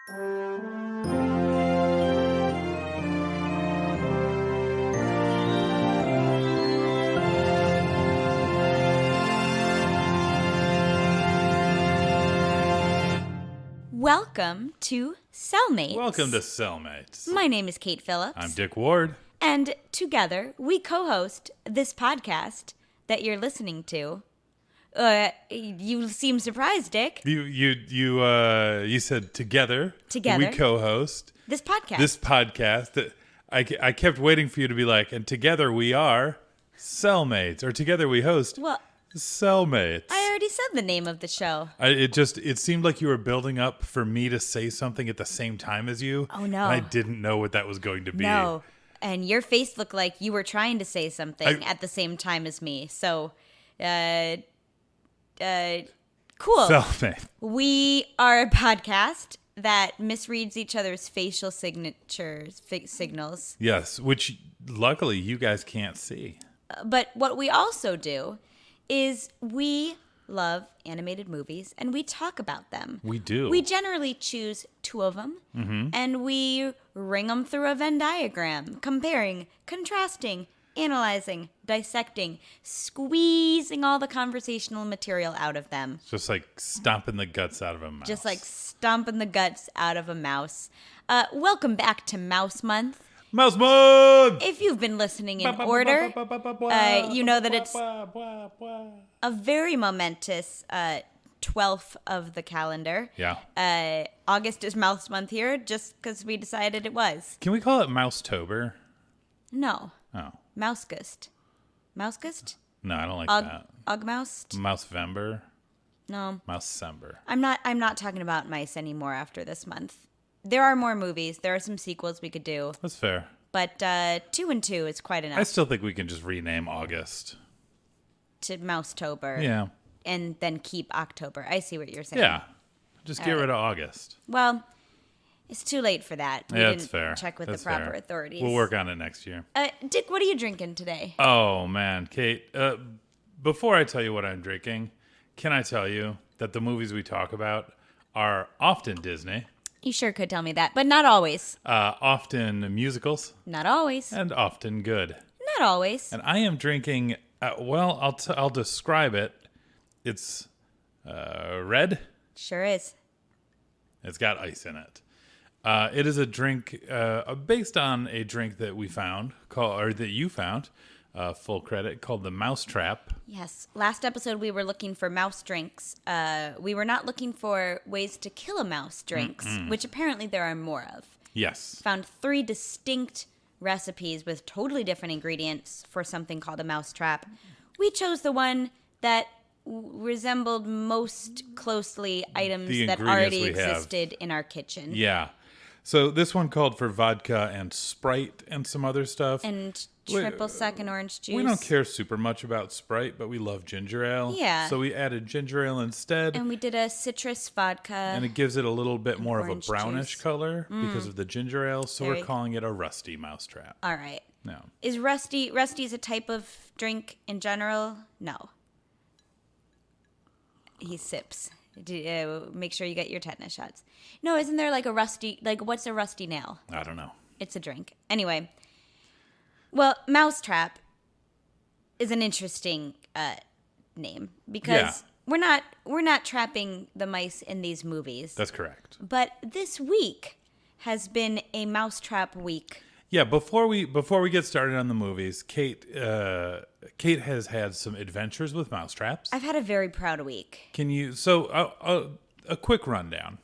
Welcome to Cellmates. Welcome to Cellmates. My name is Kate Phillips. I'm Dick Ward. And together, we co-host this podcast that you're listening to. You seem surprised, Dick. You said together. Together. We co-host This podcast. this podcast. That I kept waiting for you to be like, and together we are Cellmates, or together we host Well, Cellmates. I already said the name of the show. It seemed like you were building up for me to say something at the same time as you. Oh, no. And I didn't know what that was going to be. No. And your face looked like you were trying to say something at the same time as me. So, cool. Cellmate. We are a podcast that misreads each other's facial signals. Yes, which luckily you guys can't see. But what we also do is we love animated movies and we talk about them. We do. We generally choose two of them and we ring them through a Venn diagram, comparing, contrasting, analyzing, dissecting, squeezing all the conversational material out of them. Just like stomping the guts out of a mouse. Just like stomping the guts out of a mouse. Welcome back to Mouse Month. Mouse Month! If you've been listening in order, you know that it's a very momentous 12th of the calendar. Yeah. August is Mouse Month here just because we decided it was. Can we call it Mousetober? No. Oh. Mousegust. Mousegust? No, I don't like that. Ugmoust? Mousevember? No. Mousecember. I'm not talking about mice anymore after this month. There are more movies. There are some sequels we could do. That's fair. But 2 and 2 is quite enough. I still think we can just rename August. To Mousetober. Yeah. And then keep October. I see what you're saying. Yeah. Just get rid of August. Well, it's too late for that. We Yeah, didn't that's fair. check with That's the proper fair. authorities. We'll work on it next year. Dick, what are you drinking today? Oh, man. Kate, before I tell you what I'm drinking, can I tell you that the movies we talk about are often Disney, You sure could tell me that, but not always. often musicals, Not always. and often good. Not always. And I am drinking, I'll describe it. It's red. Sure is. It's got ice in it. It is a drink based on a drink that we found, that you found, full credit, called the Mousetrap. Yes. Last episode, we were looking for mouse drinks. We were not looking for ways to kill a mouse drinks, which apparently there are more of. Yes. Found 3 distinct recipes with totally different ingredients for something called a mousetrap. We chose the one that resembled most closely items that already existed in our kitchen. Yeah. So this one called for vodka and Sprite and some other stuff. And triple sec and orange juice. We don't care super much about Sprite, but we love ginger ale. Yeah. So we added ginger ale instead. And we did a citrus vodka. And it gives it a little bit more of a orange brownish juice. color because of the ginger ale. So Very- we're calling it a rusty mousetrap. All right. No. Is Rusty's a type of drink in general? No. He sips. Make sure you get your tetanus shots. No, isn't there like a rusty, what's a rusty nail? I don't know. It's a drink. Anyway. Well, mousetrap is an interesting name because we're not trapping the mice in these movies. That's correct. But this week has been a mousetrap week. Yeah, before we get started on the movies, Kate has had some adventures with mousetraps. I've had a very proud week. Can you? A quick rundown.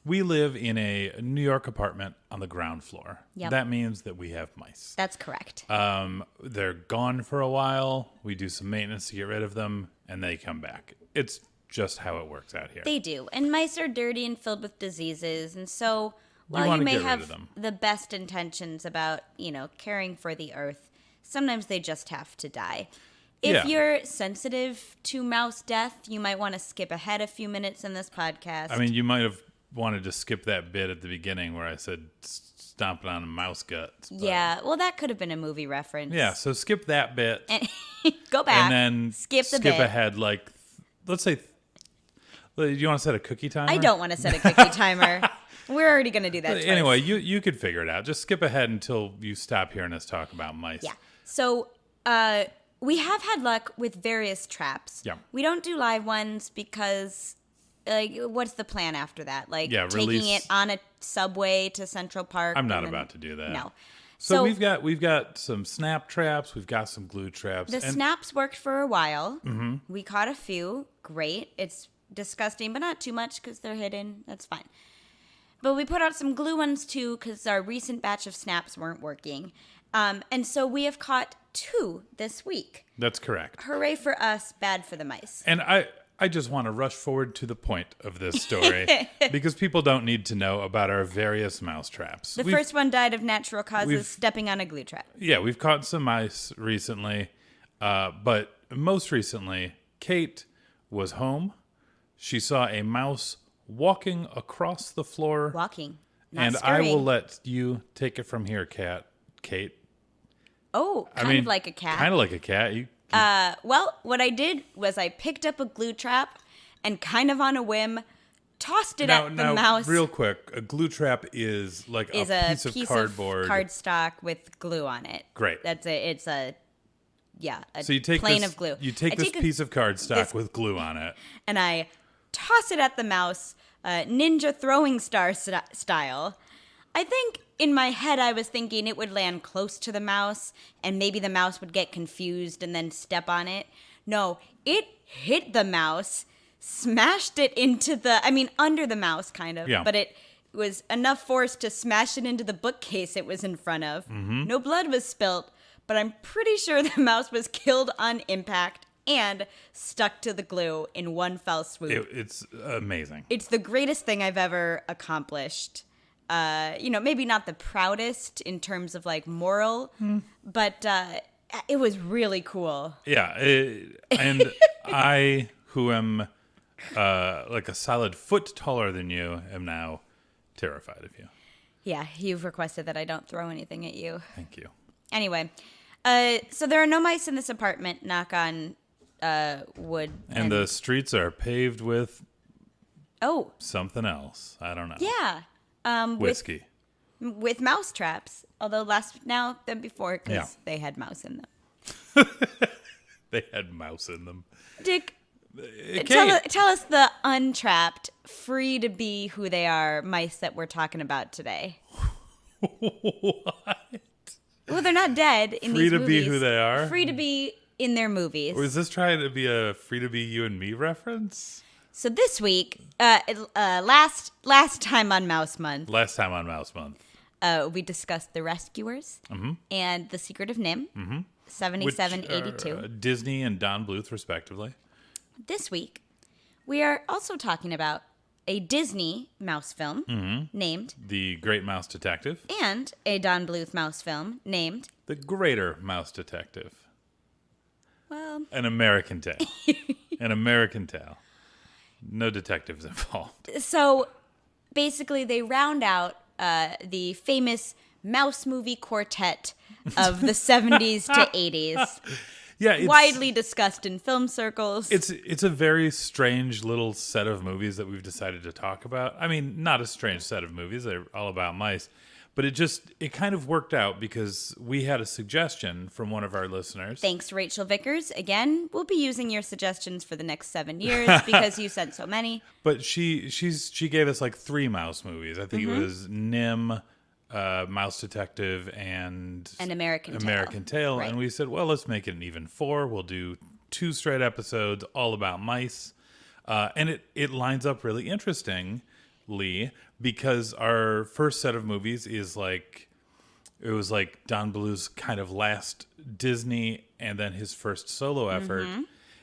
We live in a New York apartment on the ground floor. Yep. That means that we have mice. That's correct. They're gone for a while. We do some maintenance to get rid of them, and they come back. It's just how it works out here. They do. And mice are dirty and filled with diseases. And so while you wanna may get rid of have them. the best intentions about, caring for the earth, sometimes they just have to die. If you're sensitive to mouse death, you might want to skip ahead a few minutes in this podcast. I mean, you might have wanted to skip that bit at the beginning where I said stomping on mouse guts. But yeah, well, that could have been a movie reference. yeah, so skip that bit. And go back. And then skip the bit. ahead, let's say, do you want to set a cookie timer? I don't want to set a cookie timer. We're already going to do that twice. Anyway, you could figure it out. Just skip ahead until you stop hearing us talk about mice. Yeah. So we have had luck with various traps. Yeah. We don't do live ones because, like, what's the plan after that? Like, taking it on a subway to Central Park? I'm not about to do that. No. So we've got some snap traps. We've got some glue traps. The snaps worked for a while. Mm-hmm. We caught a few. Great. It's disgusting, but not too much because they're hidden. That's fine. But we put out some glue ones too because our recent batch of snaps weren't working. And so we have caught 2 this week. That's correct. Hooray for us, bad for the mice. And I just want to rush forward to the point of this story because people don't need to know about our various mouse traps. The first one died of natural causes, stepping on a glue trap. Yeah, we've caught some mice recently, but most recently, Kate was home. She saw a mouse walking across the floor. Walking, not and scurrying. I will let you take it from here, Kate. Oh, kind of like a cat. Kind of like a cat. Well, what I did was I picked up a glue trap and kind of on a whim tossed it at the mouse. Real quick, a glue trap is like a piece of cardboard. Cardstock with glue on it. Great. That's it. It's a so you take plane of glue. You take this piece of cardstock with glue on it. And I toss it at the mouse, ninja throwing star style. I think in my head I was thinking it would land close to the mouse and maybe the mouse would get confused and then step on it. No, it hit the mouse, smashed it into under the mouse kind of, but it was enough force to smash it into the bookcase it was in front of. Mm-hmm. No blood was spilt, but I'm pretty sure the mouse was killed on impact and stuck to the glue in one fell swoop. It's amazing. It's the greatest thing I've ever accomplished. Maybe not the proudest in terms of like moral, but it was really cool. Yeah. And I, who am like a solid foot taller than you, am now terrified of you. Yeah. You've requested that I don't throw anything at you. Thank you. Anyway, so there are no mice in this apartment, knock on wood. And the streets are paved with something else. I don't know. Yeah. Whiskey. With mouse traps, although less now than before because they had mouse in them. They had mouse in them. Dick, tell us the untrapped, free to be who they are mice that we're talking about today. What? Well, they're not dead in these movies. Free to be who they are? Free to be in their movies. Or is this trying to be a free to be you and me reference? So this week, last time on Mouse Month. Last time on Mouse Month. We discussed The Rescuers and The Secret of NIMH, 7782. Disney and Don Bluth, respectively. This week, we are also talking about a Disney mouse film named The Great Mouse Detective. And a Don Bluth mouse film named The Greater Mouse Detective. Well, An American Tale. An American Tale. No detectives involved. So basically, they round out the famous mouse movie quartet of the 70s to 80s. Yeah, widely discussed in film circles. It's a very strange little set of movies that we've decided to talk about. I mean, not a strange set of movies. They're all about mice. But it kind of worked out because we had a suggestion from one of our listeners. Thanks, Rachel Vickers. Again, we'll be using your suggestions for the next 7 years because you sent so many. But she gave us like 3 mouse movies. I think it was NIMH, Mouse Detective, and An American Tale. Right. And we said, well, let's make it an even 4. We'll do 2 straight episodes all about mice. And it lines up really interestingly because our first set of movies is like, it was like Don Bluth's kind of last Disney and then his first solo effort.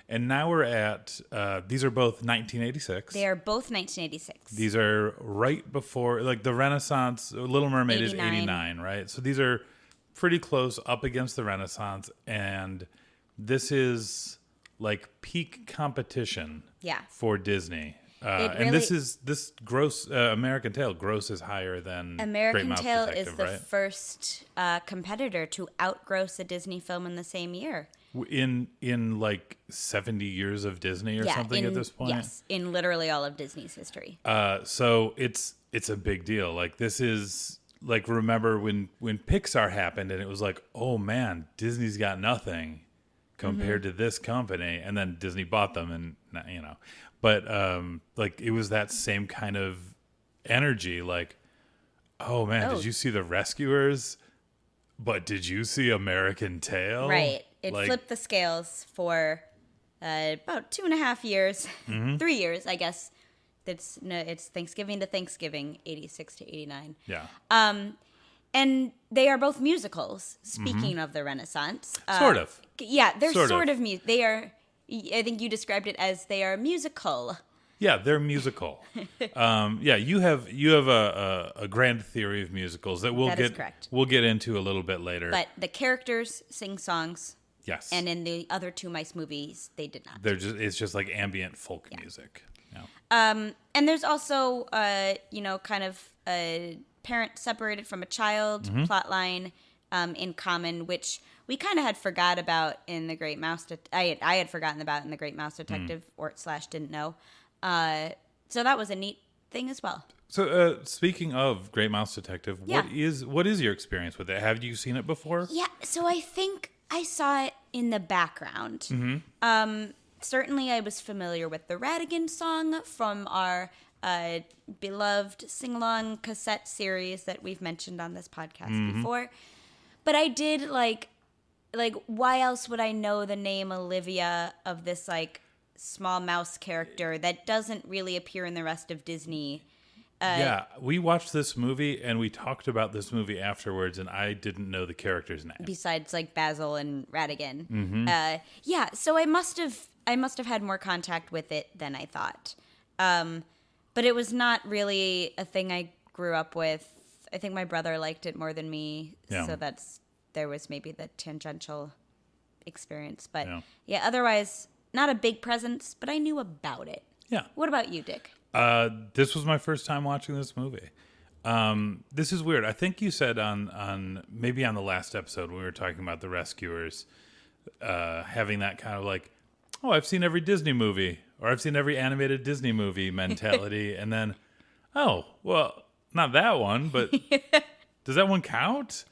And now we're at, these are both 1986. They are both 1986. These are right before, like the Renaissance, Little Mermaid 89. is 89, right? So these are pretty close up against the Renaissance. And this is like peak competition for Disney. And this gross American Tale grosses higher than American Great Mouse Tale Detective, is the right? first competitor to outgross a Disney film in the same year. In like 70 years of Disney or something at this point. Yes, in literally all of Disney's history. So it's a big deal. Like this is like, remember when Pixar happened and it was like, oh man, Disney's got nothing compared to this company, and then Disney bought them, and but like it was that same kind of energy. Like, oh man, did you see The Rescuers? But did you see American Tail? Right. It flipped the scales for about 2.5 years, 3 years, I guess. It's Thanksgiving to Thanksgiving, 86 to 89. Yeah. And they are both musicals. Speaking of the Renaissance, Sort of. Yeah, they're Sort of. They are. I think you described it as they are musical. Yeah, they're musical. Yeah, you have a grand theory of musicals that is correct. We'll get into a little bit later. But the characters sing songs. Yes. And in the other two Mice movies, they did not. It's just like ambient folk music. Yeah. And there's also kind of a parent separated from a child plot line in common, which we kind of had forgot about in The Great Mouse. I had forgotten about in The Great Mouse Detective, / didn't know. So that was a neat thing as well. So speaking of Great Mouse Detective, Yeah. what is your experience with it? Have you seen it before? Yeah, so I think I saw it in the background. Certainly I was familiar with the Radigan song from our beloved sing-along cassette series that we've mentioned on this podcast before. But I did like why else would I know the name Olivia of this like small mouse character that doesn't really appear in the rest of Disney? Yeah, we watched this movie and we talked about this movie afterwards, and I didn't know the character's name besides like Basil and Radigan. Yeah, so I must have had more contact with it than I thought. But it was not really a thing I grew up with. I think my brother liked it more than me, so there was maybe the tangential experience. But yeah, otherwise not a big presence, but I knew about it. Yeah. What about you, Dick? This was my first time watching this movie. This is weird. I think you said on maybe on the last episode when we were talking about The Rescuers, having that kind of like, oh, I've seen every Disney movie, or I've seen every animated Disney movie mentality, and then, oh, well, not that one, but does that one count?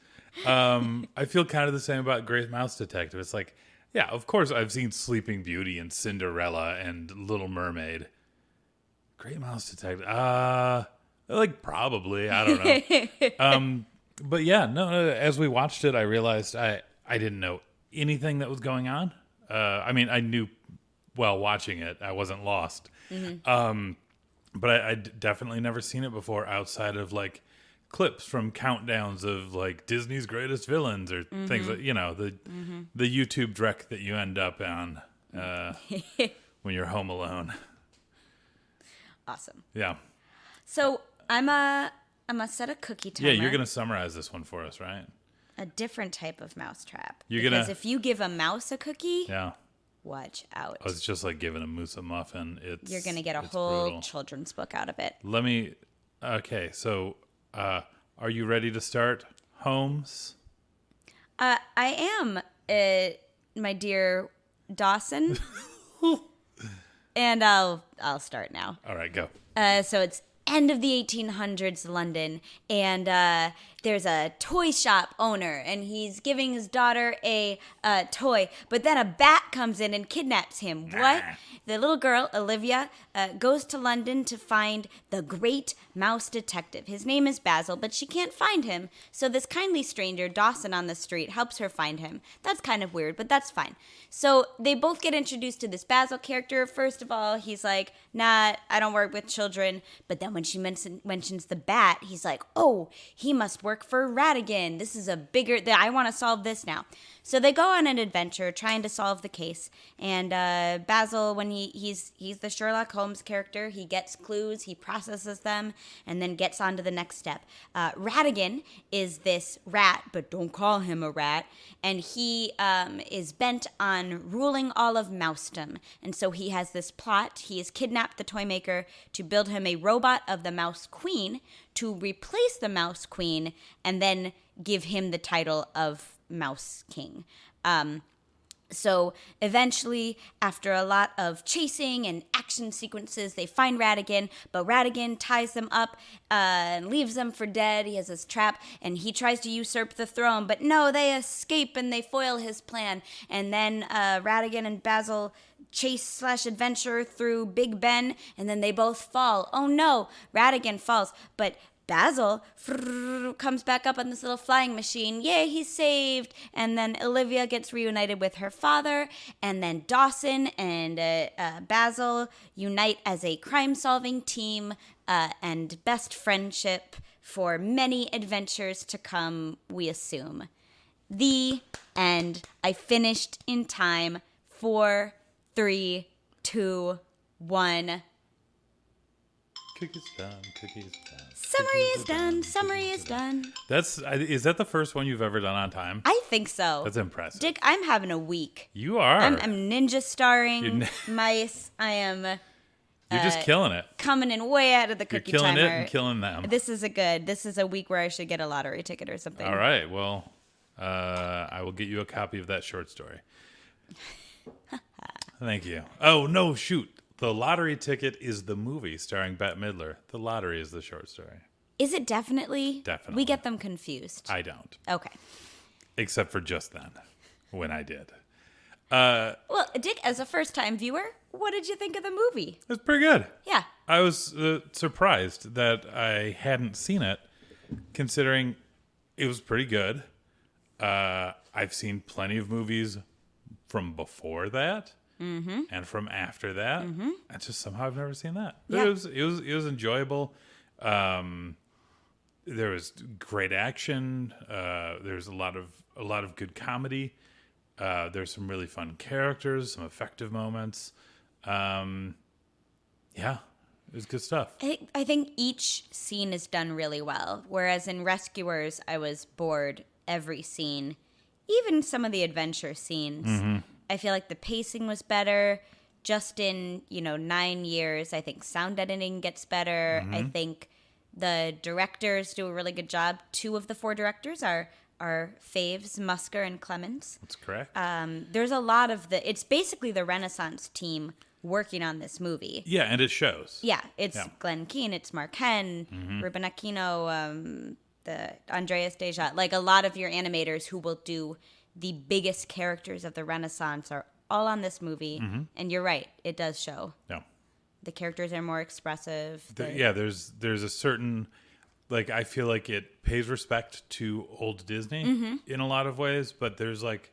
I feel kind of the same about Great Mouse Detective. It's like, yeah, of course I've seen Sleeping Beauty and Cinderella and Little Mermaid. Great Mouse Detective. Like probably, I don't know. But yeah, no, as we watched it, I realized I didn't know anything that was going on. I mean, I knew while watching it, I wasn't lost. But I definitely never seen it before outside of like clips from countdowns of like Disney's greatest villains or things like, the YouTube Drek that you end up on when you're home alone. Awesome. Yeah. So I'm a set a cookie timer. Yeah, you're gonna summarize this one for us, right? A different type of mousetrap. Because Because if you give a mouse a cookie, Yeah. watch out. Oh, it's just like giving a moose a muffin. You're gonna get a whole brutal. children's book out of it. Okay, so are you ready to start, Holmes? I am, my dear Dawson, and I'll start now. All right, go. So it's end of the 1800s London, and there's a toy shop owner, and he's giving his daughter a toy, but then a bat comes in and kidnaps him. What? The little girl, Olivia, goes to London to find the great mouse detective. His name is Basil, but she can't find him, so this kindly stranger, Dawson on the street, helps her find him. That's kind of weird, but that's fine. So they both get introduced to this Basil character. First of all, he's like, nah, I don't work with children. But then when she mentions the bat, he's like, oh, he must work for Radigan. This is a bigger, I want to solve this now. So they go on an adventure trying to solve the case. And Basil, when he's the Sherlock Holmes character, he gets clues, he processes them, and then gets on to the next step. Radigan is this rat, but don't call him a rat. And he is bent on ruling all of Mousedom. And so he has this plot. He has kidnapped the toy maker to build him a robot of the Mouse Queen to replace the Mouse Queen and then give him the title of Mouse King. So eventually, after a lot of chasing and action sequences, they find Ratigan, but Ratigan ties them up and leaves them for dead. He has this trap, and he tries to usurp the throne, but no, they escape and they foil his plan. And then Ratigan and Basil chase/adventure through Big Ben, and then they both fall. Oh no, Ratigan falls, but Basil comes back up on this little flying machine. Yay, he's saved. And then Olivia gets reunited with her father. And then Dawson and Basil unite as a crime-solving team and best friendship for many adventures to come, we assume. The end. I finished in time. 4, 3, 2, 1. Cookies done. Cookies done. Summary is done. Summary is done. Is that the first one you've ever done on time? I think so. That's impressive. Dick, I'm having a week. You are. I'm ninja starring mice. I am. You're just killing it. Coming in way out of the cookie You're killing timer. it and killing them. This is a week where I should get a lottery ticket or something. All right. Well, I will get you a copy of that short story. Thank you. Oh, no, shoot. The lottery ticket is the movie starring Bette Midler. The lottery is the short story. Is it definitely? Definitely. We get them confused. I don't. Okay. Except for just then, when I did. Well, Dick, as a first-time viewer, what did you think of the movie? It's pretty good. Yeah. I was surprised that I hadn't seen it, considering it was pretty good. I've seen plenty of movies from before that. Mm-hmm. And from after that, I just somehow I've never seen that. But Yeah. it was enjoyable. There was great action. There's a lot of good comedy. There's some really fun characters, some effective moments. Yeah, it was good stuff. I think each scene is done really well. Whereas in Rescuers, I was bored every scene, even some of the adventure scenes. Mm-hmm. I feel like the pacing was better. Just in 9 years, I think sound editing gets better. Mm-hmm. I think the directors do a really good job. 2 of the 4 directors are faves, Musker and Clemens. That's correct. There's a lot of it's basically the Renaissance team working on this movie. Yeah, and it shows. Yeah, it's Glenn Keane, it's Mark Henn, Ruben Aquino, the Andreas Deja. Like a lot of your animators who will do the biggest characters of the Renaissance are all on this movie. Mm-hmm. And you're right, it does show. Yeah. The characters are more expressive. There's a certain, like, I feel like it pays respect to old Disney in a lot of ways, but there's like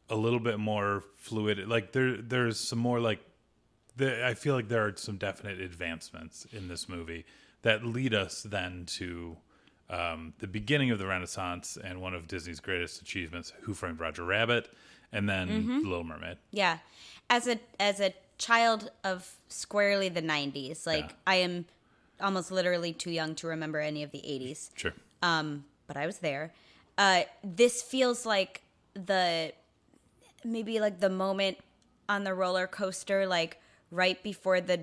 a little bit more fluid. Like there's some more like, I feel like there are some definite advancements in this movie that lead us then to the beginning of the Renaissance and one of Disney's greatest achievements, Who Framed Roger Rabbit, and then The Little Mermaid. Yeah. As a child of squarely the 90s, I am almost literally too young to remember any of the 80s. Sure. But I was there. This feels like maybe the moment on the roller coaster, like right before the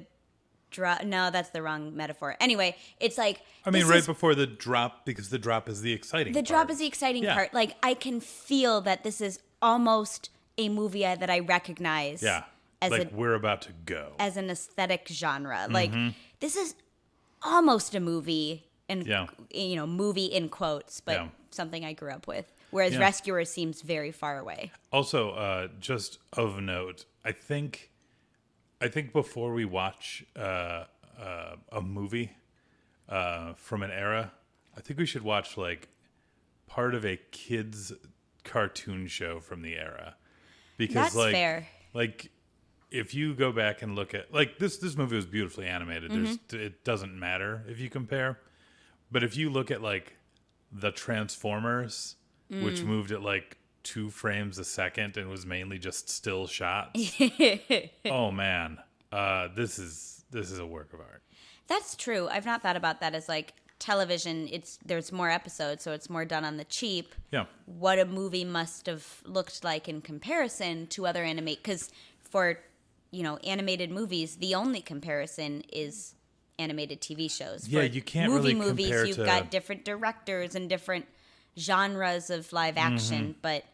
drop. No, that's the wrong metaphor. Anyway, it's like right before the drop, because the drop is the exciting part. The drop is the exciting part. Like I can feel that this is almost a movie that I recognize. Yeah. We're about to go. As an aesthetic genre. Like this is almost a movie movie in quotes, but something I grew up with. Whereas Rescuers seems very far away. Also, just of note, I think before we watch a movie from an era, I think we should watch part of a kid's cartoon show from the era, because that's fair. If you go back and look at this movie was beautifully animated. It doesn't matter if you compare, but if you look at the Transformers, which moved at 2 frames a second and was mainly just still shots. Oh man, this is a work of art. That's true. I've not thought about that as television. There's more episodes, so it's more done on the cheap. Yeah. What a movie must have looked like in comparison to other because for animated movies, the only comparison is animated TV shows. Yeah, for you can't really movies. compare You've got different directors and different genres of live action, but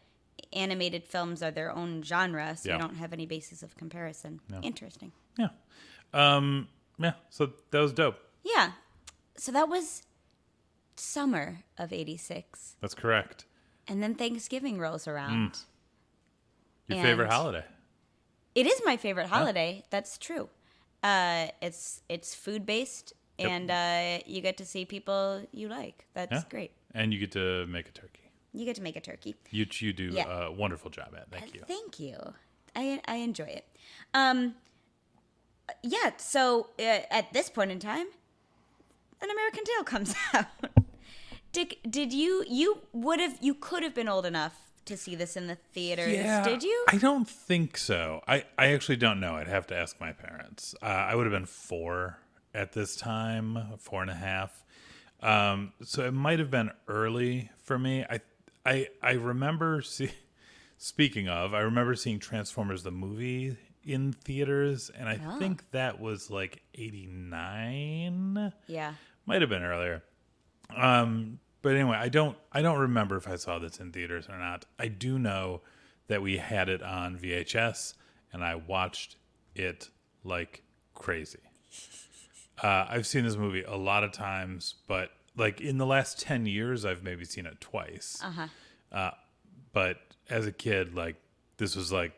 animated films are their own genre, so Yeah. you don't have any basis of comparison. Interesting. Yeah. Yeah. So that was dope. Yeah. So that was summer of 86. That's correct. And then Thanksgiving rolls around. Your And- favorite holiday. It is my favorite holiday. That's true. It's food based, Yep. and you get to see people you like. That's Yeah. great. And you get to make a turkey. You get to make a turkey. You do Yeah. a wonderful job at. Thank you. Thank you. I enjoy it. Yeah. So at this point in time, An American Tail comes out. Dick, did you could have been old enough to see this in the theaters? Yeah, Did you? I don't think so. I actually don't know. I'd have to ask my parents. I would have been 4 at this time, 4.5. So it might have been early for me. I remember speaking of, I remember seeing Transformers the movie in theaters, and I think that was like 89. Yeah. Might have been earlier. But anyway, I don't remember if I saw this in theaters or not. I do know that we had it on VHS, and I watched it like crazy. I've seen this movie a lot of times, but like in the last 10 years, I've maybe seen it twice. But as a kid, like this was like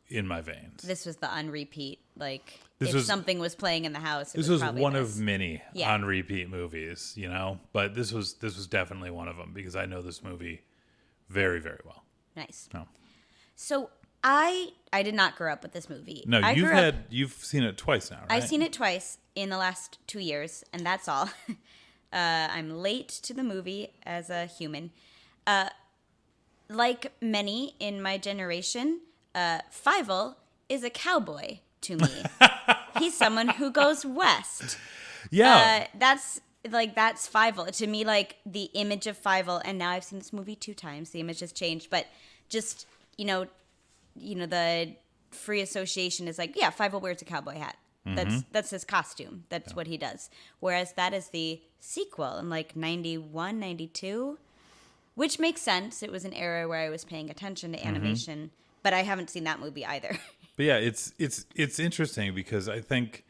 in my veins. This was the unrepeat. Like, This if was- something was playing in the house, This was probably one this. of many Yeah. on repeat movies, you know. But this was definitely one of them because I know this movie very, very well. Nice. No, So I did not grow up with this movie. no, I grew up- you've seen it twice now, right? I've seen it twice in the last 2 years, and that's all. I'm late to the movie as a human. Like many in my generation, Fievel is a cowboy to me. He's someone who goes west. Yeah, That's Fievel to me. Like the image of Fievel, and now I've seen this movie 2 times. The image has changed, but just the free association is like, yeah, Fievel wears a cowboy hat. That's his costume. That's what he does. Whereas that is the sequel in like 91, 92, which makes sense. It was an era where I was paying attention to animation, but I haven't seen that movie either. but yeah, it's interesting because I think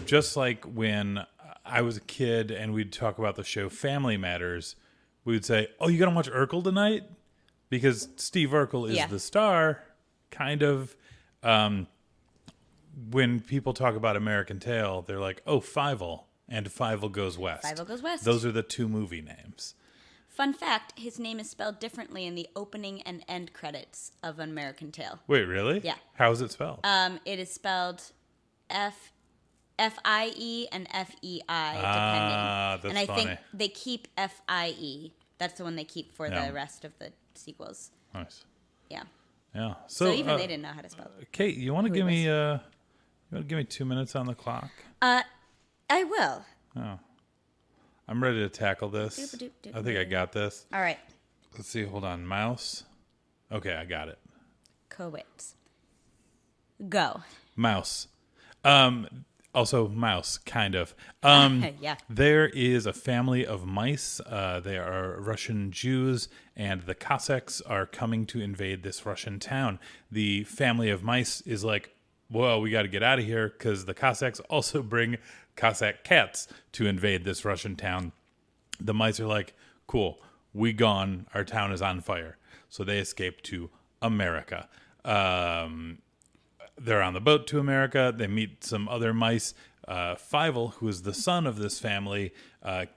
just like when I was a kid and we'd talk about the show Family Matters, we would say, "Oh, you gonna watch Urkel tonight?" Because Steve Urkel is Yeah. the star, kind of. When people talk about American Tail, they're like, "Oh, Fievel," and Fievel Goes West. Fievel Goes West. Those are the 2 movie names. Fun fact, his name is spelled differently in the opening and end credits of An American Tail. Wait, really? Yeah. How is it spelled? It is spelled F-I-E and F-E-I, depending. That's and I funny. think they keep F-I-E. That's the one they keep for Yeah. the rest of the sequels. Nice. Yeah. Yeah. So even they didn't know how to spell it. Kate, you want to give me 2 minutes on the clock? I will. I'm ready to tackle this. Doop-a-doop-doop. I think I got this. All right. Let's see. Hold on. Mouse. Okay, I got it. Kowitz. Go. Mouse. Also mouse, kind of. Yeah. There is a family of mice. They are Russian Jews, and the Cossacks are coming to invade this Russian town. The family of mice is like, well, we got to get out of here because the Cossacks also bring Cossack cats to invade this Russian town. The mice are like, cool, we gone. Our town is on fire. So they escape to America. They're on the boat to America. They meet some other mice. Fievel, who is the son of this family,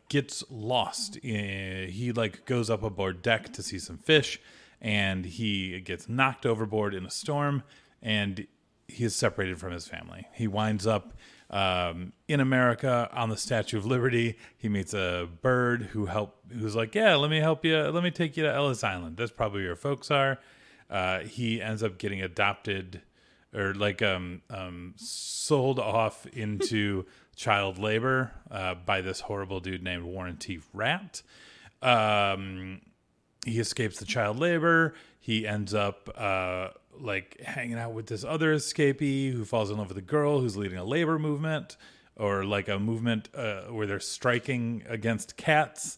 gets lost. He goes up aboard deck to see some fish, and he gets knocked overboard in a storm, and he is separated from his family. He winds up in America on the Statue of Liberty. He meets a bird who's like, yeah, let me help you. Let me take you to Ellis Island. That's probably where your folks are. He ends up getting adopted or sold off into child labor by this horrible dude named Warren T. Rat. He escapes the child labor. He ends up hanging out with this other escapee who falls in love with a girl who's leading a labor movement, or like a movement where they're striking against cats.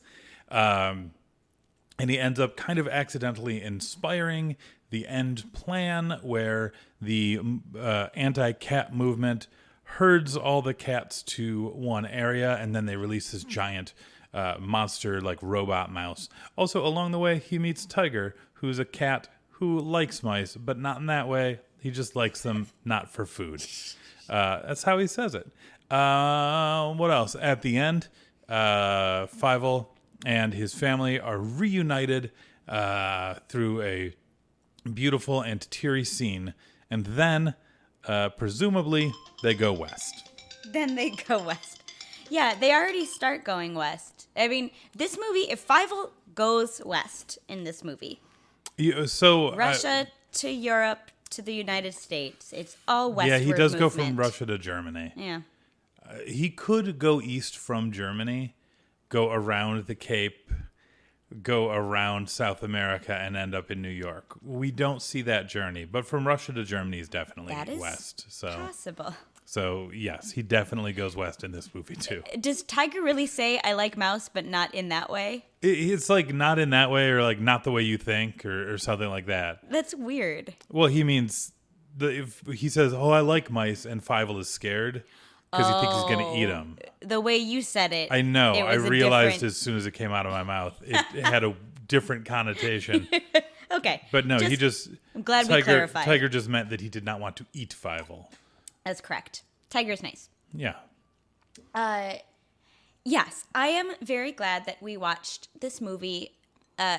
And he ends up kind of accidentally inspiring the end plan where the anti-cat movement herds all the cats to one area, and then they release this giant monster like robot mouse. Also, along the way, he meets Tiger, who's a cat who likes mice, but not in that way. He just likes them not for food. That's how he says it. What else? At the end, Fievel and his family are reunited through a beautiful and teary scene, and then presumably they go west. Then they go west. Yeah, they already start going west. I mean, this movie, if Fievel goes west in this movie, Russia to Europe to the United States, it's all westward. Yeah, he does movement. go from Russia to Germany. Yeah. He could go east from Germany, go around the Cape, go around South America, and end up in New York. We don't see that journey, but from Russia to Germany is definitely west. So possible. So yes, he definitely goes west in this movie too. Does Tiger really say "I like mouse," but not in that way? It's like not in that way, or like not the way you think, or something like that. That's weird. Well, he means if he says, "Oh, I like mice," and Fievel is scared because he thinks he's going to eat them. The way you said it, I know. I realized different... as soon as it came out of my mouth, it had a different connotation. Okay, but no, he just. I'm glad we clarified. Tiger just meant that he did not want to eat Fievel. That's correct. Tiger's nice. Yeah. Yes, I am very glad that we watched this movie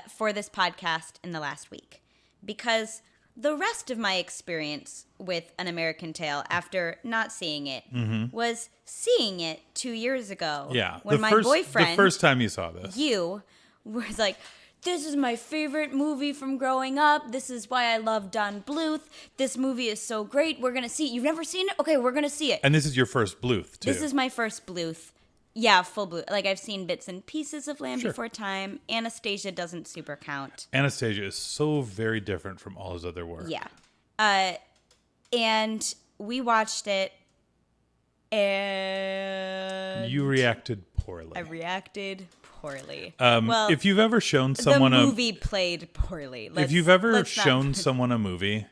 for this podcast in the last week, because the rest of my experience with An American Tail after not seeing it was seeing it 2 years ago. Yeah. When my boyfriend, the first time you saw this, you was like, "This is my favorite movie from growing up. This is why I love Don Bluth. This movie is so great. We're going to see it. You've never seen it? Okay, we're going to see it." And this is your first Bluth, too. This is my first Bluth. Yeah, full Bluth. Like, I've seen bits and pieces of Land Before Time. Anastasia doesn't super count. Anastasia is so very different from all his other work. Yeah. And we watched it, and... You reacted poorly. I reacted poorly. Well, if you've ever shown someone the movie played poorly. If you've ever shown someone a movie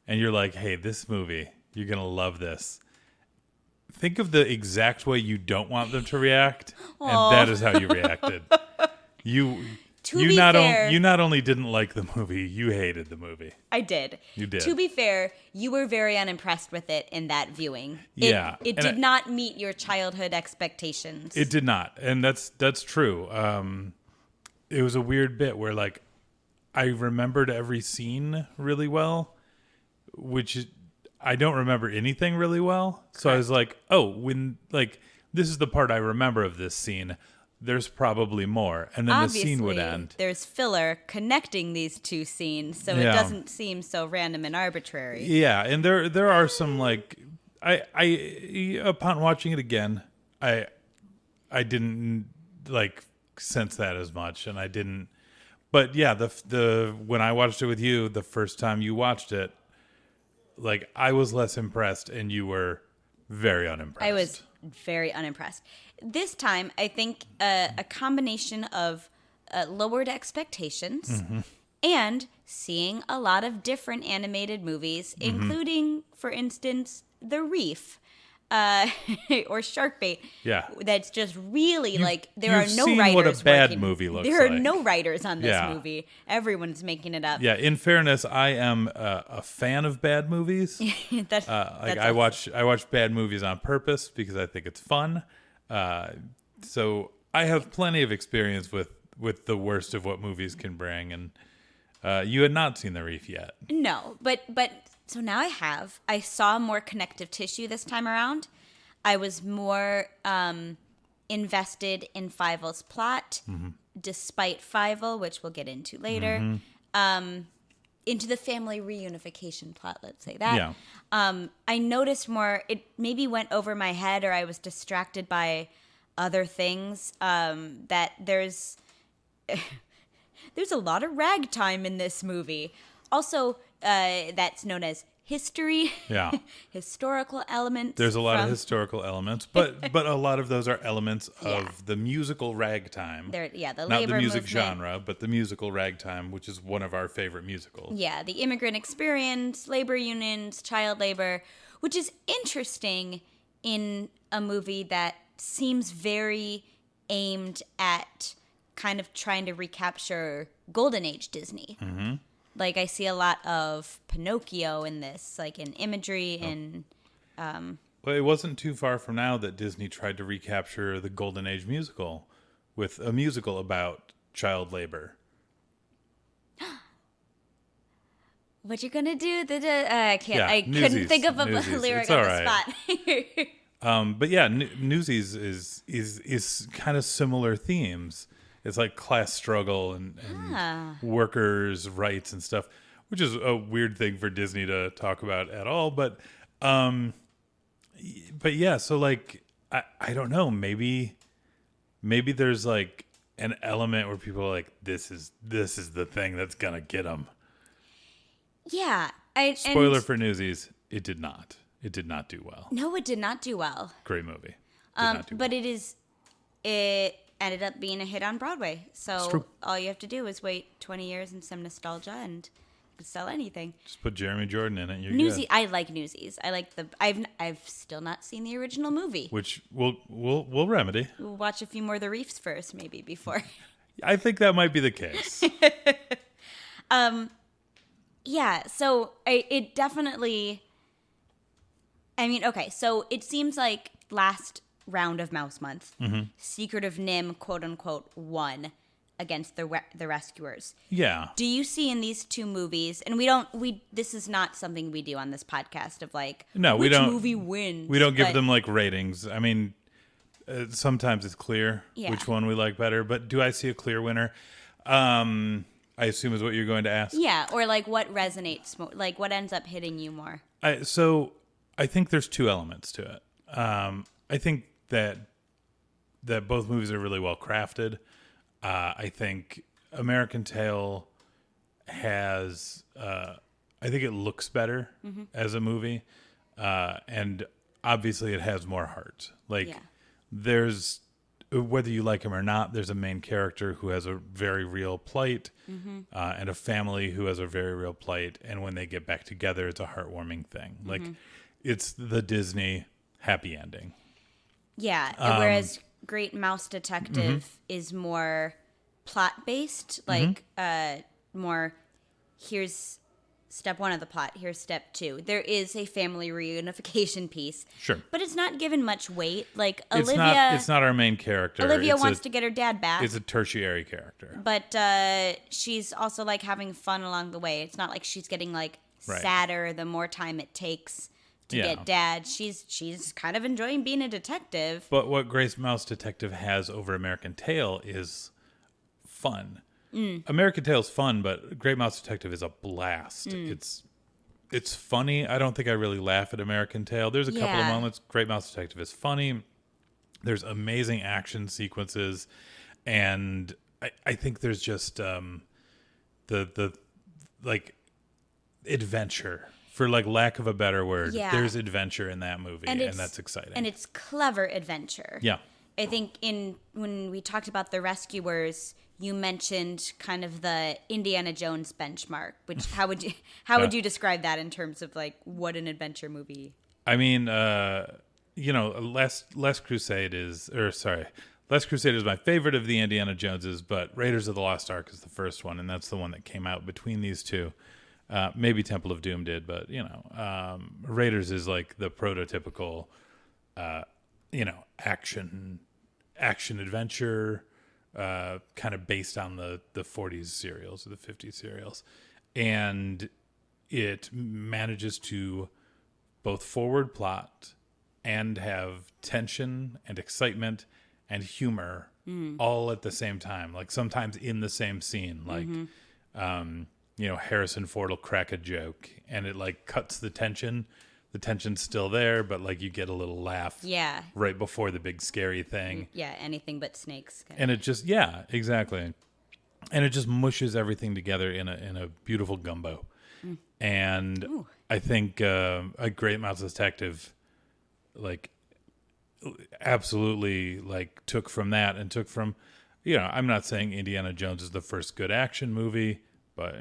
and you're like, "Hey, this movie, you're going to love this." Think of the exact way you don't want them to react, and that is how you reacted. You not only didn't like the movie, you hated the movie. I did. You did. To be fair, you were very unimpressed with it in that viewing. It did not meet your childhood expectations. It did not, and that's true. It was a weird bit where, like, I remembered every scene really well, which I don't remember anything really well. Correct. So I was like, "Oh, when like this is the part I remember of this scene. There's probably more," and then Obviously, the scene would end. There's filler connecting these two scenes, so it doesn't seem so random and arbitrary. Yeah, and there are some, like, I upon watching it again, I didn't like sense that as much, and I didn't. But yeah, the when I watched it with you the first time you watched it, like, I was less impressed, and you were very unimpressed. I was very unimpressed. This time, I think a combination of lowered expectations and seeing a lot of different animated movies, including, for instance, The Reef. Or Sharkbait. Yeah. That's just really there are no seen writers. What a bad working. movie looks There are like. no writers on this movie. Everyone's making it up. Yeah. In fairness, I am a fan of bad movies. that's I watch bad movies on purpose because I think it's fun. So I have plenty of experience with the worst of what movies can bring, and you had not seen The Reef yet. No, but. So now I have. I saw more connective tissue this time around. I was more invested in Fievel's plot, despite Fievel, which we'll get into later. Into the family reunification plot, let's say that. Yeah. I noticed more. It maybe went over my head, or I was distracted by other things. That there's a lot of ragtime in this movie. Also, that's known as history, Yeah. historical elements. There's a lot of historical elements, but a lot of those are elements of Yeah. the musical ragtime. The Not labor the music movement. genre, but the musical ragtime, which is one of our favorite musicals. Yeah, the immigrant experience, labor unions, child labor, which is interesting in a movie that seems very aimed at kind of trying to recapture Golden Age Disney. Mm-hmm. Like, I see a lot of Pinocchio in this, like in imagery and... Well, it wasn't too far from now that Disney tried to recapture the Golden Age musical with a musical about child labor. What you gonna do? I can't. Yeah, I Newsies, couldn't think of a Newsies. lyric It's on all the right. spot. But yeah, Newsies is kind of similar themes. It's like class struggle and workers' rights and stuff, which is a weird thing for Disney to talk about at all. But yeah, so like I don't know, maybe there's like an element where people are like, this is the thing that's gonna get them. Yeah. Spoiler for Newsies, it did not. It did not do well. No, it did not do well. Great movie. But it ended up being a hit on Broadway. So all you have to do is wait 20 years and some nostalgia and you can sell anything. Just put Jeremy Jordan in it. You're Newsies. good. I like Newsies. I like I've still not seen the original movie. Which we'll remedy. We'll watch a few more of the Reefs first, maybe before. I think that might be the case. Yeah. So it definitely. I mean, okay. So it seems like last round of Mouse Month, Secret of Nim, quote unquote, won against the Rescuers. Yeah. Do you see in these two movies, and this is not something we do on this podcast of like, we don't, movie wins? We don't give them like ratings. I mean, sometimes it's clear which one we like better, but do I see a clear winner? I assume is what you're going to ask. Yeah, or like what resonates more, like what ends up hitting you more? So I think there's two elements to it. I think that both movies are really well crafted. I think American Tail has, I think it looks better as a movie. And obviously it has more heart. Like there's, whether you like him or not, there's a main character who has a very real plight and a family who has a very real plight. And when they get back together, it's a heartwarming thing. Like it's the Disney happy ending. Yeah. Whereas Great Mouse Detective is more plot based, like more here's step one of the plot, here's step two. There is a family reunification piece. Sure. But it's not given much weight. Like It's not our main character. Olivia wants to get her dad back. It's a tertiary character. But she's also like having fun along the way. It's not like she's getting like sadder the more time it takes to get dad. She's kind of enjoying being a detective. But what Great Mouse Detective has over American Tail is fun. American Tail's fun, but Great Mouse Detective is a blast. It's funny. I don't think I really laugh at American Tail. There's a couple of moments. Great Mouse Detective is funny. There's amazing action sequences, and I think there's just the like adventure. For like lack of a better word, there's adventure in that movie, and that's exciting. And it's clever adventure. Yeah. I think when we talked about the Rescuers, you mentioned kind of the Indiana Jones benchmark. Which how would you describe that in terms of like what an adventure movie? I mean, Last Crusade is my favorite of the Indiana Joneses, but Raiders of the Lost Ark is the first one, and that's the one that came out between these two. Maybe Temple of Doom did, but Raiders is like the prototypical, action adventure, kind of based on the 40s serials or the 50s serials, and it manages to both forward plot and have tension and excitement and humor all at the same time. Like sometimes in the same scene, like. Harrison Ford will crack a joke and it like cuts the tension. The tension's still there, but like you get a little laugh right before the big scary thing. Yeah, anything but snakes. And it just, exactly. And it just mushes everything together in a beautiful gumbo. And I think a Great Mouse Detective, like, absolutely like took from that and took from, I'm not saying Indiana Jones is the first good action movie, but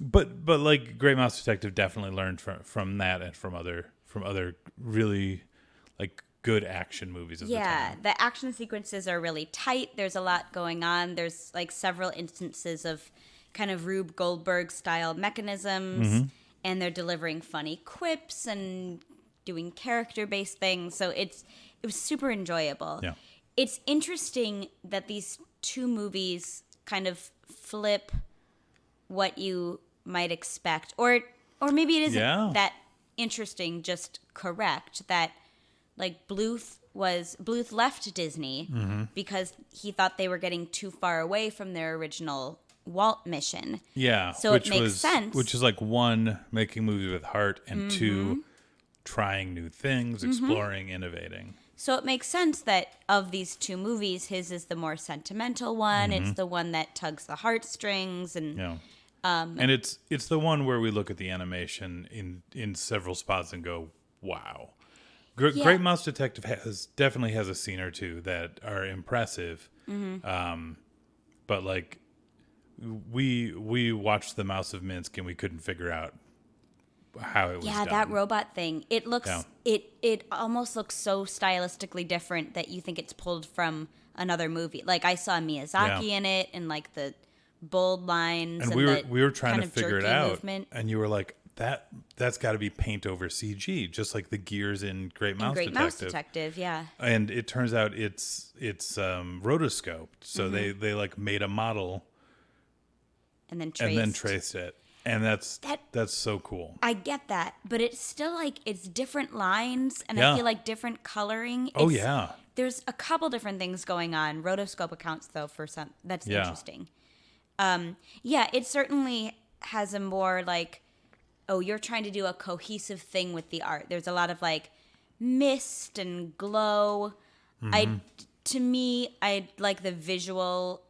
but like Great Mouse Detective definitely learned from that and from other really like good action movies of the time. Yeah, the action sequences are really tight. There's a lot going on. There's like several instances of kind of Rube Goldberg style mechanisms, and they're delivering funny quips and doing character-based things. So it was super enjoyable. Yeah. It's interesting that these two movies kind of flip what you might expect, or maybe it isn't that interesting, just correct, that like Bluth left Disney because he thought they were getting too far away from their original Walt mission. Yeah. So it makes sense. Which is like, one, making movies with heart, and two, trying new things, exploring, innovating. So it makes sense that of these two movies, his is the more sentimental one. It's the one that tugs the heartstrings, and and it's the one where we look at the animation in several spots and go, wow. Great Mouse Detective definitely has a scene or two that are impressive, but like we watched The Mouse of Minsk and we couldn't figure out how it was done. That robot thing. It looks it almost looks so stylistically different that you think it's pulled from another movie. Like I saw Miyazaki in it, and like the bold lines, and we were trying to figure it out, movement. And you were like, that's got to be paint over CG, just like the gears in Great Mouse Detective. Yeah. And it turns out it's rotoscoped, so they like made a model and then traced it. And that's so cool. I get that, but it's still like it's different lines, and I feel like different coloring. There's a couple different things going on. Rotoscope accounts though for some. That's interesting. It certainly has a more like, you're trying to do a cohesive thing with the art. There's a lot of like mist and glow. To me, I like the visual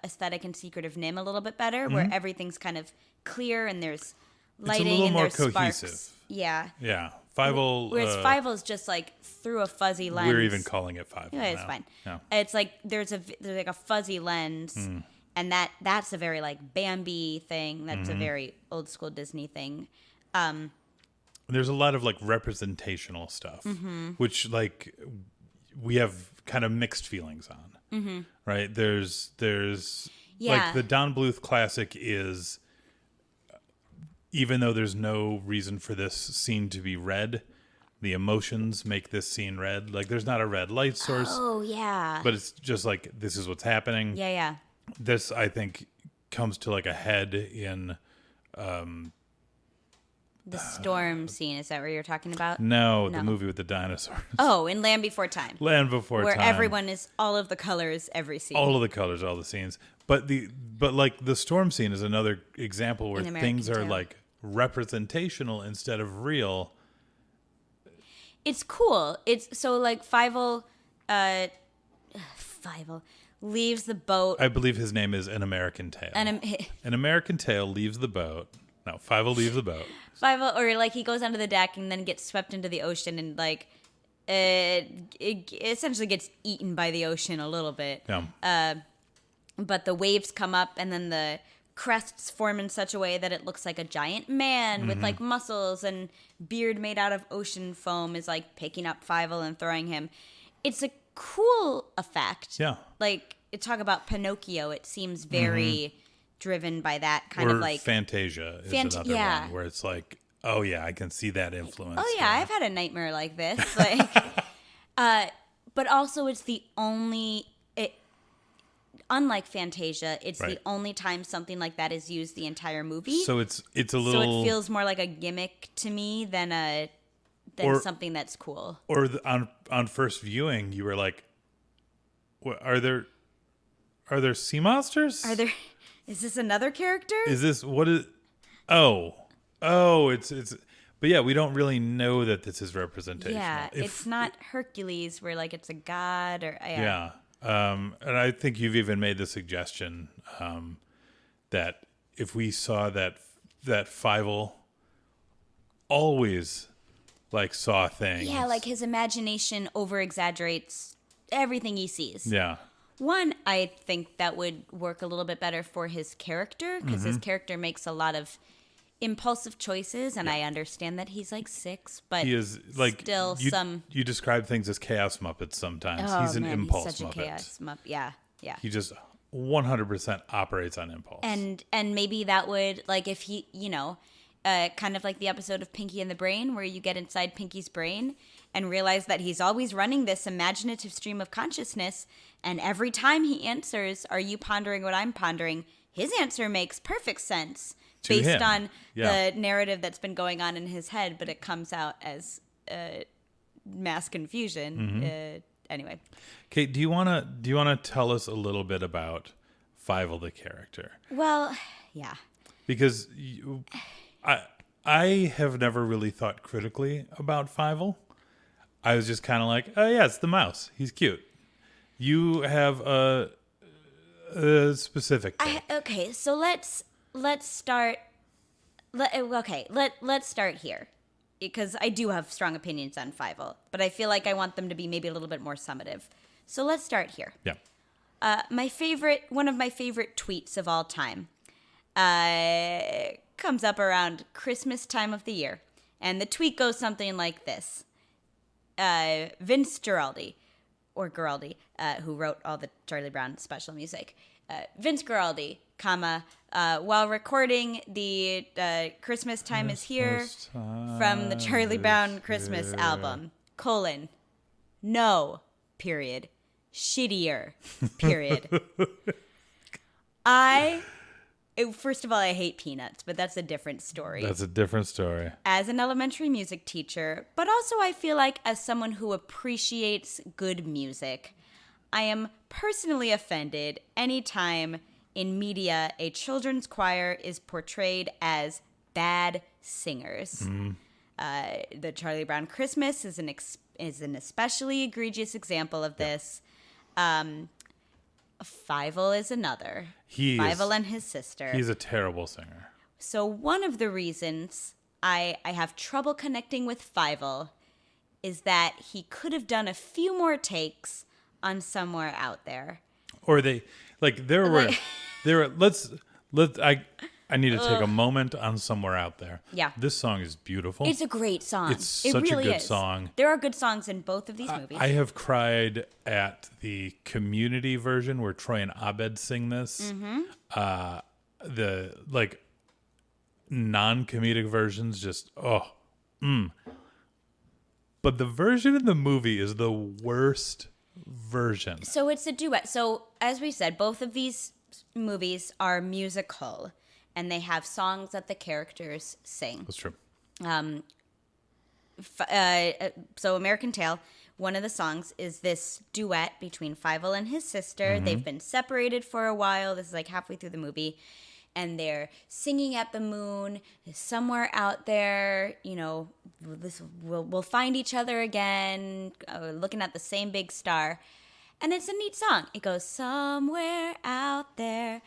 aesthetic and Secret of Nim a little bit better, where everything's kind of clear and there's lighting and there's cohesive. Sparks. Yeah. Yeah. Fievel. Whereas Fievel's just like through a fuzzy lens. We're even calling it Fievel. Yeah, it's fine. Yeah. It's like there's like a fuzzy lens, and that's a very like Bambi thing. That's a very old school Disney thing. There's a lot of like representational stuff, which like we have kind of mixed feelings on. Right? There's like the Don Bluth classic is, even though there's no reason for this scene to be red, the emotions make this scene red. Like there's not a red light source. Oh yeah. But it's just like, this is what's happening. Yeah. This, I think, comes to like a head in the storm scene. Is that what you're talking about? No, the movie with the dinosaurs. Oh, in Land Before Time. Land Before Time. Where everyone is all of the colors, every scene. All of the colors, all the scenes. But like the storm scene is another example where things are like representational instead of real. It's cool. It's so like Fievel leaves the boat. I believe his name is An American Tail. An American Tail leaves the boat. No, Fievel leaves the boat. Fievel, or like he goes onto the deck and then gets swept into the ocean, and like it essentially gets eaten by the ocean a little bit. Yeah. But the waves come up, and then the crests form in such a way that it looks like a giant man with like muscles and beard made out of ocean foam is like picking up Fievel and throwing him. It's a cool effect. Yeah. Like, talk about Pinocchio. It seems very driven by that kind of like Fantasia is another one where it's like, oh yeah, I can see that influence. Oh yeah, I've had a nightmare like this. Like, but also it's the only. Unlike Fantasia, it's the only time something like that is used the entire movie. So it's a little. So it feels more like a gimmick to me than something that's cool. Or on first viewing, you were like, "Are there sea monsters? Are there? Is this another character? Is this what is? Oh, it's. But yeah, we don't really know that this is representational. Yeah, it's not Hercules, where like it's a god or yeah. And I think you've even made the suggestion that if we saw that that Fievel always like saw things. Yeah, like his imagination over exaggerates everything he sees. Yeah. One, I think that would work a little bit better for his character, because his character makes a lot of impulsive choices, and I understand that he's like 6, but He is like still you describe things as chaos Muppets sometimes. Oh, he's an man, impulse he's such Muppet. a chaos Yeah. He just 100% operates on impulse. And maybe that would, like, if he, kind of like the episode of Pinky and the Brain, where you get inside Pinky's brain and realize that he's always running this imaginative stream of consciousness, and every time he answers, "Are you pondering what I'm pondering?" his answer makes perfect sense To based him. on Yeah. the narrative that's been going on in his head, but it comes out as mass confusion. Anyway. Kate, do you wanna tell us a little bit about Fievel the character? Well, yeah. Because I have never really thought critically about Fievel. I was just kind of like, oh yeah, it's the mouse. He's cute. You have a specific take. Okay, so let's start. Let's start here, because I do have strong opinions on Fievel, but I feel like I want them to be maybe a little bit more summative. So let's start here. Yeah. One of my favorite tweets of all time, comes up around Christmas time of the year, and the tweet goes something like this: Vince Guaraldi, who wrote all the Charlie Brown special music. Vince Guaraldi, while recording the Christmas Time is Here from the Charlie Brown Christmas album, no, period, shittier, period. First of all, I hate Peanuts, but that's a different story. That's a different story. As an elementary music teacher, but also I feel like as someone who appreciates good music, I am personally offended anytime in media a children's choir is portrayed as bad singers. The Charlie Brown Christmas is an especially egregious example of this. Fievel is another. Fievel and his sister. He's a terrible singer. So one of the reasons I have trouble connecting with Fievel is that he could have done a few more takes on Somewhere Out There. Or I need to take a moment on Somewhere Out There. Yeah. This song is beautiful. It's a great song. It's such a good song. There are good songs in both of these movies. I have cried at the Community version where Troy and Abed sing this. The non-comedic versions just But the version in the movie is the worst version. So it's a duet. So as we said, both of these movies are musical, and they have songs that the characters sing. That's true. So American Tail, one of the songs is this duet between Fievel and his sister. They've been separated for a while. This is like halfway through the movie. And they're singing at the moon, somewhere out there, we'll find each other again, looking at the same big star. And it's a neat song. It goes, somewhere out there,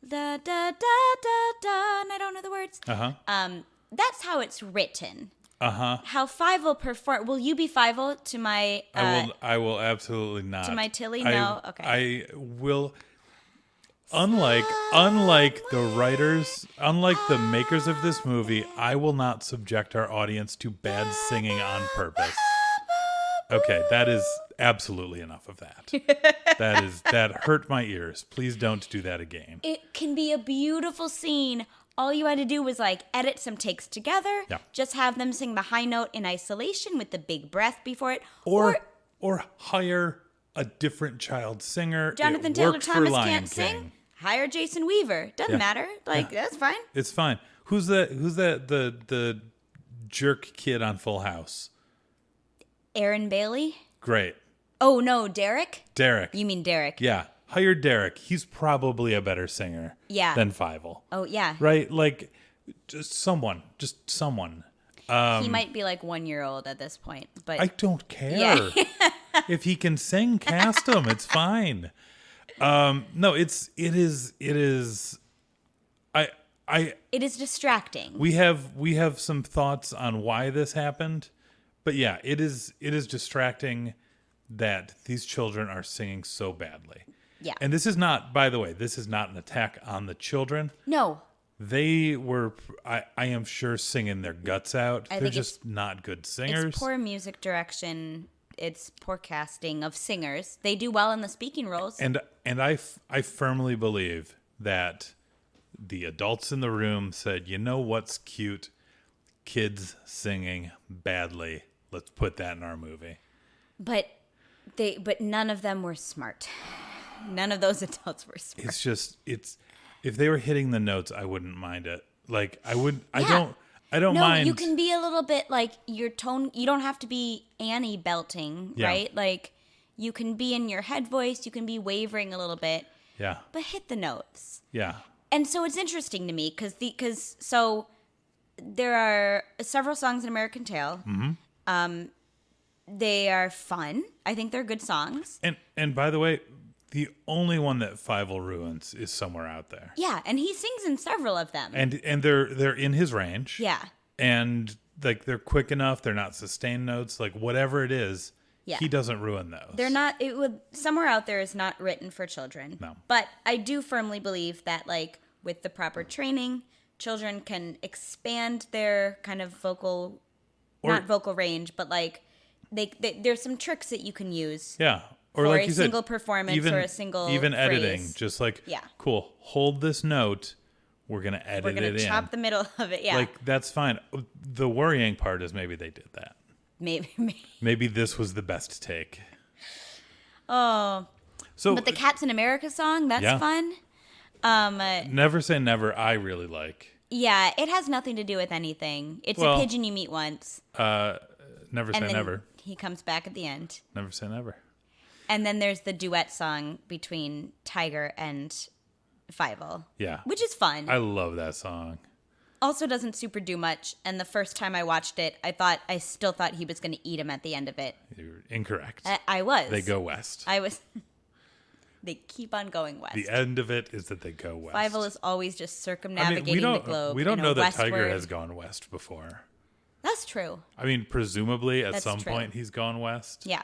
da da da da da, and I don't know the words. That's how it's written. How Fievel perform? Will you be Fievel to my? I will absolutely not. To my Tilly? No. Okay. I will. Unlike the writers, unlike the makers of this movie, I will not subject our audience to bad singing on purpose. Okay, that is absolutely enough of that. That hurt my ears. Please don't do that again. It can be a beautiful scene. All you had to do was edit some takes together. Yeah. Just have them sing the high note in isolation with the big breath before it. Or hire a different child singer. Jonathan It Taylor worked for Thomas Lion can't King. sing. Hire Jason Weaver. Doesn't matter. That's fine. It's fine. Who's the jerk kid on Full House? Aaron Bailey? Great. Oh, no, Derek? Derek. You mean Derek. Yeah. Hire Derek. He's probably a better singer than Fievel. Oh, yeah. Right? Just someone. He might be 1 year old at this point, but I don't care. Yeah. If he can sing, cast him. It's fine. No, it is. It is distracting. We have some thoughts on why this happened, but yeah, it is distracting that these children are singing so badly. Yeah. And this is not, by the way, this is not an attack on the children. No. They were, I am sure, singing their guts out. I They're think just not good singers. It's poor music direction. It's poor casting of singers. They do well in the speaking roles. And I firmly believe that the adults in the room said, you know what's cute? Kids singing badly. Let's put that in our movie. But none of them were smart. None of those adults were smart. It's just if they were hitting the notes, I wouldn't mind it. Like I would I don't No, mind. you can be a little bit like your tone. You don't have to be Annie belting, Yeah. right? Like you can be in your head voice. You can be wavering a little bit, Yeah. but hit the notes. Yeah. And so it's interesting to me because so there are several songs in American Tail. Mm-hmm. They are fun. I think they're good songs. And by the way, the only one that Fievel ruins is Somewhere Out There. Yeah, and he sings in several of them. And they're in his range. Yeah. And like they're quick enough, they're not sustained notes, like whatever it is, Yeah. he doesn't ruin those. They're not. It would Somewhere Out There is not written for children. No. But I do firmly believe that, like, with the proper training, children can expand their kind of not vocal range, but like there's some tricks that you can use. Yeah. Or for like a you single said, performance or a single even editing, phrase. just like Yeah. cool, hold this note, we're gonna edit We're gonna it in. chop the middle of it. Yeah. Like that's fine. The worrying part is maybe they did that. Maybe. Maybe this was the best take. Oh. So, But the Cats in America song, that's Yeah. fun. Never Say Never, I really like. Yeah, it has nothing to do with anything. It's Well, a pigeon you meet once, Never Say and then Never. he comes back at the end. Never Say Never. And then there's the duet song between Tiger and Fievel. Yeah. Which is fun. I love that song. Also doesn't super do much. And the first time I watched it, I still thought he was going to eat him at the end of it. You're incorrect. I was. They go west. I was. They keep on going west. The end of it is that they go west. Fievel is always just I mean, circumnavigating the globe. we don't in know a that Tiger westward- has gone west before. That's true. I mean, presumably at That's some true. point he's gone west. Yeah.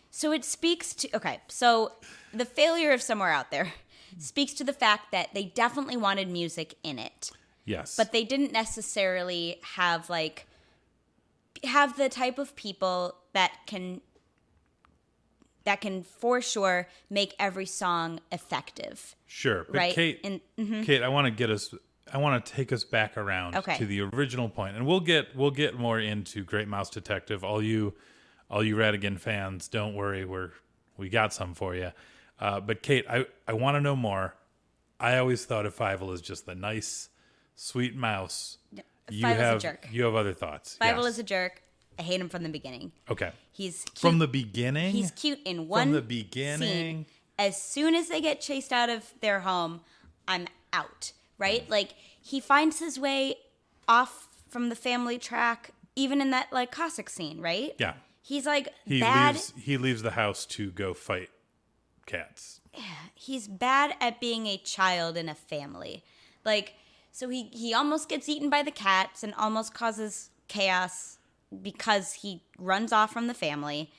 So it speaks to, okay, so the failure of Somewhere Out There speaks to the fact that they definitely wanted music in it, Yes. but they didn't necessarily have the type of people that can for sure make every song effective. Sure. But Right? Kate, Kate, I want to take us back around Okay. to the original point, and we'll get more into Great Mouse Detective. All you Radigan fans, don't worry, we got some for you. But Kate, I want to know more. I always thought of Fievel as just the nice, sweet mouse. Fievel's a jerk. You have other thoughts. Fievel Yes. is a jerk. I hate him from the beginning. Okay. He's cute. From the beginning? He's cute in one the beginning? scene. As soon as they get chased out of their home, I'm out, right? Like, he finds his way off from the family track, even in that, like, Cossack scene, right? Yeah. He's, like, He bad. leaves the house to go fight cats. He's bad at being a child in a family. Like, so he almost gets eaten by the cats and almost causes chaos because he runs off from the family.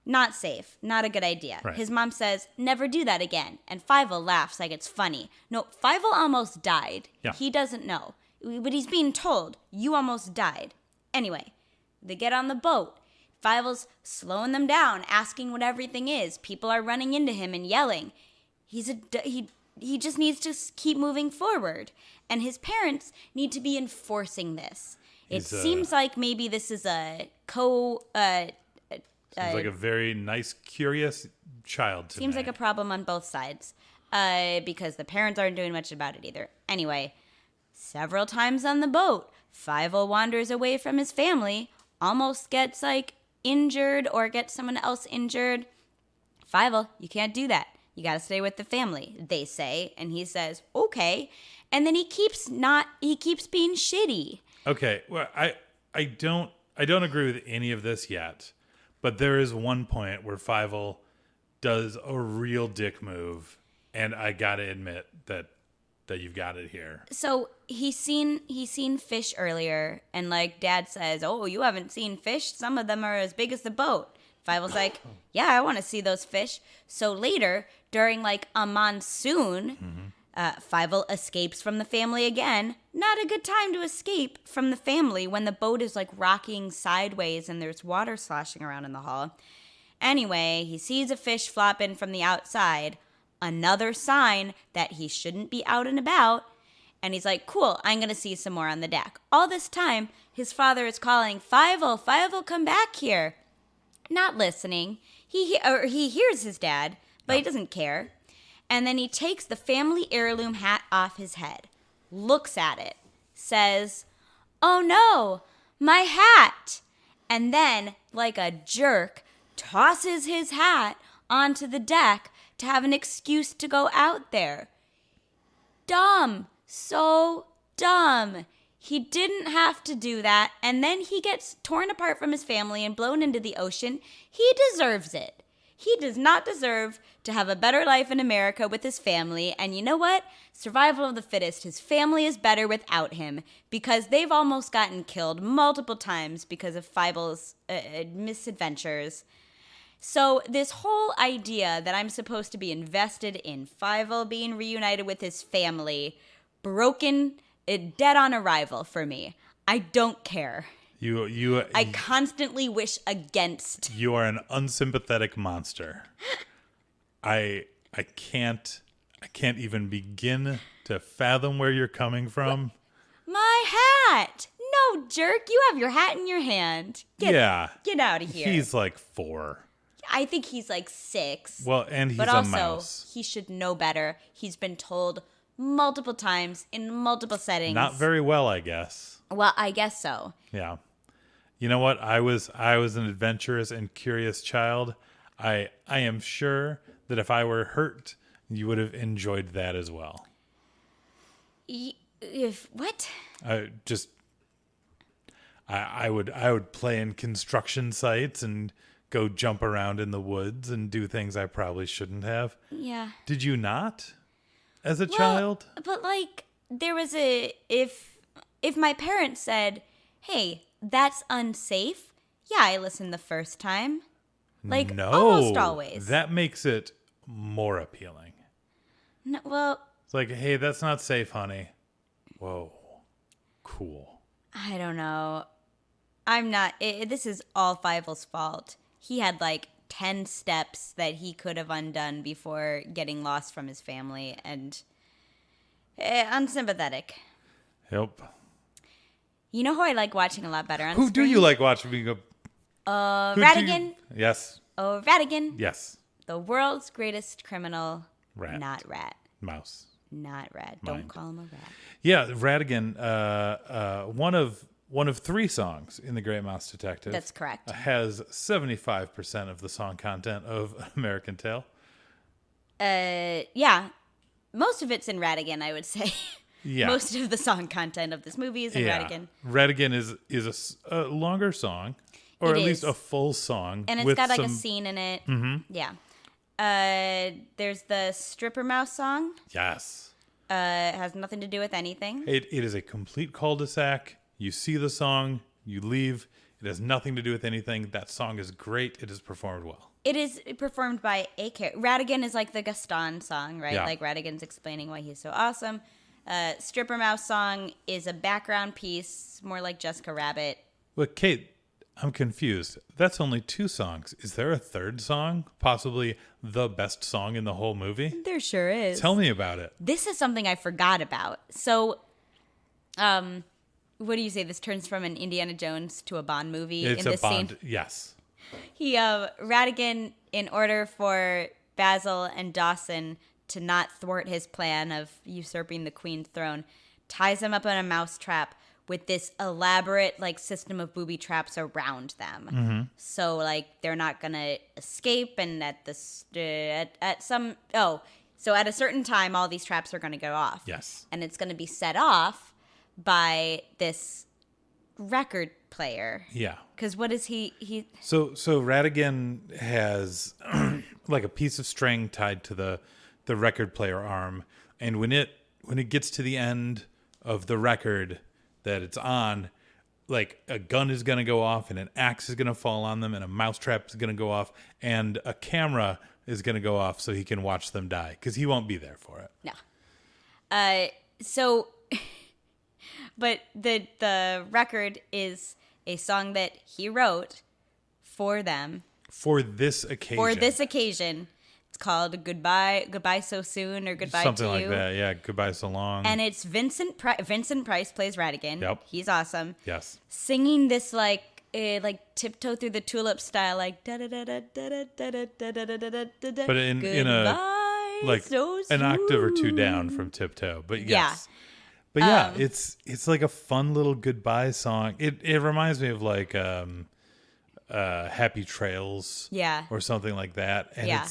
Not safe. Not a good idea. Right. His mom says, never do that again. And Fievel laughs like it's funny. No, Fievel almost died. Yeah. He doesn't know. But he's being told, you almost died. Anyway, they get on the boat. Fievel's slowing them down, asking what everything is. People are running into him and yelling. He just needs to keep moving forward. And his parents need to be enforcing this. It seems like maybe this is a Seems like a very nice, curious child to seems me. like a problem on both sides because the parents aren't doing much about it either. Anyway, several times on the boat, Fievel wanders away from his family, almost gets like injured or gets someone else injured. Fievel, you can't do that. You got to stay with the family, they say, and he says, "Okay." And then he keeps being shitty. Okay, well, I don't agree with any of this yet, but there is one point where Fievel does a real dick move, and I gotta admit that that you've got it here. So he's seen fish earlier, and like Dad says, "Oh, you haven't seen fish? Some of them are as big as the boat." Fievel's like, "Yeah, I want to see those fish." So later, during like a monsoon, Fievel escapes from the family again. Not a good time to escape from the family when the boat is like rocking sideways and there's water sloshing around in the hall. Anyway, he sees a fish flop in from the outside. Another sign that he shouldn't be out and about. And he's like, cool, I'm going to see some more on the deck. All this time, his father is calling, Fievel, come back here. Not listening. He hears his dad, but he doesn't care. And then he takes the family heirloom hat off his head, looks at it, says, oh no, my hat. And then, like a jerk, tosses his hat onto the deck to have an excuse to go out there. Dumb. So dumb. He didn't have to do that, and then he gets torn apart from his family and blown into the ocean. He deserves it. He does not deserve to have a better life in America with his family, and you know what? Survival of the fittest. His family is better without him, because they've almost gotten killed multiple times because of Fievel's misadventures. So this whole idea that I'm supposed to be invested in Fievel being reunited with his family, dead on arrival for me. I don't care. I constantly wish against. You are an unsympathetic monster. I can't even begin to fathom where you're coming from. My hat! No, jerk, you have your hat in your hand. Get out of here. He's like 4. I think he's like 6. Well, and he's a mouse. He should know better. He's been told multiple times in multiple settings. Not very well, I guess. Well, I guess so. Yeah. You know what? I was an adventurous and curious child. I am sure that if I were hurt, you would have enjoyed that as well. What? I would play in construction sites and go jump around in the woods and do things I probably shouldn't have. Yeah. Did you not? As a child? But like there was if my parents said, "Hey, that's unsafe." Yeah, I listened the first time. Like no, almost always. That makes it more appealing. No, well, it's like, "Hey, that's not safe, honey." Whoa. Cool. I don't know. I'm not this is all Fievel's fault. He had like 10 steps that he could have undone before getting lost from his family, and unsympathetic. Yep. You know who I like watching a lot better on Who screen? do you like watching? Radigan. Yes. Oh, Radigan. Yes. The world's greatest criminal. Rat. Not rat. Mouse. Not rat. Don't call him a rat. Yeah, Radigan, one of 3 songs in The Great Mouse Detective. That's correct. Has 75% of the song content of American Tail. Yeah. Most of it's in Radigan, I would say. Yeah. Most of the song content of this movie is in Radigan. Radigan is a longer song, or It at least is. a full song. And it's with got like some... a scene in it. Mm-hmm. Yeah. There's the Stripper Mouse song. Yes. It has nothing to do with anything. It is a complete cul-de-sac. You see the song, you leave. It has nothing to do with anything. That song is great. It is performed well. It is performed by a character. Radigan is like the Gaston song, right? Yeah. Like Radigan's explaining why he's so awesome. Stripper Mouse song is a background piece, more like Jessica Rabbit. But Kate, I'm confused. That's only 2 songs. Is there a 3rd song? Possibly the best song in the whole movie? There sure is. Tell me about it. This is something I forgot about. So, what do you say? This turns from an Indiana Jones to a Bond movie It's in a this Bond. scene. Yes. Radigan, in order for Basil and Dawson to not thwart his plan of usurping the queen's throne, ties them up in a mouse trap with this elaborate like system of booby traps around them. Mm-hmm. So like they're not gonna escape, and at a certain time all these traps are gonna go off. Yes. And it's gonna be set off by this record player. Yeah. Because what is he? So Radigan has like a piece of string tied to the record player arm, and when it gets to the end of the record that it's on, like a gun is going to go off and an axe is going to fall on them and a mousetrap is going to go off and a camera is going to go off so he can watch them die because he won't be there for it. No. So, but the record is a song that he wrote for them. For this occasion. It's called Goodbye So Soon, or Goodbye Something to You. like that, yeah. Goodbye So Long. And it's Vincent Price plays Ratigan. Yep. He's awesome. Yes. Singing this like Tiptoe Through the Tulip style, like da da da da da da da da da da da da. But in a like so an octave or two down from Tiptoe. But yes. Yeah. But yeah, it's like a fun little goodbye song. It reminds me of like Happy Trails. Yeah. Or something like that. And Yeah.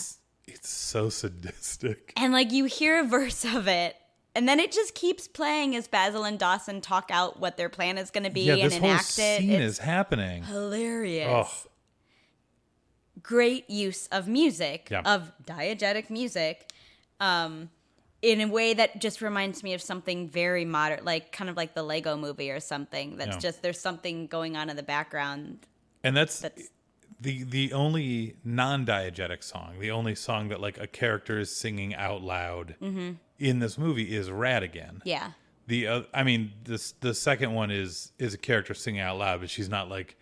it's so sadistic. And like you hear a verse of it, and then it just keeps playing as Basil and Dawson talk out what their plan is going to be and this whole enact it. scene It's is happening. hilarious. Oh. Great use of music, Yeah. of diegetic music, in a way that just reminds me of something very modern, like kind of like the Lego Movie or something. That's just, there's something going on in the background. And that's the only non-diegetic song, the only song that like a character is singing out loud in this movie is Ratigan. Yeah. The second one is a character singing out loud, but she's not like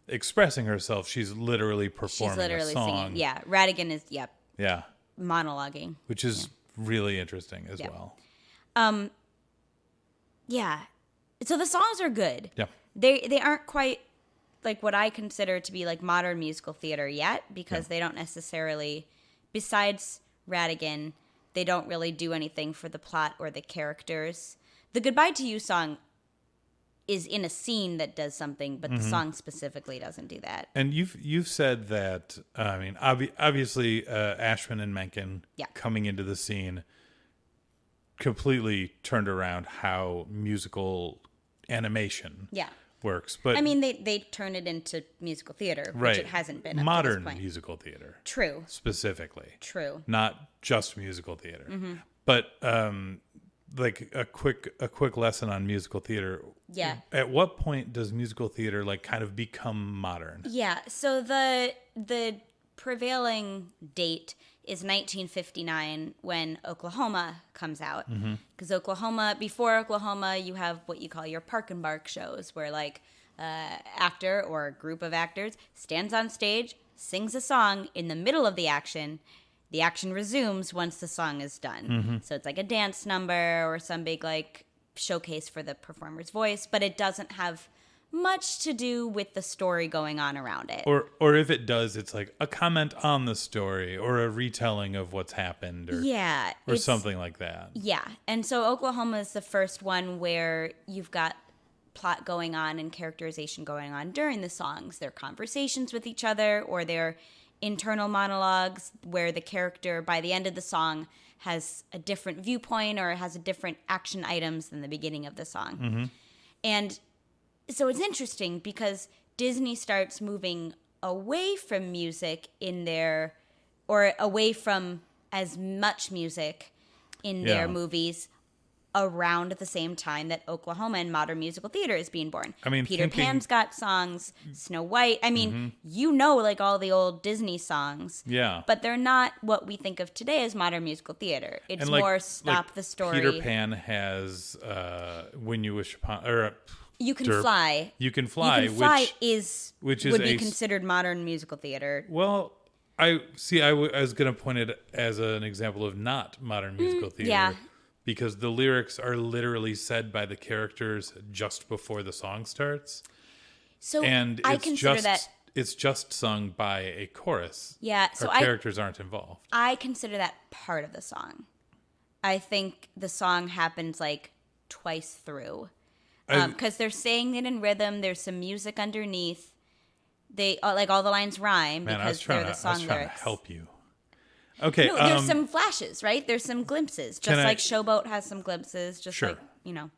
expressing herself. She's literally performing a song. Singing. Yeah. Ratigan is, Yeah. monologuing. Which is really interesting as well. Yeah. So the songs are good. Yeah. They aren't quite like what I consider to be like modern musical theater yet, because they don't necessarily, besides Ratigan, they don't really do anything for the plot or the characters. The Goodbye to You song is in a scene that does something, but the song specifically doesn't do that. And you've said that, obviously Ashman and Menken coming into the scene completely turned around how musical animation works. But I mean, they turn it into musical theater, which it hasn't been up modern to this point. musical theater. True. Specifically. True. Not just musical theater. But like a quick lesson on musical theater. Yeah. At what point does musical theater like kind of become modern? Yeah. So the prevailing date is 1959 when Oklahoma comes out. Because before Oklahoma, you have what you call your park and bark shows, where like actor or a group of actors stands on stage, sings a song in the middle of the action. The action resumes once the song is done. So it's like a dance number or some big like showcase for the performer's voice, but it doesn't have much to do with the story going on around it. Or if it does, it's like a comment on the story or a retelling of what's happened or something like that. Yeah. And so Oklahoma is the first one where you've got plot going on and characterization going on during the songs. Their conversations with each other or their internal monologues where the character by the end of the song has a different viewpoint or has a different action items than the beginning of the song. And so it's interesting because Disney starts moving away from music or away from as much music in their movies around the same time that Oklahoma and modern musical theater is being born. I mean, Peter Pan's got songs, Snow White. I mean, like all the old Disney songs. Yeah. But they're not what we think of today as modern musical theater. It's And, like- more stop like the story. Peter Pan has When You Wish Upon, or You Can Derp. Fly. You Can Fly, You Can Fly which is would be a considered modern musical theater. Well, I was going to point it as an example of not modern musical theater. yeah. Because the lyrics are literally said by the characters just before the song starts. So And I consider that. it's just sung by a chorus. Yeah, so Our characters aren't involved. I consider that part of the song. I think the song happens like twice through. Because they're saying it in rhythm. There's some music underneath. They like all the lines rhyme because they're the song I was trying lyrics. to help you. Okay. No, there's some flashes, right? There's some glimpses, just Can I- like Showboat has some glimpses, just Sure. like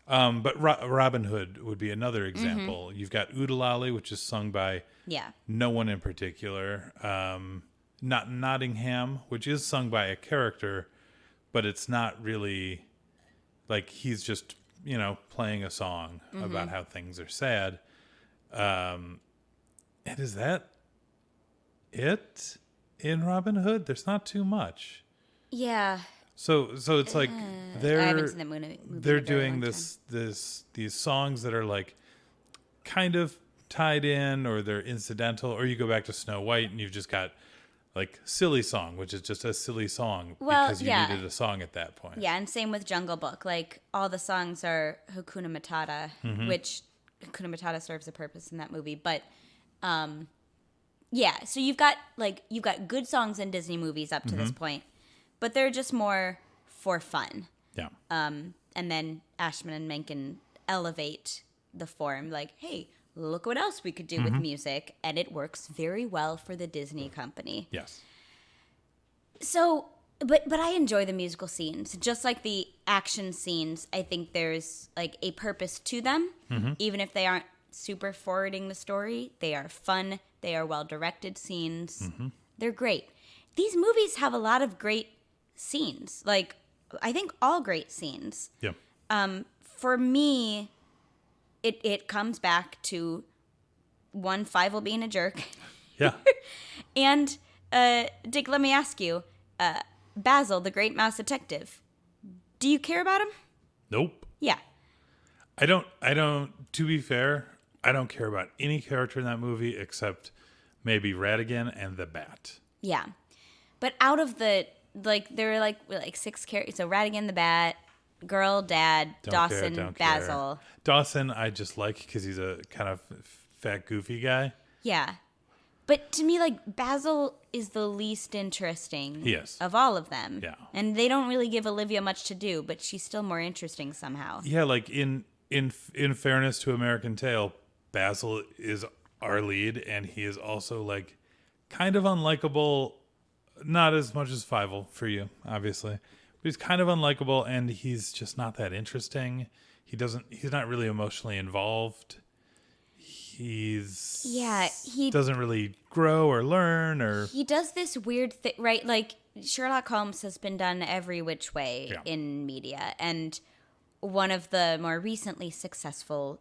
But Robin Hood would be another example. You've got Oodalali, which is sung by no one in particular. Not Nottingham, which is sung by a character, but it's not really Like he's just, playing a song about how things are sad. And is that it in Robin Hood? There's not too much. Yeah. So it's like I haven't seen that movie they're in a very doing long these songs that are like kind of tied in, or they're incidental, or you go back to Snow White and you've just got like Silly Song, which is just a silly song because you needed a song at that point. Yeah, and same with Jungle Book. Like all the songs are Hakuna Matata, which Hakuna Matata serves a purpose in that movie. But yeah, so you've got good songs in Disney movies up to this point, but they're just more for fun. Yeah. And then Ashman and Menken elevate the form, like, hey, look what else we could do with music, and it works very well for the Disney company. Yes. So, but I enjoy the musical scenes, just like the action scenes. I think there's like a purpose to them, even if they aren't super forwarding the story. They are fun. They are well directed scenes. They're great. These movies have a lot of great scenes. Like, I think all great scenes. Yeah. For me, it comes back to one, Fievel being a jerk. Yeah. And Dick, let me ask you, Basil, the great mouse detective, do you care about him? Nope. Yeah. I don't, to be fair, I don't care about any character in that movie except maybe Ratigan and the Bat. Yeah. But out of there are like 6 characters. So Ratigan the Bat, Girl, Dad, Dawson, Basil. Dawson I just like because he's a kind of fat, goofy guy. Yeah. But to me, like, Basil is the least interesting of all of them. Yeah. And they don't really give Olivia much to do, but she's still more interesting somehow. Yeah, like in fairness to American Tail, Basil is our lead, and he is also like kind of unlikable. Not as much as Fievel for you, obviously, but he's kind of unlikable, and he's just not that interesting. He's not really emotionally involved. He doesn't really grow or learn, or he does this weird thing, right? Like Sherlock Holmes has been done every which way in media, and one of the more recently successful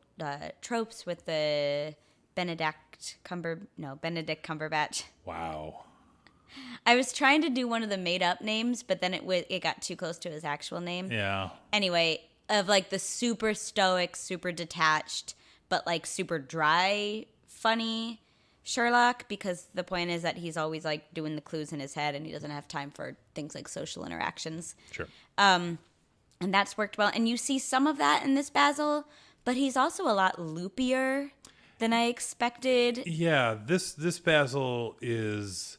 tropes with the Benedict Cumberbatch. Wow. I was trying to do one of the made-up names, but then it got too close to his actual name. Yeah. Anyway, of like the super stoic, super detached, but like super dry, funny Sherlock, because the point is that he's always like doing the clues in his head and he doesn't have time for things like social interactions. Sure. And that's worked well. And you see some of that in this Basil, but he's also a lot loopier than I expected. Yeah, this Basil is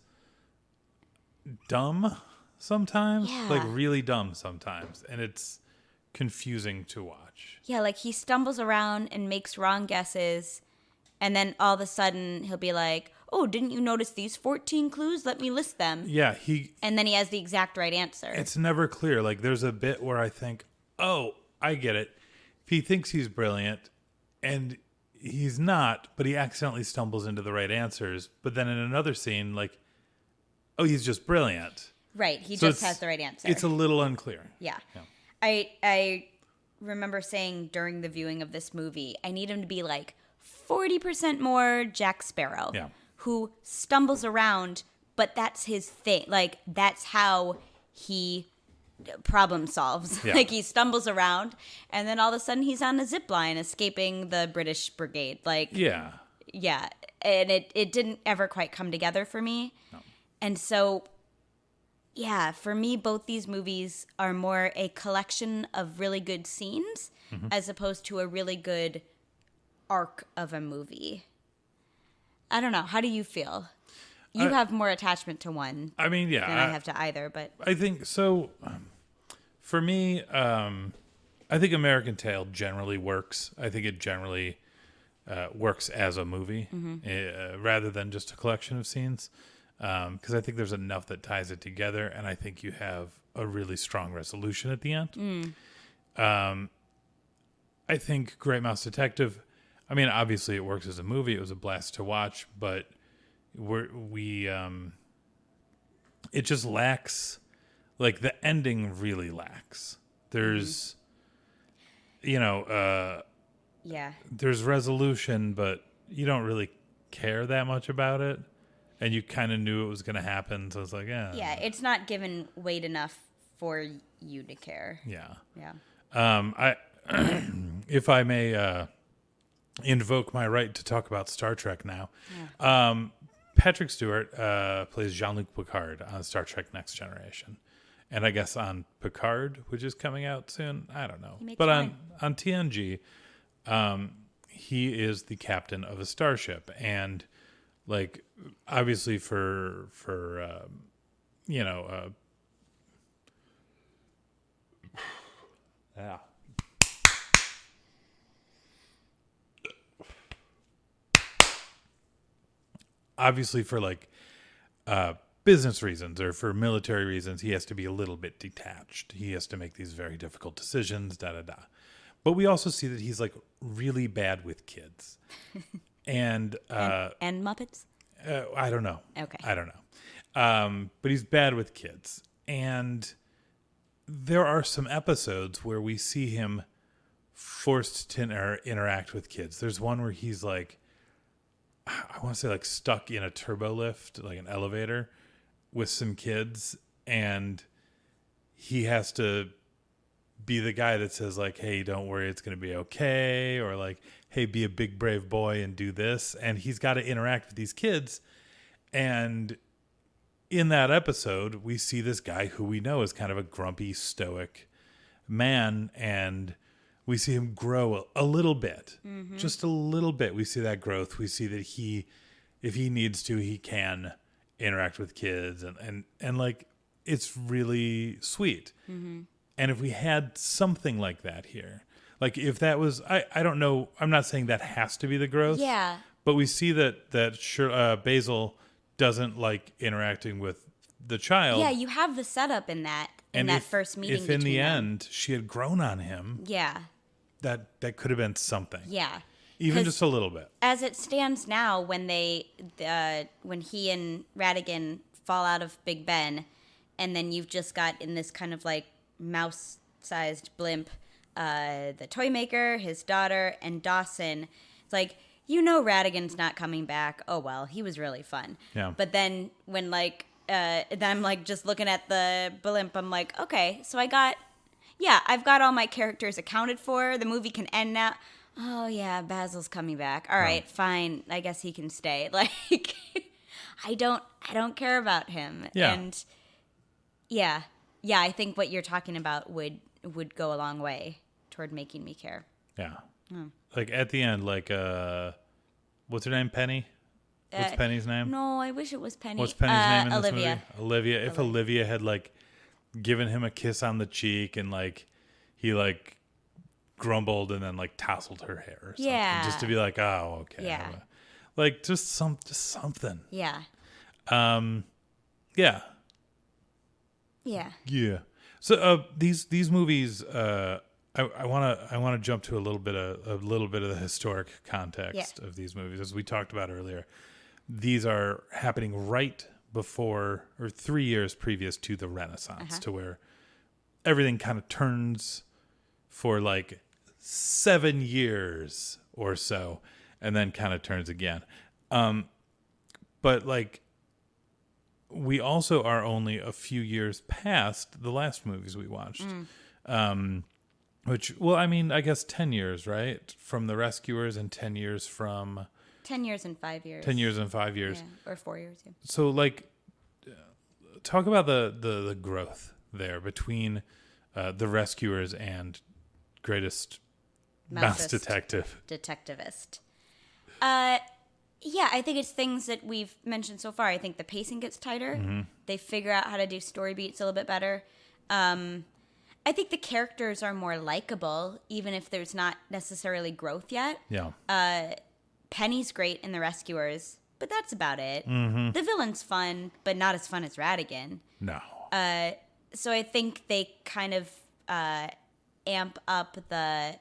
dumb sometimes, like really dumb sometimes, and it's confusing to watch. Yeah, like he stumbles around and makes wrong guesses, and then all of a sudden he'll be like, oh, didn't you notice these 14 clues? Let me list them. Yeah, and then he has the exact right answer. It's never clear. Like there's a bit where I think, oh, I get it. If he thinks he's brilliant and he's not, but he accidentally stumbles into the right answers, but then in another scene, like, oh, he's just brilliant. Right, he just has the right answer. It's a little unclear. Yeah. I remember saying during the viewing of this movie, I need him to be like 40% more Jack Sparrow, who stumbles around, but that's his thing. Like, that's how he problem solves. Yeah. Like, he stumbles around, and then all of a sudden he's on a zip line escaping the British Brigade. Like, yeah. And it didn't ever quite come together for me. No. And so, yeah, for me, both these movies are more a collection of really good scenes as opposed to a really good arc of a movie. I don't know. How do you feel? You have more attachment to one than I have to either. But I think so. For me, I think American Tail generally works. I think it generally works as a movie rather than just a collection of scenes. Because I think there's enough that ties it together, and I think you have a really strong resolution at the end. I think Great Mouse Detective, I mean, obviously it works as a movie. It was a blast to watch, but it just lacks, like the ending really lacks. There's Yeah. there's resolution, but you don't really care that much about it. And you kind of knew it was going to happen. So it's like, Yeah, it's not given weight enough for you to care. Yeah. Yeah. If I may invoke my right to talk about Star Trek now. Yeah. Patrick Stewart plays Jean-Luc Picard on Star Trek Next Generation. And I guess on Picard, which is coming out soon. I don't know. But on TNG, he is the captain of a starship. And like, obviously yeah. Obviously for like business reasons or for military reasons, he has to be a little bit detached. He has to make these very difficult decisions, But we also see that he's like really bad with kids. And Muppets? I don't know. Okay. I don't know. But he's bad with kids. And there are some episodes where we see him forced to interact with kids. There's one where he's like, I want to say like stuck in a turbo lift, like an elevator with some kids. And he has to be the guy that says like, hey, don't worry, it's going to be okay. Or like, hey, be a big, brave boy and do this. And he's got to interact with these kids. And in that episode, we see this guy who we know is kind of a grumpy, stoic man. And we see him grow a little bit, just a little bit. We see that growth. We see that if he needs to, he can interact with kids. And like, it's really sweet. Mm-hmm. And if we had something like that here, like if that was, I don't know, I'm not saying that has to be the growth. Yeah. But we see that Basil doesn't like interacting with the child. Yeah, you have the setup in that first meeting. If in the end she had grown on him, yeah, that could have been something. Yeah, even just a little bit. As it stands now, when when he and Radigan fall out of Big Ben, and then you've just got in this kind of like mouse-sized blimp, the toy maker, his daughter, and Dawson. It's like, Radigan's not coming back. Oh well, he was really fun. Yeah. But then when then I'm like just looking at the blimp, I'm like, okay, so I've got all my characters accounted for. The movie can end now. Oh yeah, Basil's coming back. All right, fine. I guess he can stay. Like, I don't care about him. Yeah. And yeah, I think what you're talking about would go a long way toward making me care. Yeah. Like at the end, like what's her name? Penny? What's Penny's name? No, I wish it was Penny. What's Penny's name in this Olivia. movie? Olivia. If Olivia had like given him a kiss on the cheek and like he like grumbled and then like tousled her hair or something. Yeah. Just to be like, oh, okay. Yeah. Like just something. Yeah. Yeah. Yeah. Yeah. So these movies I want to jump to a little bit of the historic context of these movies, as we talked about earlier. These are happening right before or 3 years previous to the Renaissance, to where everything kind of turns for like 7 years or so, and then kind of turns again. But like, we also are only a few years past the last movies we watched. Which, well, I mean, I guess 10 years, right? From The Rescuers, and 10 years from... 10 years and 5 years. 10 years and 5 years. Yeah, or 4 years, yeah. So, like, talk about the growth there between The Rescuers and Greatest Mouse Detective. Detectivist. Yeah, I think it's things that we've mentioned so far. I think the pacing gets tighter. Mm-hmm. They figure out how to do story beats a little bit better. I think the characters are more likable, even if there's not necessarily growth yet. Yeah. Penny's great in The Rescuers, but that's about it. Mm-hmm. The villain's fun, but not as fun as Radigan. No. So I think they kind of amp up the,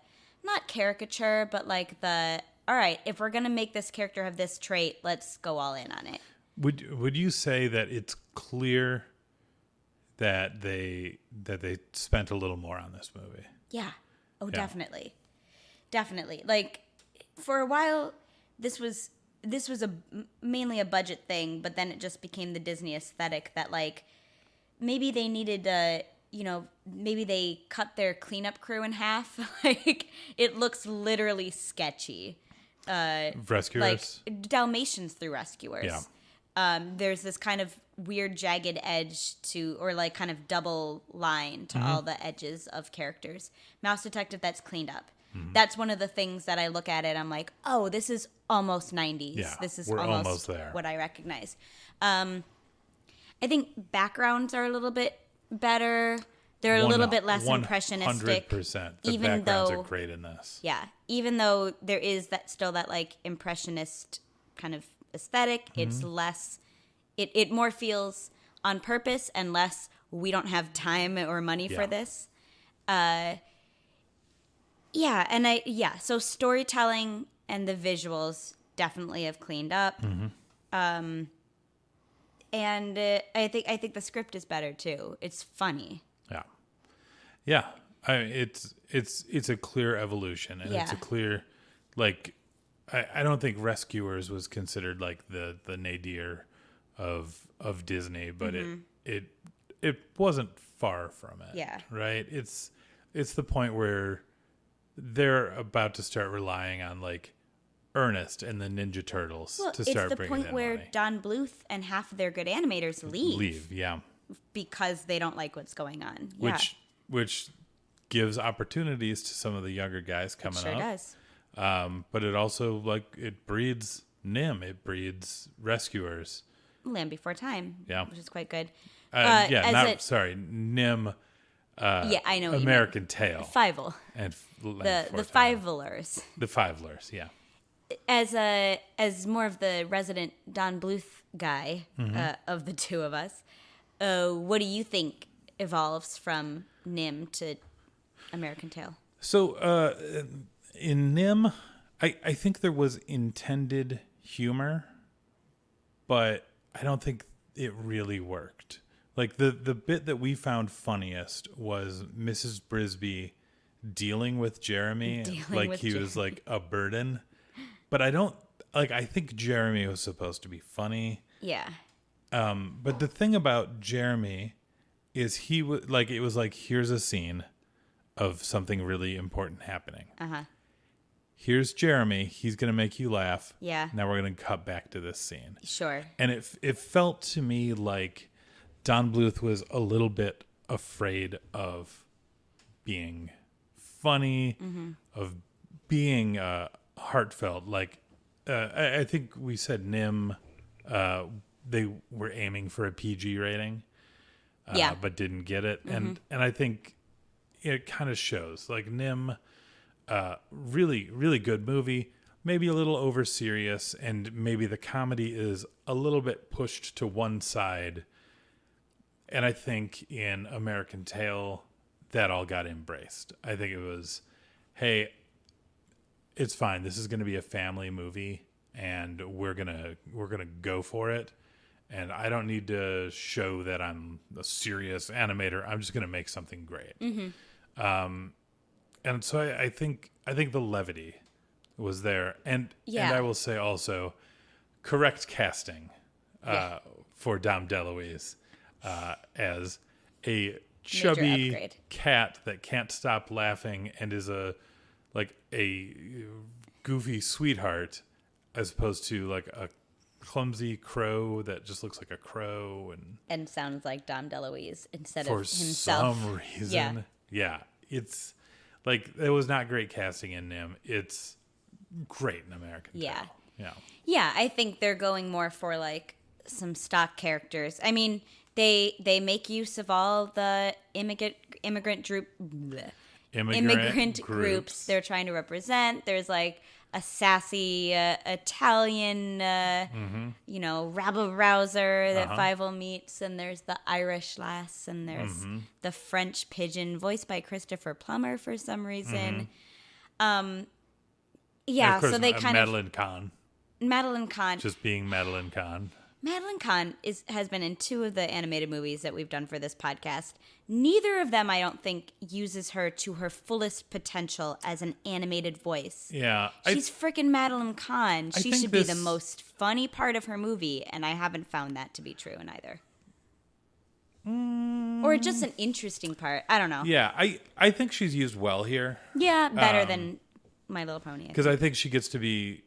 not caricature, but like the, all right, if we're going to make this character have this trait, let's go all in on it. Would you say that it's clear that they spent a little more on this movie? Yeah. Oh, Yeah. definitely. Like for a while, this was mainly a budget thing, but then it just became the Disney aesthetic that like maybe they needed maybe they cut their cleanup crew in half. Like it looks literally sketchy. Rescuers. Like Dalmatians through Rescuers. Yeah. There's this kind of weird jagged edge to, or like kind of double line to all the edges of characters. Mouse Detective, that's cleaned up. That's one of the things that I look at it. I'm like, oh, this is almost 90s. Yeah, This is we're almost almost there. what I recognize. I think backgrounds are a little bit better. They're a little bit less impressionistic. 100%. The even backgrounds though, are great in this. Yeah, even though there is that like impressionist kind of aesthetic, it's less. It more feels on purpose and less. We don't have time or money for this. So storytelling and the visuals definitely have cleaned up. And I think the script is better too. It's funny. Yeah. It's a clear evolution, and it's a clear, like, I don't think Rescuers was considered like the nadir of Disney, but it wasn't far from it. Yeah. Right. It's the point where they're about to start relying on like Ernest and the Ninja Turtles to start bringing in money. It's the point where Don Bluth and half of their good animators leave. Yeah. Because they don't like what's going on. Which gives opportunities to some of the younger guys coming up. It sure does. But it also it breeds NIM. It breeds Rescuers. Land Before Time. Yeah. Which is quite good. NIM. I know. American Tail. Fievel. And the Fivelers. The Fivelers. Yeah. As more of the resident Don Bluth guy of the two of us, what do you think evolves from NIM to American Tail? So in NIM, I think there was intended humor, but I don't think it really worked. Like the bit that we found funniest was Mrs. Brisby dealing with Jeremy he was like a burden. But I think Jeremy was supposed to be funny. Yeah. But the thing about Jeremy is he was like, it was like, here's a scene of something really important happening. Here's Jeremy. He's going to make you laugh. Yeah. Now we're going to cut back to this scene. Sure. And it felt to me like Don Bluth was a little bit afraid of being funny, of being heartfelt. Like, I think we said NIM, they were aiming for a PG rating, but didn't get it. And I think it kind of shows. Like NIM, really, really good movie, maybe a little over serious, and maybe the comedy is a little bit pushed to one side. And I think in American Tail, that all got embraced. I think it was, hey, it's fine. This is going to be a family movie, and we're gonna go for it. And I don't need to show that I'm a serious animator. I'm just going to make something great. And so I think the levity was there, and I will say also, correct casting for Dom DeLuise as a chubby cat that can't stop laughing and is a goofy sweetheart, as opposed to like a clumsy crow that just looks like a crow and sounds like Dom DeLuise instead for of himself. some reason. It's like, it was not great casting in NIM. It's great in American Tail. I think they're going more for like some stock characters. I mean, they make use of all the immigrant groups they're trying to represent. There's like a sassy Italian, rabble rouser that Fievel meets, and there's the Irish lass, and there's the French pigeon voiced by Christopher Plummer for some reason. So they kind Madeline Kahn. Madeline Kahn. Just being Madeline Kahn. Madeline Kahn has been in 2 of the animated movies that we've done for this podcast. Neither of them, I don't think, uses her to her fullest potential as an animated voice. Yeah. She's freaking Madeline Kahn. She think should be the this- most funny part of her movie, and I haven't found that to be true in either. Or just an interesting part. I don't know. Yeah, I think she's used well here. Yeah, better than My Little Pony. Because I think she gets to be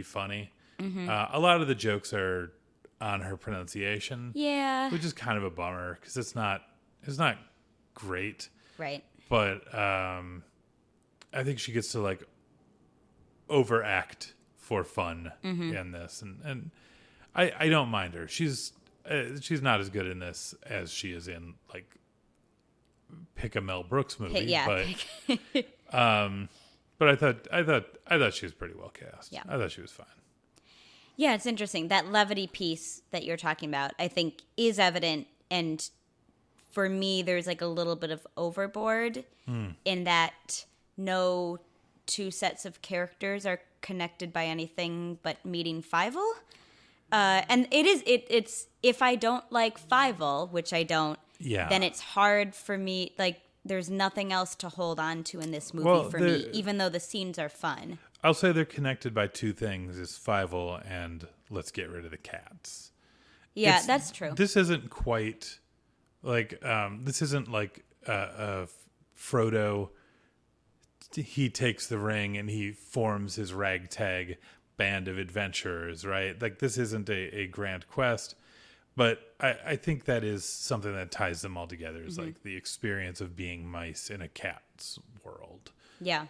funny. A lot of the jokes are on her pronunciation, Yeah. which is kind of a bummer because it's not great. Right. But I think she gets to like overact for fun in this, and I don't mind her. She's not as good in this as she is in like pick a Mel Brooks movie. But I thought she was pretty well cast. Yeah. I thought she was fine. Yeah, it's interesting. That levity piece that you're talking about, I think, is evident. And for me, there's like a little bit of overboard in that no 2 sets of characters are connected by anything but meeting Fievel. And it's if I don't like Fievel, which I don't, then it's hard for me. Like, there's nothing else to hold on to in this movie for me, even though the scenes are fun. I'll say they're connected by 2 things: is Fievel and let's get rid of the cats. Yeah, that's true. This isn't quite like this isn't like Frodo. He takes the ring and he forms his ragtag band of adventurers, right? Like, this isn't a grand quest, but I think that is something that ties them all together, is like the experience of being mice in a cat's world. Yeah.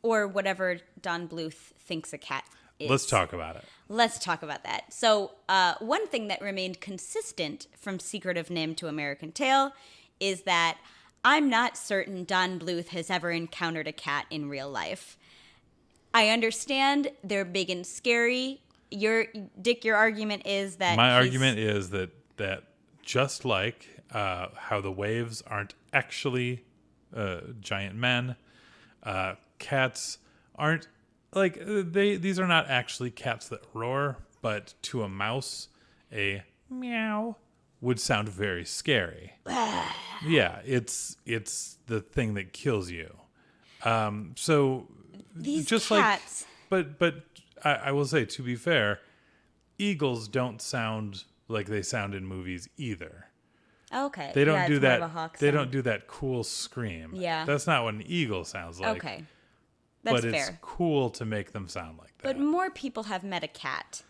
Or whatever Don Bluth thinks a cat is. Let's talk about it. Let's talk about that. So one thing that remained consistent from Secret of Nim to American Tail is that I'm not certain Don Bluth has ever encountered a cat in real life. I understand they're big and scary. Your argument is that my argument is that just like how the waves aren't actually giant men, cats aren't like these are not actually cats that roar, but to a mouse, a meow would sound very scary. Yeah, it's the thing that kills you. So these just cats. But I will say, to be fair, eagles don't sound like they sound in movies either. Okay. They don't yeah, do it's more that. of a hawk They sound. don't do that cool scream. Yeah. That's not what an eagle sounds like. Okay. That's but fair. it's cool to make them sound like that. But more people have met a cat.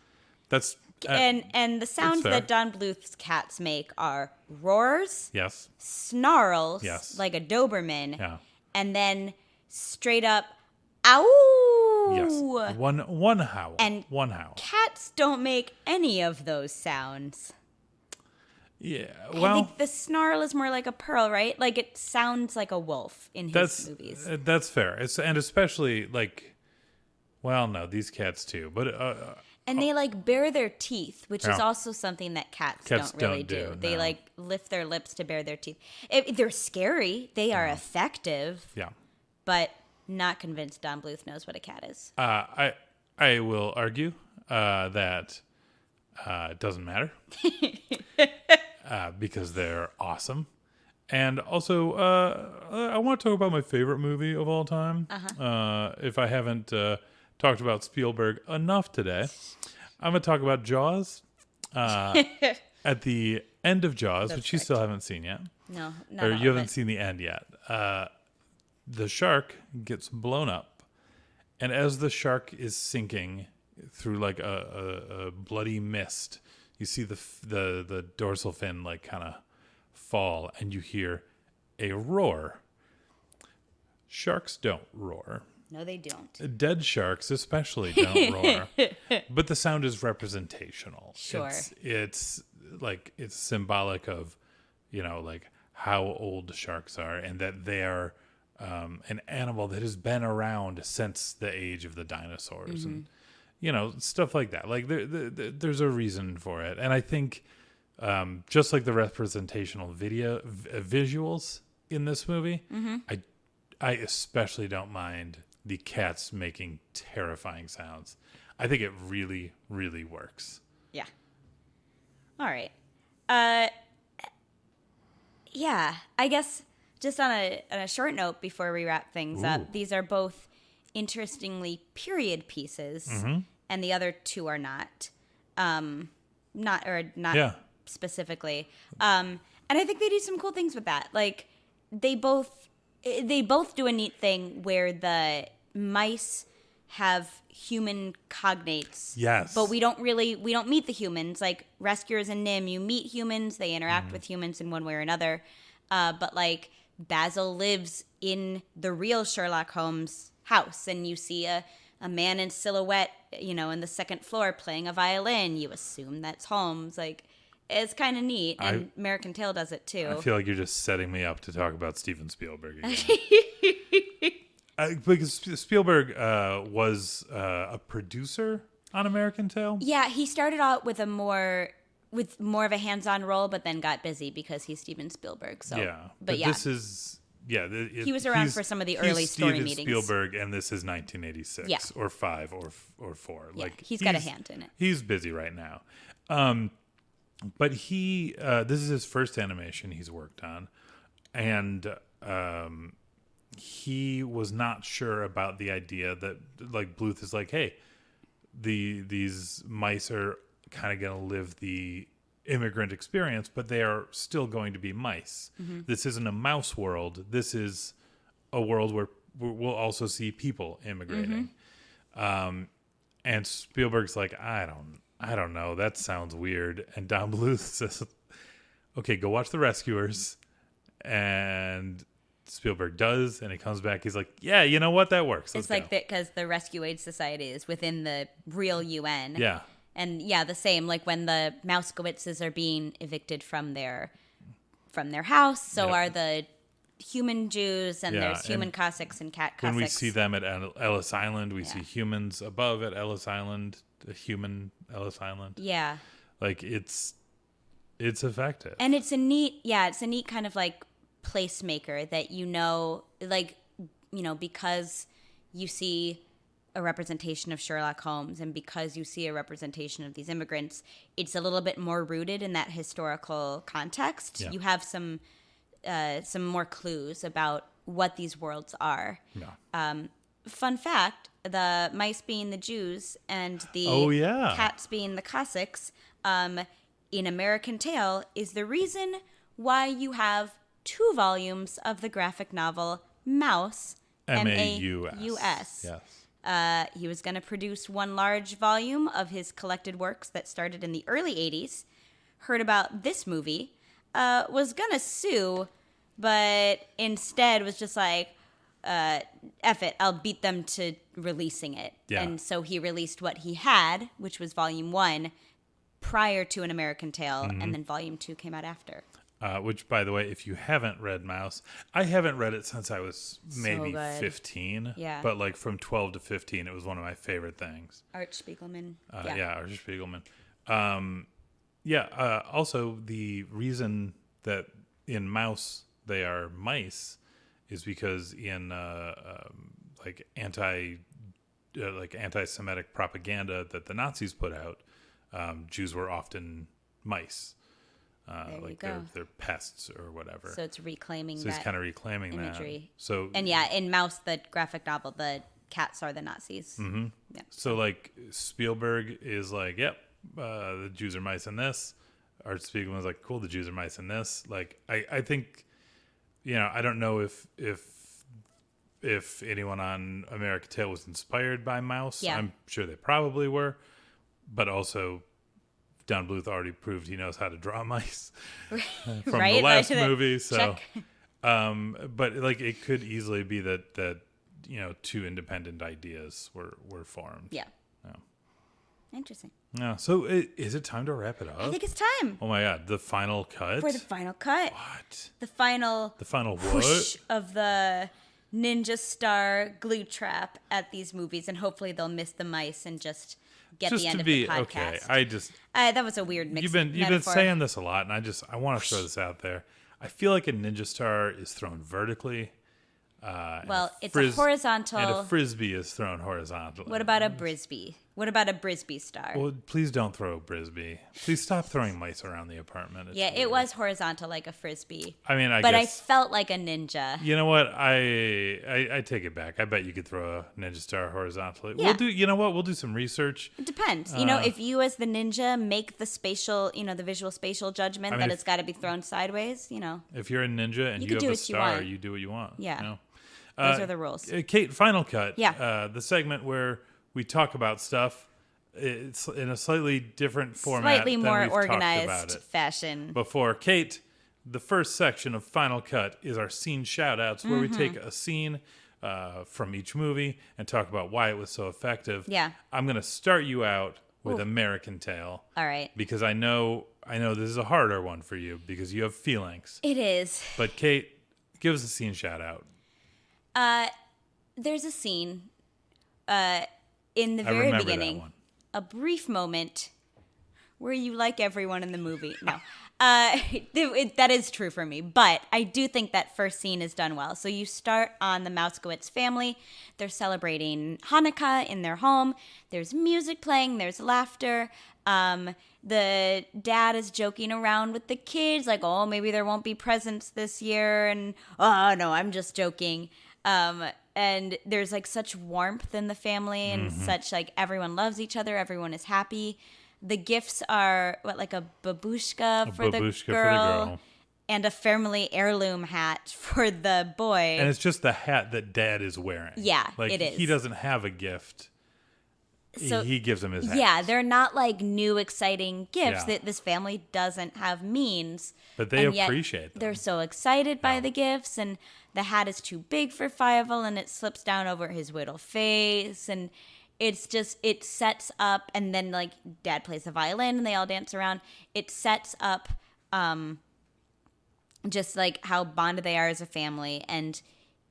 That's And the sounds fair. that Don Bluth's cats make are roars, yes. snarls, Yes. like a Doberman, Yeah. and then straight up, ow! Yes. One howl. And one howl. Cats don't make any of those sounds. Yeah. I Well, think the snarl is more like a purr, right? Like, it sounds like a wolf in his movies. That's fair. And especially like, well, no, these cats too. But And they like bare their teeth, which is Yeah. also something that cats Cats don't really don't do, They no. like lift their lips to bare their teeth. They're scary. They are effective, yeah. but not convinced Don Bluth knows what a cat is. I will argue that it doesn't matter because they're awesome. And also, I want to talk about my favorite movie of all time. If I haven't talked about Spielberg enough today, I'm going to talk about Jaws. At the end of Jaws, That's which you correct. still haven't seen yet, No, not or all you of haven't it. seen the end yet. The shark gets blown up, and as the shark is sinking through like a bloody mist, you see the dorsal fin like kind of fall, and you hear a roar. Sharks don't roar. No, they don't. Dead sharks especially don't roar. But the sound is representational. Sure. It's like it's symbolic of, like how old sharks are, and that they are an animal that has been around since the age of the dinosaurs, and stuff like that. Like there's a reason for it, and I think just like the representational visuals in this movie, I especially don't mind the cats making terrifying sounds. I think it really, really works. Yeah. All right. Yeah, I guess just on a short note before we wrap things up, these are both interestingly period pieces, and the other two are not. Not specifically. And I think they do some cool things with that. Like they both do a neat thing where the mice have human cognates. Yes. But we don't meet the humans. Like Rescuers and Nim, you meet humans, they interact with humans in one way or another. But like Basil lives in the real Sherlock Holmes house, and you see a man in silhouette, in the second floor playing a violin. You assume that's Holmes. Like, it's kind of neat, and American Tail does it too. I feel like you're just setting me up to talk about Steven Spielberg again. Because Spielberg was a producer on American Tail. Yeah, he started out with more of a hands-on role, but then got busy because he's Steven Spielberg. So yeah, but this is he was around for some of the early story Steven meetings. Spielberg, and this is 1986 Yeah. or 5 or 4. Yeah, like he's got a hand in it. He's busy right now. But he this is his first animation he's worked on, and he was not sure about the idea that like Bluth is like, hey, these mice are kind of going to live the immigrant experience, but they are still going to be mice. This isn't a mouse world. This is a world where we'll also see people immigrating. And Spielberg's like, I don't know. That sounds weird. And Dom DeLuise says, okay, go watch The Rescuers. And Spielberg does, and he comes back. He's like, yeah, you know what? That works. It's like that because the Rescue Aid Society is within the real UN. Yeah. And yeah, the same, like when the Mousekowitzes are being evicted from their house, so are the human Jews, and there's human Cossacks and cat Cossacks. When we see them at Ellis Island, we see humans above at Ellis Island, the human Ellis Island. Yeah. Like it's effective. And it's a neat kind of like placemaker that because you see a representation of Sherlock Holmes, and because you see a representation of these immigrants, it's a little bit more rooted in that historical context. Yeah. You have some more clues about what these worlds are. Yeah. Fun fact, the mice being the Jews and the cats being the Cossacks, in American Tail is the reason why you have 2 volumes of the graphic novel Mouse, M-A-U-S. Yes. He was going to produce one large volume of his collected works that started in the early 80s, heard about this movie, was going to sue, but instead was just like, F it, I'll beat them to releasing it. Yeah. And so he released what he had, which was volume 1, prior to An American Tail, and then volume 2 came out after. Which, by the way, if you haven't read Mouse, I haven't read it since I was maybe 15. Yeah. But like from 12 to 15, it was one of my favorite things. Art Spiegelman. Art Spiegelman. Also, the reason that in Mouse they are mice is because in anti-Semitic propaganda that the Nazis put out, Jews were often mice. They're pests or whatever. So it's reclaiming So he's kind of reclaiming imagery. that. So and in Mouse, the graphic novel, the cats are the Nazis. Mm-hmm. Yeah. So like Spielberg is like, yep, the Jews are mice in this. Art Spiegelman was like, cool, the Jews are mice in this. Like I think, I don't know if anyone on American Tail was inspired by Mouse. Yeah. I'm sure they probably were, but also Don Bluth already proved he knows how to draw mice from the last movie. So, but like it could easily be that 2 independent ideas were formed. Yeah. Interesting. Yeah. So is it time to wrap it up? I think it's time. Oh my God! The final cut. For the final cut. What? The final whoosh of the ninja star glue trap at these movies, and hopefully they'll miss the mice and just get the end of the podcast. Okay. That was a weird mix. You've been saying this a lot, and I want to throw this out there. I feel like a ninja star is thrown vertically. It's a horizontal. And a frisbee is thrown horizontally. What about a brisbee? What about a Brisbee star? Well, please don't throw a Brisbee. Please stop throwing mice around the apartment. It's it weird. was horizontal like a Frisbee. I mean, but guess, I felt like a ninja. You know what? I take it back. I bet you could throw a ninja star horizontally. Yeah. We'll do. You know what? We'll do some research. It depends. If you as the ninja make the spatial, the visual spatial judgment that it's got to be thrown sideways, If you're a ninja and you have a star, you do what you want. Yeah. Those are the rules. Kate, final cut. Yeah. The segment where we talk about stuff. It's in a slightly different format. Slightly more than we've organized talked about it fashion. before. Kate, the first section of Final Cut is our scene shout-outs, where we take a scene from each movie and talk about why it was so effective. Yeah. I'm going to start you out with American Tail. All right. Because I know this is a harder one for you because you have feelings. It is. But Kate, give us a scene shout-out. There's a scene in the I very remember beginning. that one. A brief moment where you like everyone in the movie. No. That is true for me, but I do think that first scene is done well. So you start on the Mouskowitz family. They're celebrating Hanukkah in their home. There's music playing. There's laughter. The dad is joking around with the kids, like, oh, maybe there won't be presents this year. And, oh, no, I'm just joking. And there's like such warmth in the family and such like everyone loves each other. Everyone is happy. The gifts are like a babushka for the girl and a family heirloom hat for the boy. And it's just the hat that Dad is wearing. Yeah, like, it is. He doesn't have a gift. So, he gives him his hat. Yeah, they're not like new exciting gifts Yeah. that this family doesn't have means. But they and yet appreciate them. They're so excited by the gifts, and the hat is too big for Fievel, and it slips down over his little face, and it's just, it sets up, and then like Dad plays the violin, and they all dance around. It sets up just like how bonded they are as a family, and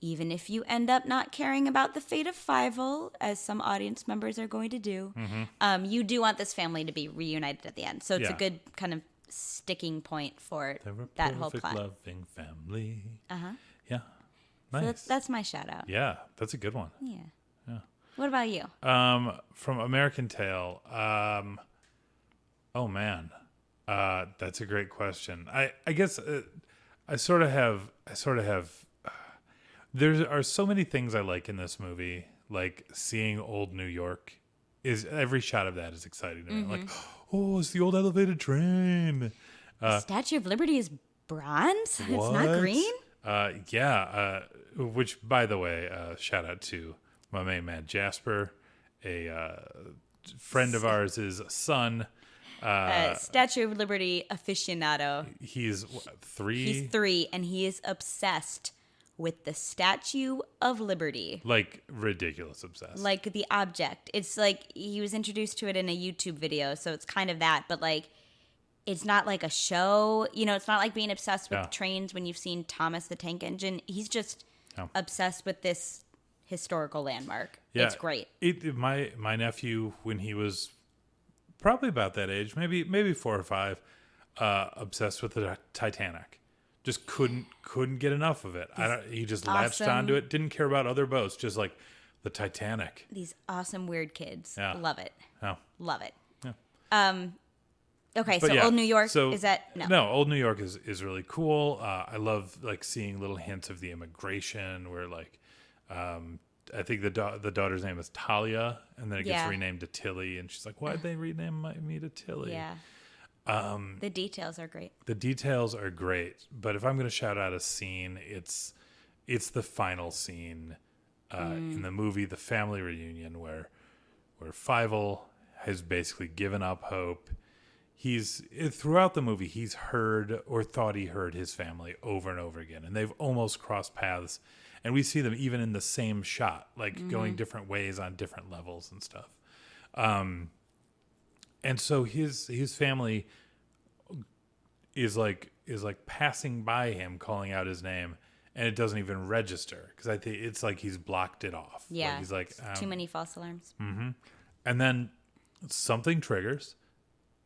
even if you end up not caring about the fate of Fievel, as some audience members are going to do, you do want this family to be reunited at the end. So it's a good kind of sticking point for that whole plot. Loving family. Uh-huh. Yeah. Nice. So that's my shout out. Yeah, that's a good one. Yeah. What about you? From American Tail, oh man, that's a great question. I guess I sort of have. There are so many things I like in this movie, like seeing old New York. Every shot of that is exciting to me. Like, oh, it's the old elevated train. The Statue of Liberty is bronze? What? It's not green? Yeah. Which, by the way, shout out to my main man Jasper, a friend of ours' son. Statue of Liberty aficionado. He's 3. He's 3, and he is obsessed with the Statue of Liberty. Like, ridiculous obsessed. Like the object. It's like he was introduced to it in a YouTube video, so it's kind of that, but like it's not like a show. It's not like being obsessed with trains when you've seen Thomas the Tank Engine. He's just obsessed with this historical landmark. Yeah. It's great. My nephew, when he was probably about that age, maybe 4 or 5, obsessed with the Titanic. Just couldn't get enough of it. He just latched onto it. Didn't care about other boats. Just like the Titanic. These awesome weird kids. Yeah. Love it. Yeah. Love it. Yeah. Okay, so Old New York, is that No, Old New York is really cool. I love like seeing little hints of the immigration where like I think the daughter's name is Talia, and then it gets renamed to Tilly, and she's like, "Why'd they rename me to Tilly?" Yeah. The details are great. The details are great, but if I'm going to shout out a scene, it's the final scene in the movie, the family reunion, where Fievel has basically given up hope. Throughout the movie, he's heard or thought he heard his family over and over again, and they've almost crossed paths, and we see them even in the same shot, like going different ways on different levels and stuff. And so his family is like passing by him, calling out his name, and it doesn't even register because I think it's like he's blocked it off. Yeah, like he's like too many false alarms. And then something triggers,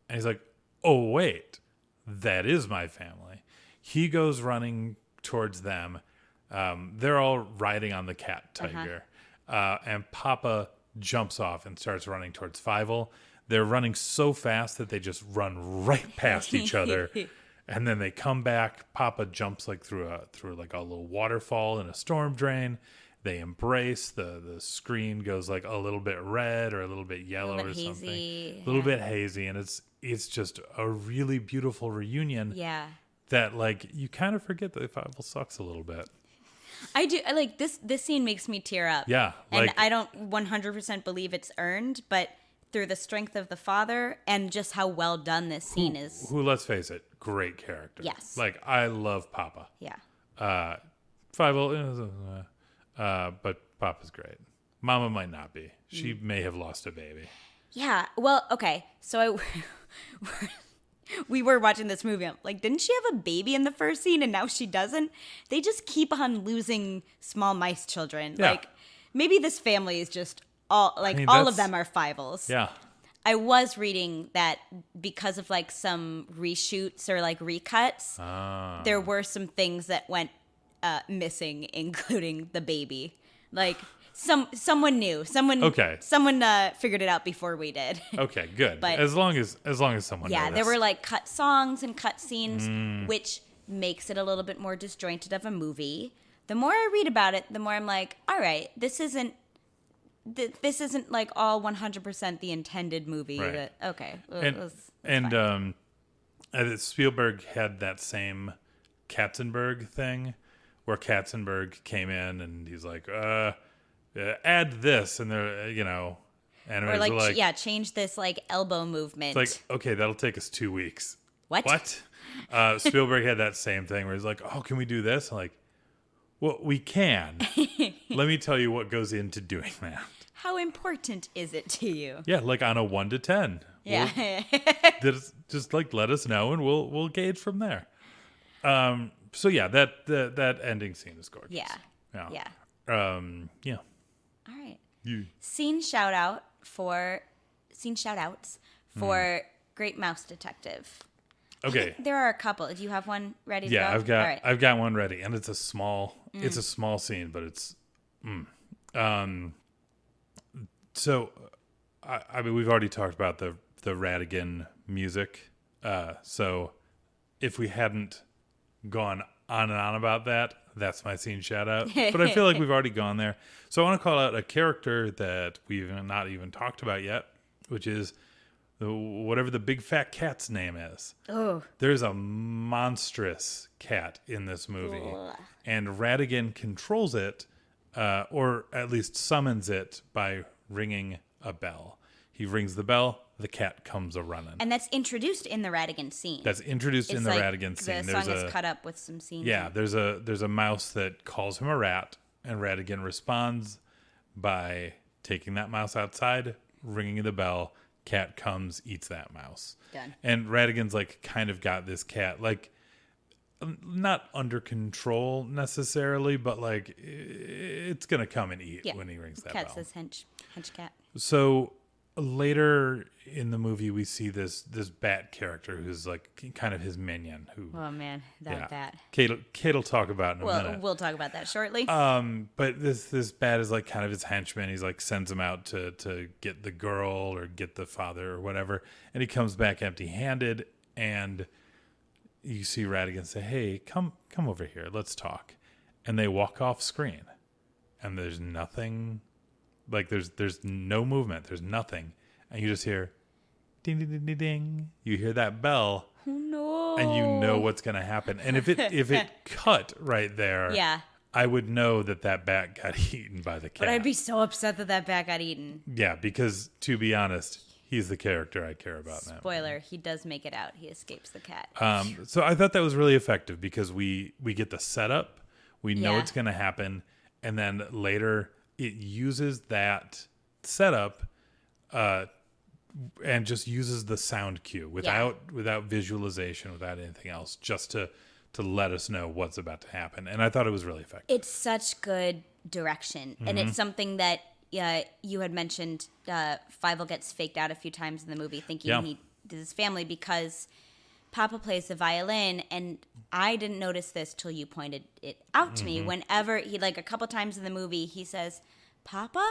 and he's like, "Oh wait, that is my family." He goes running towards them. They're all riding on the cat tiger, and Papa jumps off and starts running towards Fievel. They're running so fast that they just run right past each other. And then they come back. Papa jumps like through like a little waterfall in a storm drain. They embrace. The screen goes like a little bit red or a little bit yellow or hazy, something. A little bit hazy, and it's just a really beautiful reunion. Yeah. That like you kind of forget that Fievel sucks a little bit. I do. I like this scene makes me tear up. Yeah. And I don't 100% believe it's earned, but through the strength of the father and just how well done this scene is. Who, let's face it, great character. Yes. Like, I love Papa. Yeah. Fievel, but Papa's great. Mama might not be. She may have lost a baby. Yeah. Well, okay. So we were watching this movie. I'm like, didn't she have a baby in the first scene and now she doesn't? They just keep on losing small mice children. Yeah. Like, maybe this family is just all of them are Fievels. Yeah. I was reading that because of like some reshoots or like recuts, there were some things that went missing, including the baby. Like someone knew, someone figured it out before we did. Okay, good. But as long as someone yeah, noticed. there were like cut songs and cut scenes, which makes it a little bit more disjointed of a movie. The more I read about it, the more I'm like, all right, this isn't like all 100% the intended movie. Right. Spielberg had that same Katzenberg thing where Katzenberg came in and he's like, add this, and they're, animators or like, were like, change this like elbow movement. It's like, okay, that'll take us 2 weeks. What? Spielberg had that same thing where he's like, oh, can we do this? I'm like, well, we can. Let me tell you what goes into doing that. How important is it to you? Yeah, like on a 1 to 10. Yeah. Just like let us know and we'll gauge from there. So yeah, that ending scene is gorgeous. Yeah. Yeah. All right. Scene shoutouts for Great Mouse Detective. Okay. There are a couple. Do you have one ready to go? Yeah, I've got one ready, and it's a small scene, but it's so I mean we've already talked about the Radigan music. So if we hadn't gone on and on about that, that's my scene shout out. But I feel like we've already gone there. So I want to call out a character that we've not even talked about yet, which is whatever the big fat cat's name is. Oh. There's a monstrous cat in this movie. Ugh. And Radigan controls it, or at least summons it by ringing a bell. He rings the bell, the cat comes a-running. And that's introduced in the Radigan scene. That's introduced in the like Radigan scene. The song is cut up with some scenes. Yeah, there's a mouse that calls him a rat, and Radigan responds by taking that mouse outside, ringing the bell. Cat comes, eats that mouse. Done. And Radigan's like kind of got this cat like not under control necessarily, but like it's gonna come and eat when he rings that bell. Cat's this hench cat. So later in the movie, we see this bat character who's like kind of his minion. Oh man, bat. Kate'll talk about in a minute. We'll talk about that shortly. But this bat is like kind of his henchman. He's like sends him out to get the girl or get the father or whatever, and he comes back empty-handed. And you see Radigan say, "Hey, come over here. Let's talk." And they walk off screen, and there's nothing. Like there's no movement. There's nothing. And you just hear ding, ding, ding, ding, ding. You hear that bell. Oh, no. And you know what's going to happen. And if it cut right there, I would know that bat got eaten by the cat. But I'd be so upset that bat got eaten. Yeah, because to be honest, he's the character I care about now. Spoiler, he does make it out. He escapes the cat. So I thought that was really effective because we get the setup. We know it's going to happen. And then later it uses that setup and just uses the sound cue without visualization, without anything else, just to let us know what's about to happen. And I thought it was really effective. It's such good direction. And it's something that you had mentioned Fievel gets faked out a few times in the movie thinking he did his family because Papa plays the violin, and I didn't notice this till you pointed it out to me. Whenever he, like a couple times in the movie, he says, "Papa,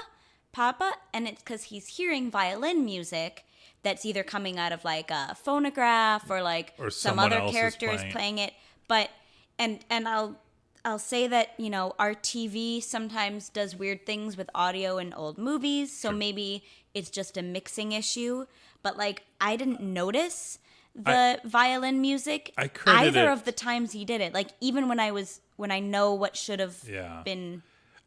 Papa, and it's because he's hearing violin music that's either coming out of like a phonograph or like Or some someone other else is character is playing it. But and I'll say that, you know, our TV sometimes does weird things with audio in old movies, so maybe it's just a mixing issue. But like, I didn't notice the violin music either of the times he did it. Like, even when I know what should have been.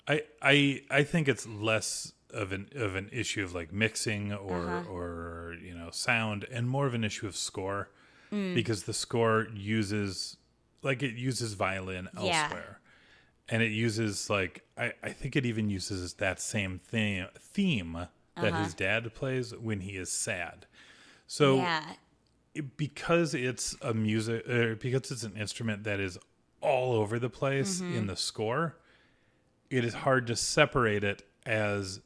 I think it's less of an issue of like mixing or you know, sound, and more of an issue of score, because the score uses violin elsewhere, and it uses like I think it even uses that same theme that his dad plays when he is sad. So because it's because it's an instrument that is all over the place in the score, it is hard to separate it as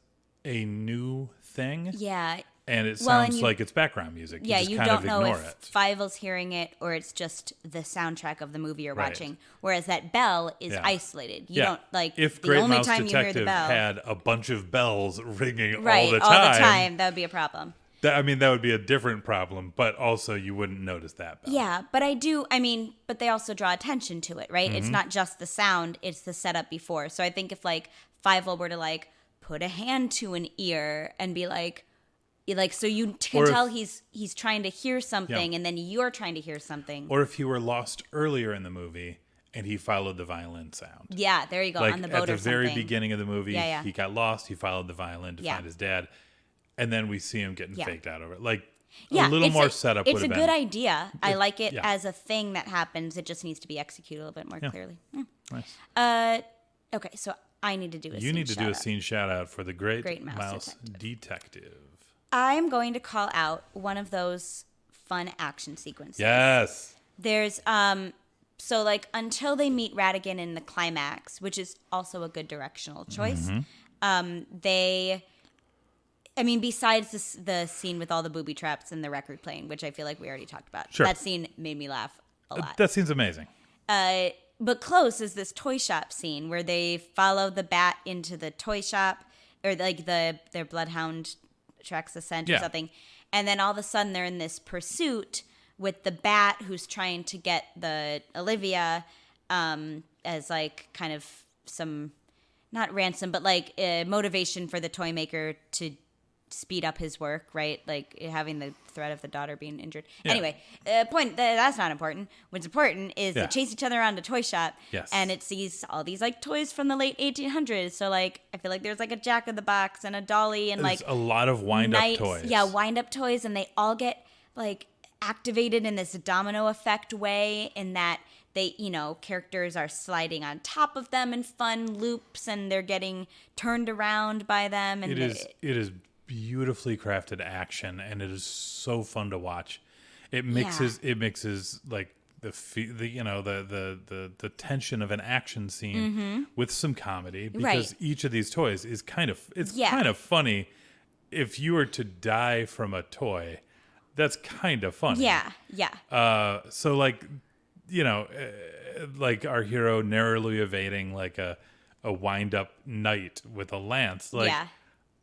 a new thing. Yeah. And it sounds like it's background music. Yeah, you don't kind of know ignore if it. Fievel's hearing it or it's just the soundtrack of the movie you're watching. Whereas that bell is isolated. You don't like if the Great only Mouse time you hear the Detective bell had a bunch of bells ringing all the all time. the time, that would be a problem. That would be a different problem, but also you wouldn't notice that bell. Yeah, but but they also draw attention to it, right? It's not just the sound, it's the setup before. So I think if like Fievel were to like put a hand to an ear and be like so you can tell he's trying to hear something, and then you're trying to hear something. Or if he were lost earlier in the movie and he followed the violin sound. Yeah, there you go, like on the boat or something. At the very beginning of the movie, he got lost, he followed the violin to find his dad, and then we see him getting faked out over it. Like, a little more setup would have been. It's a good idea. I like it as a thing that happens. It just needs to be executed a little bit more clearly. Nice. Okay, so I need to do a scene You need to do a shout-out. scene shout out for the Great Mouse Detective. I'm going to call out one of those fun action sequences. Yes. There's so like until they meet Ratigan in the climax, which is also a good directional choice. Besides the scene with all the booby traps and the record playing, which I feel like we already talked about. Sure. That scene made me laugh a lot. That scene's amazing. But close is this toy shop scene where they follow the bat into the toy shop, or like their bloodhound tracks the scent or something, and then all of a sudden they're in this pursuit with the bat who's trying to get the Olivia as like kind of some, not ransom, but like motivation for the toy maker to speed up his work, right? Like having the threat of the daughter being injured. Anyway, that's not important. What's important is they chase each other around a toy shop, and it sees all these like toys from the late 1800s. So like I feel like there's like a Jack in the Box and a dolly and There's like a lot of wind-up toys. Yeah, wind-up toys, and they all get like activated in this domino effect way, in that they, characters are sliding on top of them in fun loops, and they're getting turned around by them. And it is beautifully crafted action, and it is so fun to watch. It mixes like the tension of an action scene with some comedy, because each of these toys is kind of funny. If you were to die from a toy, that's kind of funny. So like, like our hero narrowly evading like a wind-up knight with a lance, like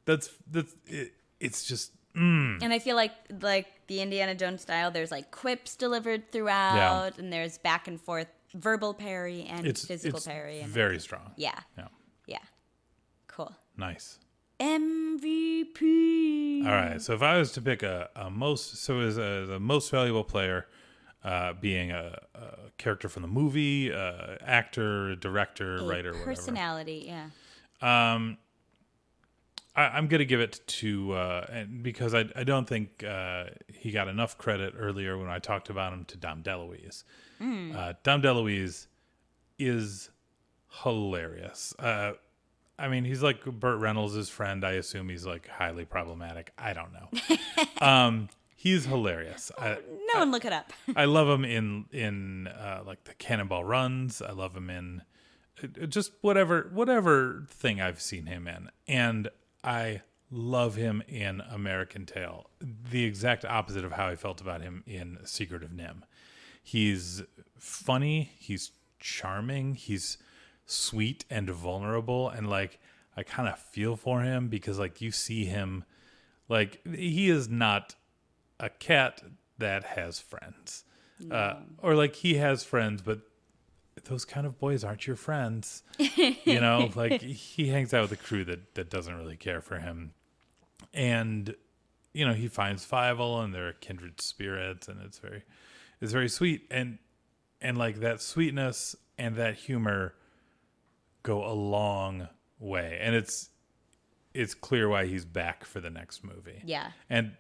it's just and I feel like the Indiana Jones style, there's like quips delivered throughout, and there's back and forth verbal parry and physical parry, and very strong. Cool. Nice. MVP. All right, so if I was to pick the most valuable player, being a character from the movie, actor, director, writer, personality, I'm going to give it to, because I don't think he got enough credit earlier when I talked about him, to Dom DeLuise. Dom DeLuise is hilarious. He's like Burt Reynolds' friend. I assume he's like highly problematic. I don't know. He's hilarious. No one look it up. I love him in like the Cannonball Runs. I love him in just whatever thing I've seen him in. And I love him in American Tail. The exact opposite of how I felt about him in Secret of Nim. He's funny. He's charming. He's sweet and vulnerable. And like, I kind of feel for him because like you see him, like he is not a cat that has friends, or like he has friends, but those kind of boys aren't your friends. You know, like he hangs out with a crew that doesn't really care for him, and you know he finds Fievel and they're kindred spirits, and it's very sweet, and like that sweetness and that humor go a long way, and it's clear why he's back for the next movie. Yeah. And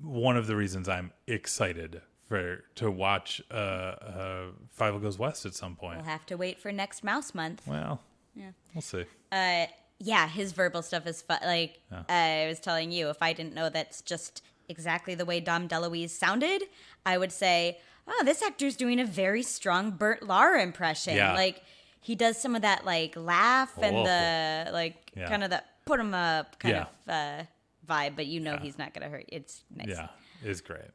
one of the reasons I'm excited to watch Fievel Goes West at some point. We'll have to wait for next Mouse Month. Well, yeah, we'll see. Yeah, his verbal stuff is fun. Like I was telling you, if I didn't know that's just exactly the way Dom DeLuise sounded, I would say, oh, this actor's doing a very strong Burt Lahr impression. Yeah. Like he does some of that like laugh and the like kind of that put him up kind of vibe, but you know he's not gonna hurt. It's nice. Yeah, it's great.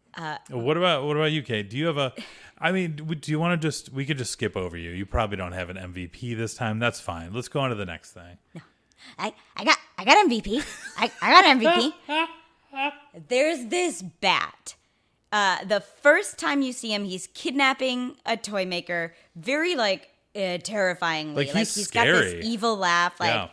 What about you, Kate? Do you have do you want to we could just skip over you. You probably don't have an MVP this time. That's fine. Let's go on to the next thing. No. I got MVP. I got MVP. There's this bat. The first time you see him, he's kidnapping a toy maker, very like terrifyingly. Like he's got scary. this evil laugh, like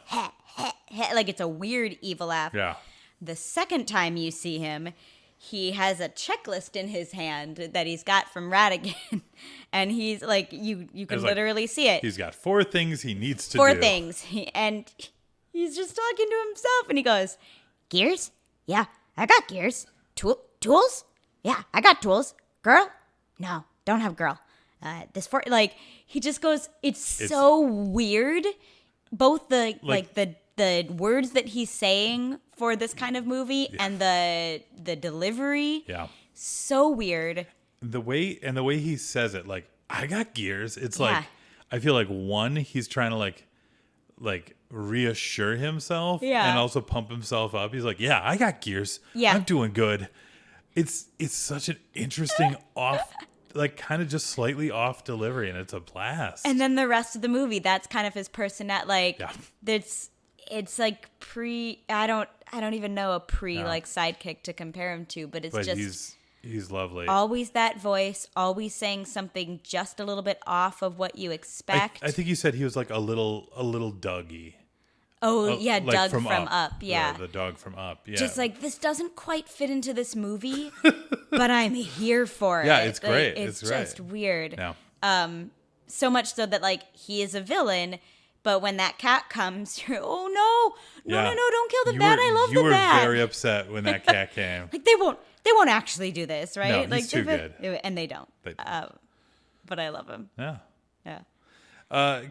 like it's a weird evil laugh. Yeah. The second time you see him, he has a checklist in his hand that he's got from Radigan, and he's like, you can literally see it. He's got 4 things he needs to do. 4 things, and he's just talking to himself, and he goes, "Gears? Yeah, I got gears. Tools? Yeah, I got tools. Girl? No, don't have girl. He just goes. It's so weird. Both the the words that he's saying for this kind of movie and the delivery. Yeah. So weird. The way he says it, like, I got gears. It's like, I feel like one, he's trying to like reassure himself and also pump himself up. He's like, yeah, I got gears. Yeah. I'm doing good. It's such an interesting like kind of just slightly off delivery, and it's a blast. And then the rest of the movie, that's kind of his personality. Like it's like I don't even know a like sidekick to compare him to, but he's lovely. Always that voice, always saying something just a little bit off of what you expect. I think you said he was like a little Dougie. Oh, yeah, like Doug from Up. Yeah. The dog from Up. Yeah. Just like, this doesn't quite fit into this movie, but I'm here for it. Yeah, it's great. It's just weird. Yeah. So much so that, like, he is a villain, but when that cat comes, you're, oh, no, don't kill the bat. I love the bat. You were very upset when that cat came. Like, they won't actually do this, right? No, he's too good. And they don't. But I love him. Yeah. Yeah.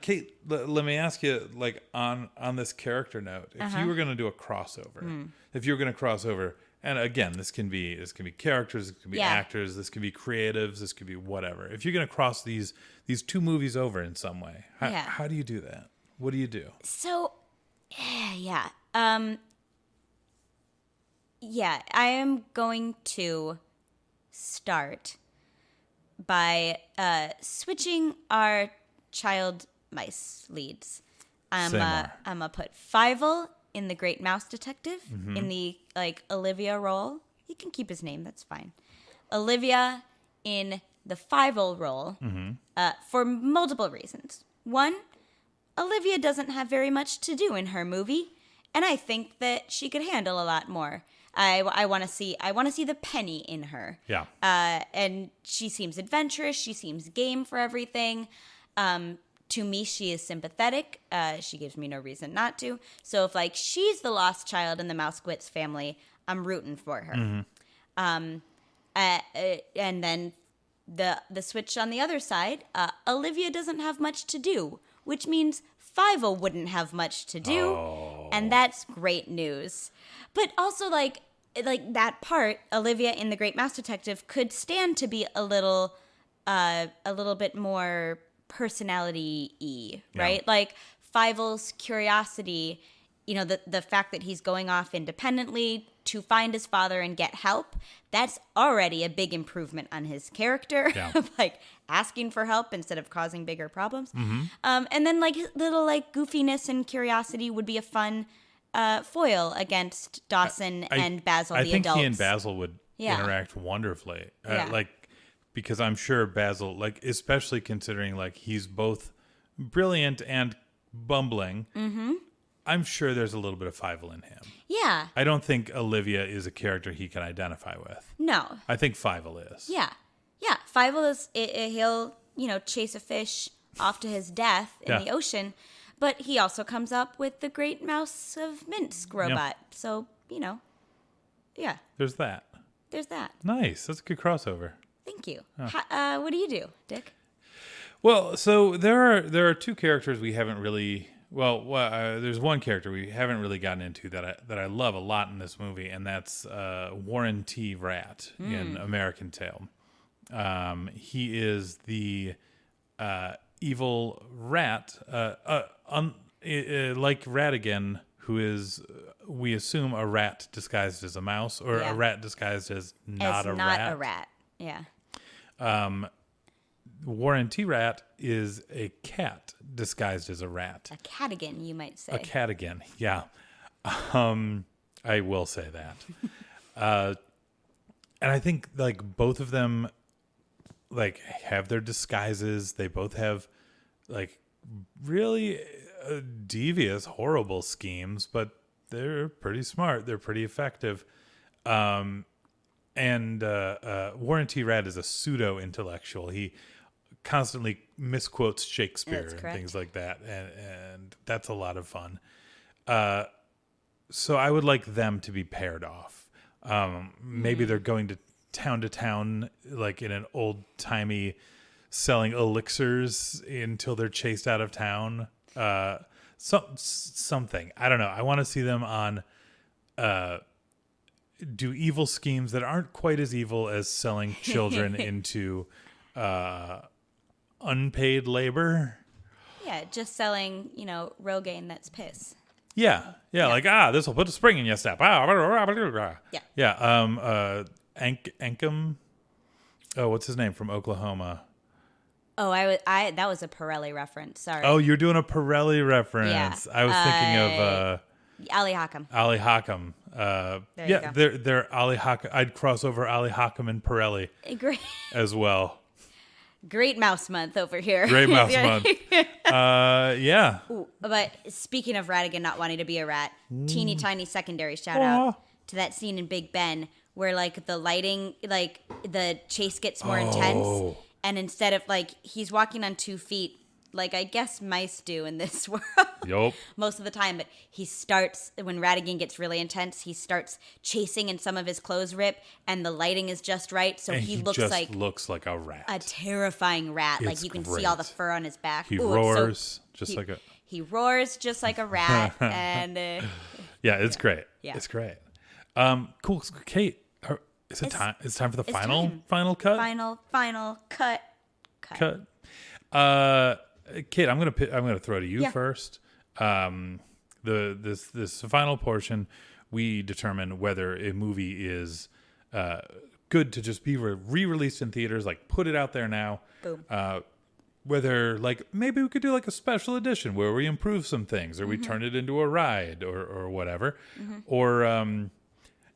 Kate, let me ask you, like, on this character note, if you were going to do a crossover, if you were going to cross over, and again, this can be characters, this can be actors, this can be creatives, this could be whatever. If you're going to cross these 2 movies over in some way, how do you do that? What do you do? So, I am going to start by switching our child mice leads. I'm gonna put Fievel in the Great Mouse Detective in the like Olivia role. You can keep his name, that's fine. Olivia in the Fievel role for multiple reasons. One, Olivia doesn't have very much to do in her movie, and I think that she could handle a lot more. I want to see the penny in her. Yeah. And she seems adventurous. She seems game for everything. To me, she is sympathetic. She gives me no reason not to. So if like she's the lost child in the Mousequitz family, I'm rooting for her. And then the switch on the other side, Olivia doesn't have much to do, which means Fievel wouldn't have much to do, and that's great news. But also like that part, Olivia in the Great Mouse Detective could stand to be a little bit more personality-y, right? Like Fievel's curiosity the fact that he's going off independently to find his father and get help, that's already a big improvement on his character. Yeah. Like asking for help instead of causing bigger problems. Mm-hmm. And then like little like goofiness and curiosity would be a fun foil against Dawson and Basil, the adults. I think he and Basil would Yeah. interact wonderfully. Yeah. Because I'm sure Basil, like, especially considering like he's both brilliant and bumbling. Mm-hmm. I'm sure there's a little bit of Fievel in him. Yeah. I don't think Olivia is a character he can identify with. No. I think Fievel is. Yeah. Yeah. Fievel is, he'll, chase a fish off to his death in the ocean, but he also comes up with the great Mouse of Minsk robot. Yeah. So, yeah, There's that. there's that. Nice. That's a good crossover. Thank you. What do you do, Dick? Well, so there are two characters we haven't really. There's one character we haven't really gotten into that I love a lot in this movie, and that's Warren T. Rat in American Tail. He is the evil rat, like Ratigan, who is, we assume, a rat disguised as a mouse, or a rat disguised as not a rat. Yeah. Warren T. Rat is a cat disguised as a rat. A catigan, you might say. A catigan, yeah. I will say that. And I think like both of them like have their disguises. They both have like really devious, horrible schemes, but they're pretty smart. They're pretty effective. And Warren T. Rat is a pseudo-intellectual. He constantly misquotes Shakespeare and things like that, and that's a lot of fun. So I would like them to be paired off. Maybe they're going to town, like in an old-timey selling elixirs until they're chased out of town. Something. I don't know. I want to see them on... do evil schemes that aren't quite as evil as selling children into unpaid labor. Yeah, just selling, Rogaine that's piss. Yeah. Like, this will put a spring in your step. Yeah. Ankum. Oh, what's his name from Oklahoma? Oh, I that was a Pirelli reference. Sorry. Oh, you're doing a Pirelli reference. Yeah. I was thinking of Ali Hakam. Ali Hakam. There you go. They're Ali Hakam. I'd cross over Ali Hakam and Pirelli Great. as well. Great mouse month over here. Great mouse month. Yeah. Ooh, but speaking of Ratigan not wanting to be a rat, teeny tiny secondary shout out to that scene in Big Ben where like the lighting, like the chase gets more intense, and instead of like he's walking on 2 feet, like I guess mice do in this world. Yup. Most of the time, but he starts, when Ratigan gets really intense, he starts chasing and some of his clothes rip and the lighting is just right. So And he looks like a rat. a terrifying rat. Like It's you can great. see all the fur on his back. He Ooh, roars he roars just like a rat. And yeah, it's great. Yeah. It's great. Cool. Kate, is it time? It's time for the final cut? Final cut. Kate, I'm gonna throw to you first. This final portion, we determine whether a movie is good to just be re-released in theaters, like put it out there now. Boom. Whether like maybe we could do like a special edition where we improve some things, or we turn it into a ride, or whatever, or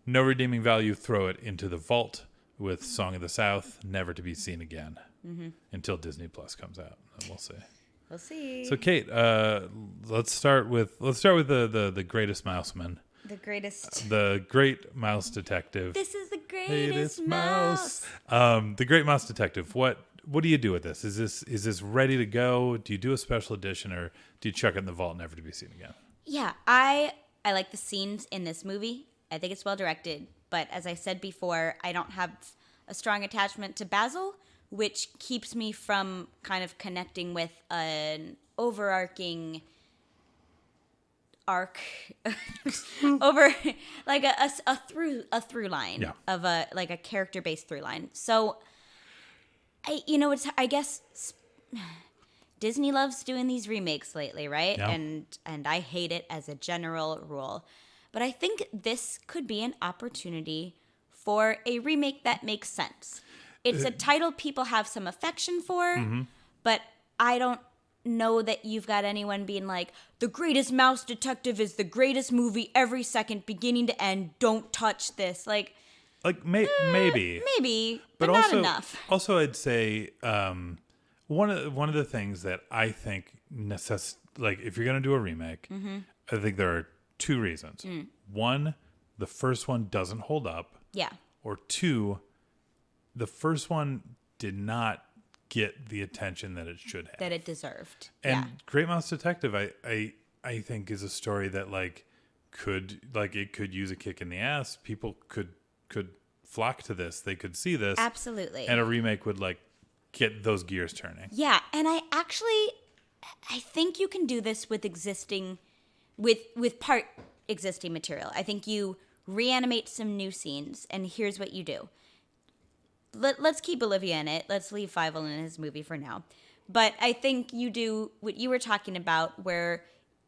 no redeeming value, throw it into the vault with Song of the South, never to be seen again until Disney Plus comes out. And we'll see. We'll see. So Kate, let's start with the greatest mouseman. The great mouse detective. This is the greatest mouse. The great mouse detective. What do you do with this? Is this ready to go? Do you do a special edition, or do you chuck it in the vault, never to be seen again? Yeah, I like the scenes in this movie. I think it's well directed, but as I said before, I don't have a strong attachment to Basil, which keeps me from kind of connecting with an overarching arc over like a through line of a character based through line. So I guess Disney loves doing these remakes lately, right? Yeah. And I hate it as a general rule. But I think this could be an opportunity for a remake that makes sense. It's a title people have some affection for, but I don't know that you've got anyone being like, the greatest Mouse Detective is the greatest movie every second, beginning to end. Don't touch this. Like maybe, but also, not enough. Also, I'd say one of the things that I think like if you're gonna do a remake, I think there are two reasons. One, the first one doesn't hold up. Yeah. Or two, the first one did not get the attention that it should have. That it deserved. And Great Mouse Detective, I think is a story that could use a kick in the ass. People could flock to this. They could see this. Absolutely. And a remake would get those gears turning. Yeah, and I think you can do this with part existing material. I think you reanimate some new scenes, and here's what you do. Let's keep Olivia in it. Let's leave Fievel in his movie for now. But I think you do what you were talking about, where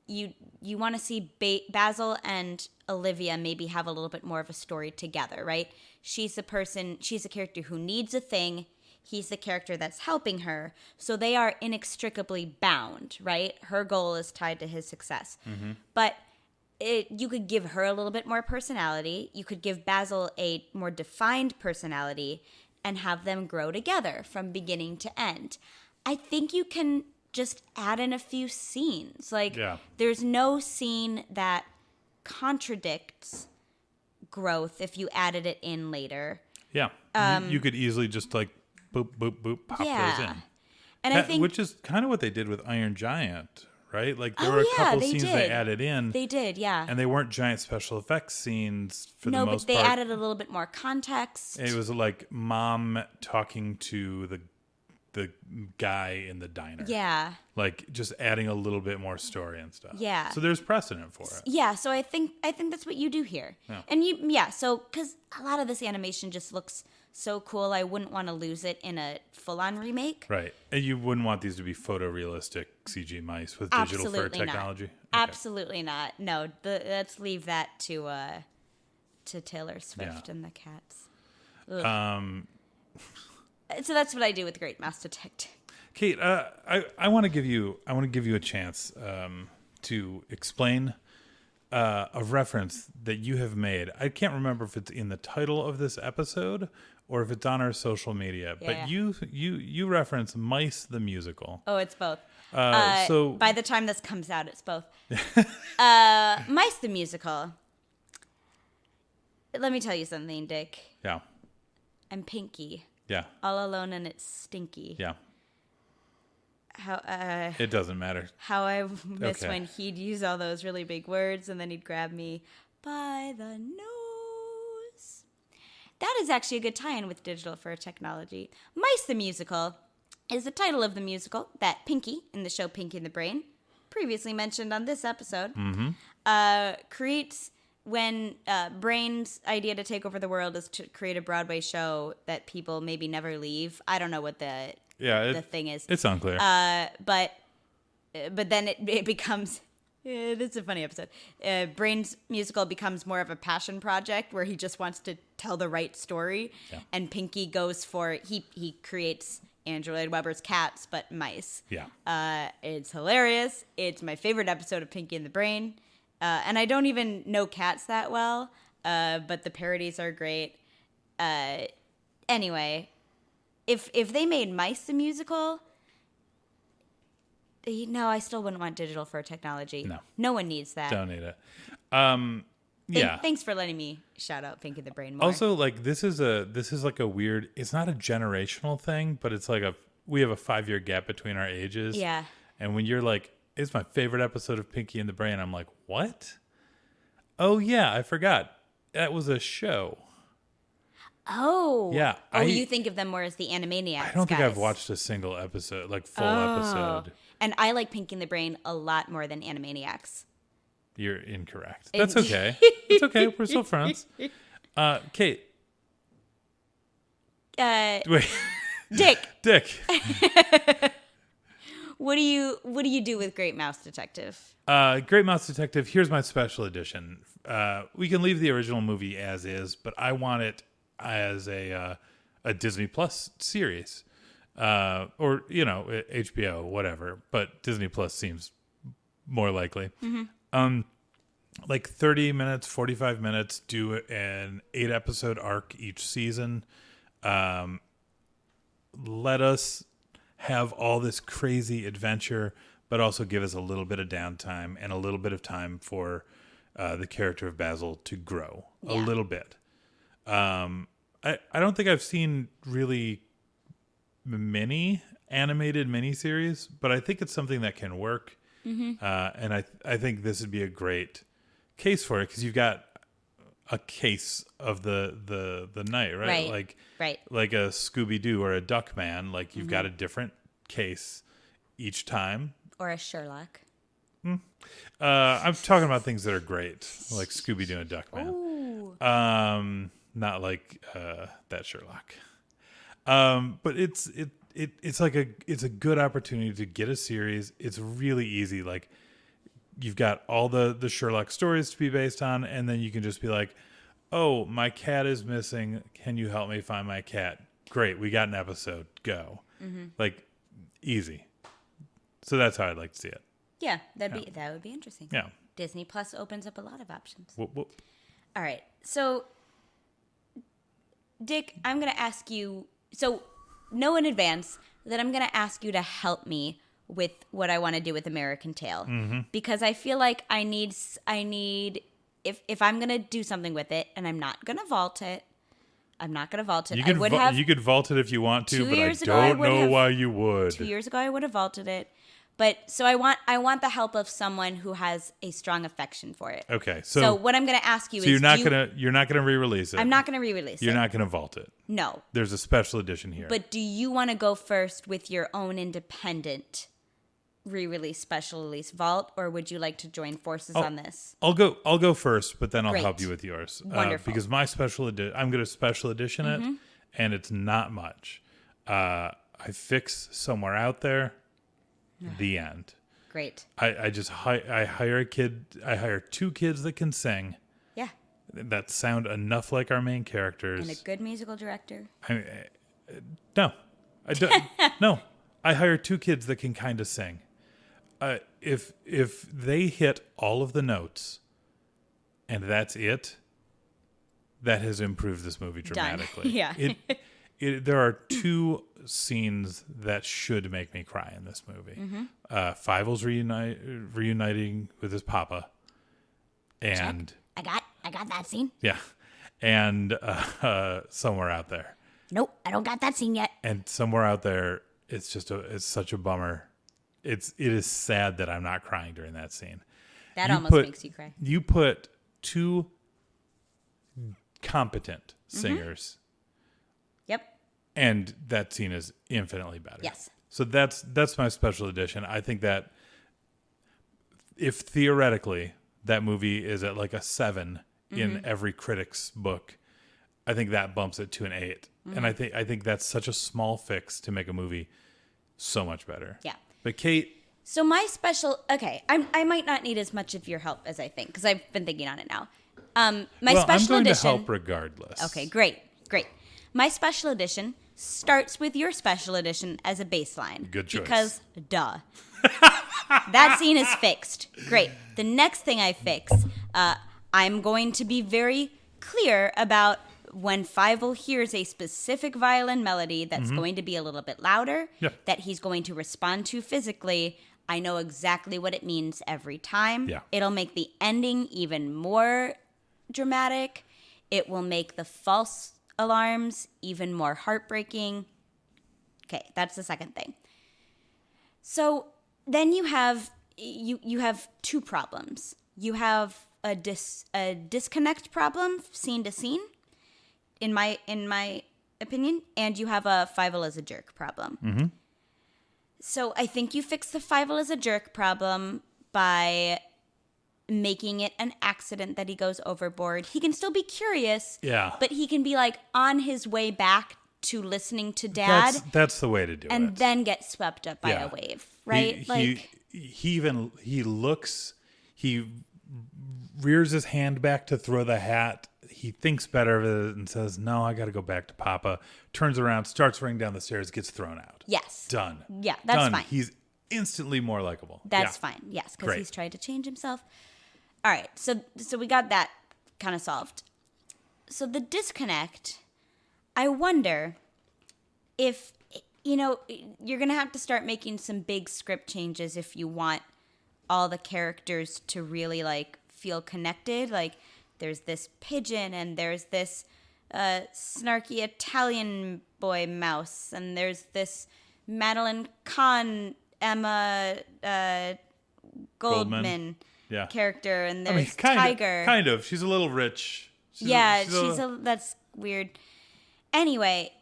you want to see Basil and Olivia maybe have a little bit more of a story together, right? She's a character who needs a thing. He's the character that's helping her. So they are inextricably bound, right? Her goal is tied to his success. But you could give her a little bit more personality. You could give Basil a more defined personality and have them grow together from beginning to end. I think you can just add in a few scenes. There's no scene that contradicts growth if you added it in later. Yeah. You could easily just boop, boop, boop, pop those in. And I think, which is kind of what they did with Iron Giant, right? There were a couple scenes they added in. They did, yeah. And they weren't giant special effects scenes for the most part. No, but they added a little bit more context. It was mom talking to the guy in the diner. Yeah. Just adding a little bit more story and stuff. Yeah. So there's precedent for it. Yeah, so I think that's what you do here. Yeah. And because a lot of this animation just looks so cool, I wouldn't want to lose it in a full-on remake. Right. And you wouldn't want these to be photorealistic CG mice with digital fur technology? Okay. Absolutely not. No, let's leave that to Taylor Swift and the cats. So that's what I do with Great Mouse Detective. Kate, I want to give you a chance to explain a reference that you have made. I can't remember if it's in the title of this episode or if it's on our social media, but you reference Mice the Musical. Oh, it's both. So by the time this comes out, it's both. Mice the Musical. Let me tell you something, Dick. Yeah. I'm Pinky. Yeah. All alone and it's stinky. Yeah. How it doesn't matter. How I miss when he'd use all those really big words and then he'd grab me by the nose. That is actually a good tie-in with digital fur technology. Mice the Musical is the title of the musical that Pinky, in the show Pinky and the Brain, previously mentioned on this episode, creates when Brain's idea to take over the world is to create a Broadway show that people maybe never leave. I don't know what the thing is. It's unclear. But then it becomes... this is a funny episode. Brain's musical becomes more of a passion project where he just wants to tell the right story. Yeah. And Pinky goes for... He creates Andrew Lloyd Webber's Cats, but mice. Yeah. It's hilarious. It's my favorite episode of Pinky and the Brain. And I don't even know Cats that well, but the parodies are great. Anyway, if they made Mice the Musical... No, I still wouldn't want digital fur technology. No one needs that. Don't need it. Yeah. Thanks for letting me shout out Pinky the Brain more. Also, this is like a weird. It's not a generational thing, but it's we have a 5-year gap between our ages. Yeah. And when you're like, it's my favorite episode of Pinky and the Brain, I'm like, what? Oh yeah, I forgot. That was a show. Oh. Yeah. You think of them more as the Animaniacs. I don't think I've watched a single episode, full episode. And I like Pinky and the Brain a lot more than Animaniacs. You're incorrect. That's okay. It's okay. We're still friends. Kate. Wait. Dick. What do you do with Great Mouse Detective? Great Mouse Detective. Here's my special edition. We can leave the original movie as is, but I want it as a Disney Plus series, or HBO, whatever. But Disney Plus seems more likely. Like 30 minutes, 45 minutes. Do an 8-episode arc each season. Let us have all this crazy adventure, but also give us a little bit of downtime and a little bit of time for the character of Basil to grow a little bit. I don't think I've seen really many animated miniseries, but I think it's something that can work. And I think this would be a great case for it, because you've got a case of the night, right? Like a Scooby-Doo or a Duckman. Like you've got a different case each time. Or a Sherlock. I'm talking about things that are great, like Scooby-Doo and Duckman. Ooh. Not like that Sherlock. But it's like it's a good opportunity to get a series. It's really easy. Like you've got all the Sherlock stories to be based on, and then you can just be like, oh, my cat is missing. Can you help me find my cat? Great, we got an episode. Go. Like easy. So that's how I'd like to see it. Yeah, that would be interesting. Yeah. Disney Plus opens up a lot of options. Whoop, whoop. All right. So, Dick, I'm going to ask you, so know in advance that I'm going to ask you to help me with what I want to do with American Tail. Because I feel like I need if I'm going to do something with it, and I'm not going to vault it. You could vault it if you want to, but I don't know why you would. 2 years ago, I would have vaulted it. But so I want the help of someone who has a strong affection for it. Okay, so what I'm going to ask you is, you're not gonna re-release it. I'm not going to re-release it. You're not going to vault it. No. There's a special edition here. But do you want to go first with your own independent re-release, special release vault, or would you like to join forces on this? I'll go first, but then I'll Great. help you with yours. Wonderful. Because my I'm going to special edition it, and it's not much. I fix Somewhere Out There. The end. Great. I just I hire a kid. I hire 2 kids that can sing. Yeah. That sound enough like our main characters. And a good musical director. No, I don't. No, I hire 2 kids that can kind of sing. If they hit all of the notes, and that's it, that has improved this movie dramatically. Done. Yeah. There are 2 scenes that should make me cry in this movie. Fievel's reuniting with his papa, and Check. I got that scene. yeah, and Somewhere Out There. Nope, I don't got that scene yet. And Somewhere Out There, it's such a bummer. It is sad that I'm not crying during that scene. That almost makes you cry. You put 2 competent singers. Yep. And that scene is infinitely better. Yes. So that's my special edition. I think that if theoretically that movie is at like a 7 in every critic's book, I think that bumps it to an 8. And I think that's such a small fix to make a movie so much better. Yeah. But Kate. So my special, I might not need as much of your help as I think, because I've been thinking on it now. My special I'm going edition. to help regardless. Okay, great. My special edition starts with your special edition as a baseline. Good choice. Because, duh. That scene is fixed. Great. The next thing I fix, I'm going to be very clear about when Fievel hears a specific violin melody that's going to be a little bit louder, that he's going to respond to physically. I know exactly what it means every time. Yeah. It'll make the ending even more dramatic. It will make the false alarms even more heartbreaking. Okay, that's the second thing. So then you have 2 problems. You have a disconnect problem, scene to scene, in my opinion, and you have a Fievel as a jerk problem. So I think you fix the Fievel as a jerk problem by making it an accident that he goes overboard. He can still be curious, Yeah. but he can be like on his way back to listening to Dad. That's the way to do it. And then get swept up by a wave, right? He rears his hand back to throw the hat. He thinks better of it and says, "No, I got to go back to Papa." Turns around, starts running down the stairs, gets thrown out. Yes. Done. Yeah, that's Done. fine. He's instantly more likable. That's fine. Yes, because he's tried to change himself. All right, so we got that kind of solved. So the disconnect, I wonder if, you're going to have to start making some big script changes if you want all the characters to really, feel connected. There's this pigeon, and there's this snarky Italian boy mouse, and there's this Madeline Kahn, Emma Goldman character, and there's Tiger. Kind of. She's a little rich. That's weird. Anyway,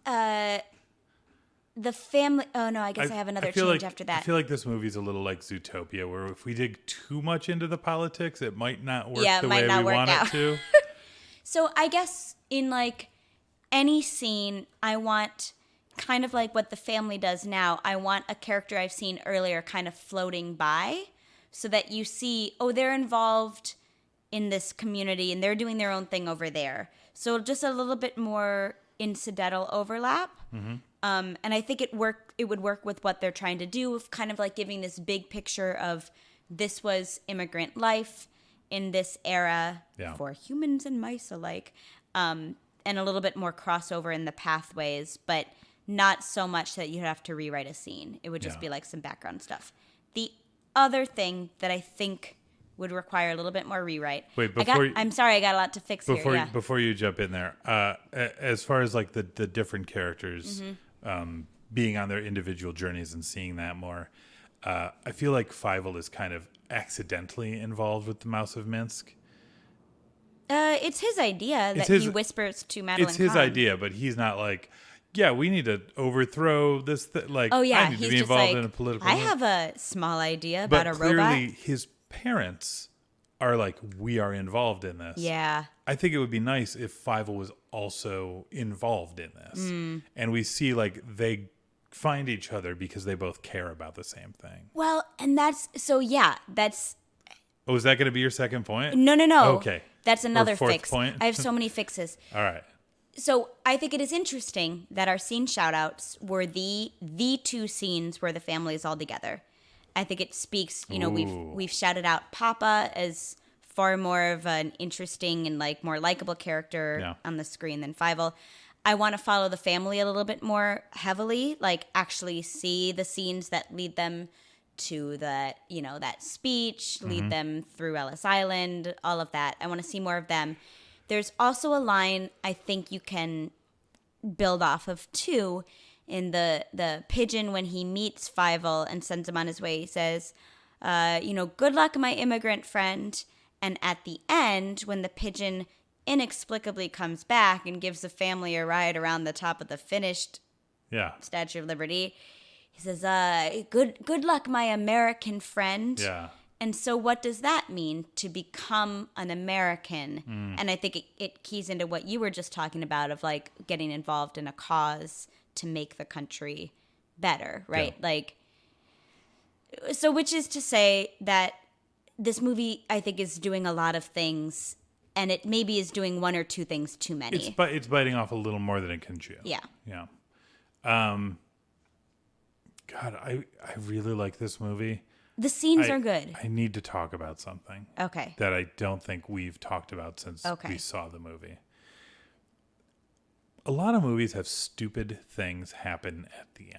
the family. Oh no, I guess I have another change after that. I feel like this movie's a little like Zootopia, where if we dig too much into the politics, it might not work the way we want it to. So I guess in any scene, I want kind of like what the family does now. I want a character I've seen earlier kind of floating by, so that you see, they're involved in this community and they're doing their own thing over there. So just a little bit more incidental overlap. Mm-hmm. And I think it would work with what they're trying to do, of kind of giving this big picture of this was immigrant life in this era for humans and mice alike, and a little bit more crossover in the pathways, but not so much that you'd have to rewrite a scene. It would just be some background stuff. The other thing that I think would require a little bit more rewrite. Wait, I'm sorry, I got a lot to fix here. Yeah. Before you jump in there, as far as the different characters being on their individual journeys and seeing that more, I feel like Fievel is kind of accidentally involved with the Mouse of Minsk. It's his idea he whispers to Madeline It's his Kahn. idea, but he's not we need to overthrow this. I need to be just involved in a political. I have a small idea about a robot. But clearly, his parents are we are involved in this. Yeah. I think it would be nice if Fievel was also involved in this, and we see they find each other because they both care about the same thing. Well, and that's. Oh, is that going to be your second point? No. Okay. That's another fourth fix. Point? I have so many fixes. All right. So I think it is interesting that our scene shout-outs were the two scenes where the family is all together. I think it speaks, we've shouted out Papa as far more of an interesting and more likable character on the screen than Fievel. I want to follow the family a little bit more heavily, actually see the scenes that lead them to that speech, lead them through Ellis Island, all of that. I want to see more of them. There's also a line I think you can build off of too, in the pigeon when he meets Fievel and sends him on his way. He says, good luck, my immigrant friend. And at the end, when the pigeon inexplicably comes back and gives the family a ride around the top of the finished Statue of Liberty, he says, good luck, my American friend. Yeah. And so what does that mean, to become an American? And I think it keys into what you were just talking about of getting involved in a cause to make the country better, right? So which is to say that this movie, I think, is doing a lot of things, and it maybe is doing one or two things too many. It's biting off a little more than it can chew. Yeah. Yeah. God, I really like this movie. The scenes are good. I need to talk about something. Okay. That I don't think we've talked about since we saw the movie. A lot of movies have stupid things happen at the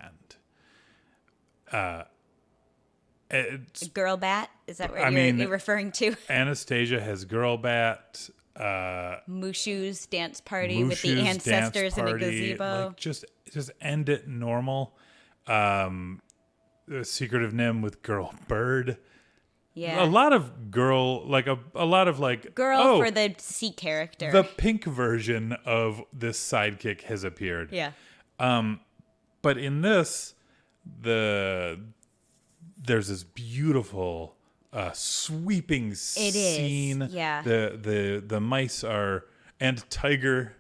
end. Girl bat? Is that what you're referring to? Anastasia has girl bat. Mushu's dance party with the ancestors in a gazebo. Just end it normal. The Secret of Nim with girl bird. Yeah. A lot of girl, a lot of girl for the C character. The pink version of this sidekick has appeared. Yeah. But in this, there's this beautiful sweeping scene. Yeah. The mice and Tiger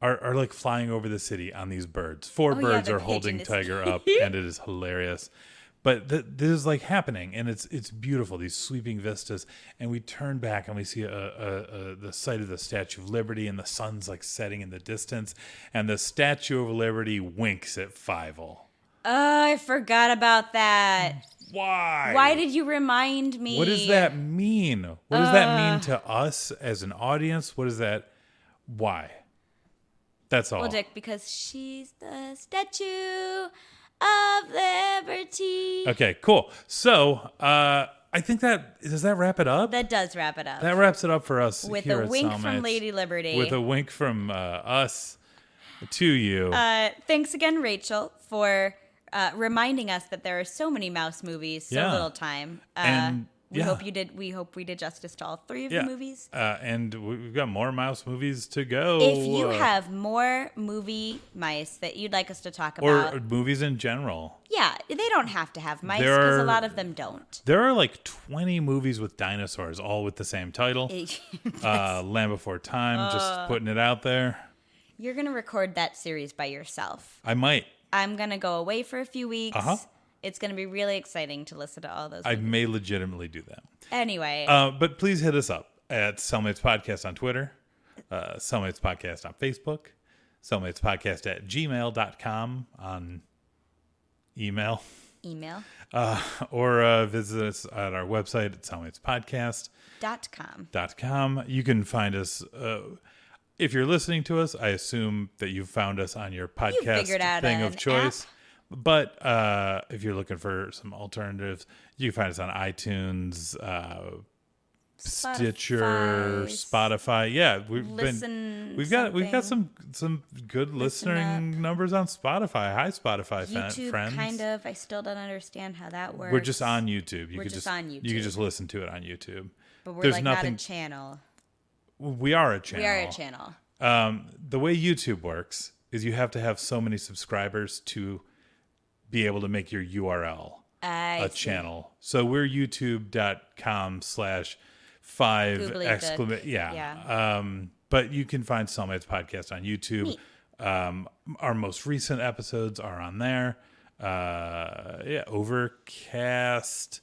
are like flying over the city on these birds. Four Oh, yeah, birds the are holding pigeon is Tiger up, and it is hilarious. But this is like happening, and it's beautiful. These sweeping vistas, and we turn back and we see the site of the Statue of Liberty, and the sun's like setting in the distance, and the Statue of Liberty winks at Fievel. Oh, I forgot about that. Why? Why did you remind me? What does that mean? What does that mean to us as an audience? What is that? Why? That's all. Well, Dick, because she's the Statue of Liberty. Okay, cool. So, I think does that wrap it up? That does wrap it up. That wraps it up for us With here a at wink Cellmates. from Lady Liberty. With a wink from us to you. Thanks again, Rachel, for reminding us that there are so many mouse movies, so Yeah. little time. And, we yeah. hope we did justice to all three of the movies. And we've got more mouse movies to go. If you have more movie mice that you'd like us to talk about, or movies in general. yeah, they don't have to have mice There because are- a lot of them don't. There are like 20 movies with dinosaurs, all with the same title. Land Before Time, just putting it out there. You're gonna record that series by yourself. I might. I'm gonna go away for a few weeks. Uh-huh. It's gonna be really exciting to listen to all those. I movies. may legitimately do that. Anyway, But please hit us up at Cellmates Podcast on Twitter, Cellmates Podcast on Facebook, Cellmates Podcast at gmail.com on email, email or visit us at our website at cellmatespodcast.com. You can find us. If you're listening to us, I assume that you've found us on your podcast figured out thing of an choice. But if you're looking for some alternatives, you can find us on iTunes, Stitcher, Spotify. Yeah, we've got some good listening numbers on Spotify. Hi, Spotify YouTube, friends. kind of. I still don't understand how that works. We're just on YouTube. We're just on YouTube. You can just listen to it on YouTube. but we're There's like nothing. not a channel. We are a channel. We are a channel. The way YouTube works is you have to have so many subscribers to be able to make your URL a channel. So we're youtube.com/5 Yeah. But you can find Cellmates Podcast on YouTube. Neat. Our most recent episodes are on there. Overcast.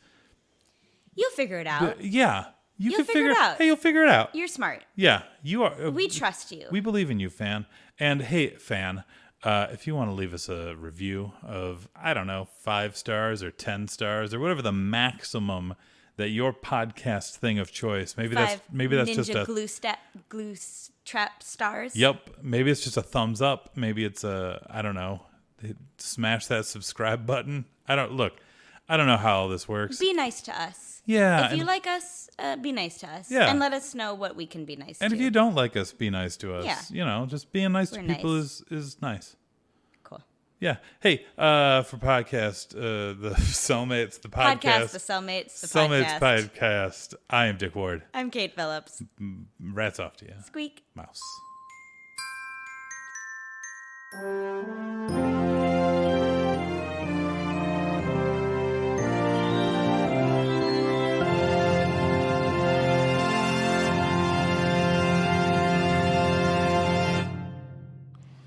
You'll figure it out. Yeah. You'll figure it out. Hey, you'll figure it out. You're smart. Yeah, you are. We trust you. We believe in you, fan. And hey, fan, if you want to leave us a review of, I don't know, 5 stars or 10 stars or whatever the maximum that your podcast thing of choice, maybe that's Ninja just a glue trap stars. Yep, maybe it's just a thumbs up. Maybe it's a, I don't know, smash that subscribe button. I don't know how all this works. Be nice to us. Yeah. If you like us, be nice to us. Yeah. And let us know what we can be nice to. And if you don't like us, be nice to us. Yeah. Just being nice to We're people nice. is nice. Cool. Yeah. Hey, for podcast, the Cellmates, the podcast. The Cellmates, the Cellmates podcast. podcast. I am Dick Ward. I'm Kate Phillips. Rats off to you. Squeak. Mouse.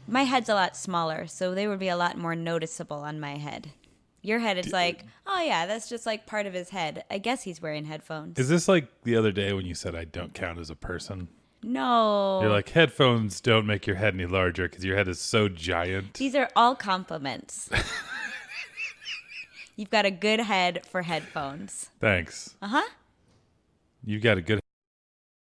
My head's a lot smaller, so they would be a lot more noticeable on my head. Your head is like, oh yeah, that's just like part of his head. I guess he's wearing headphones. Is this like the other day when you said I don't count as a person? No. You're like, headphones don't make your head any larger because your head is so giant. These are all compliments. You've got a good head for headphones. Thanks. Uh-huh. You got a good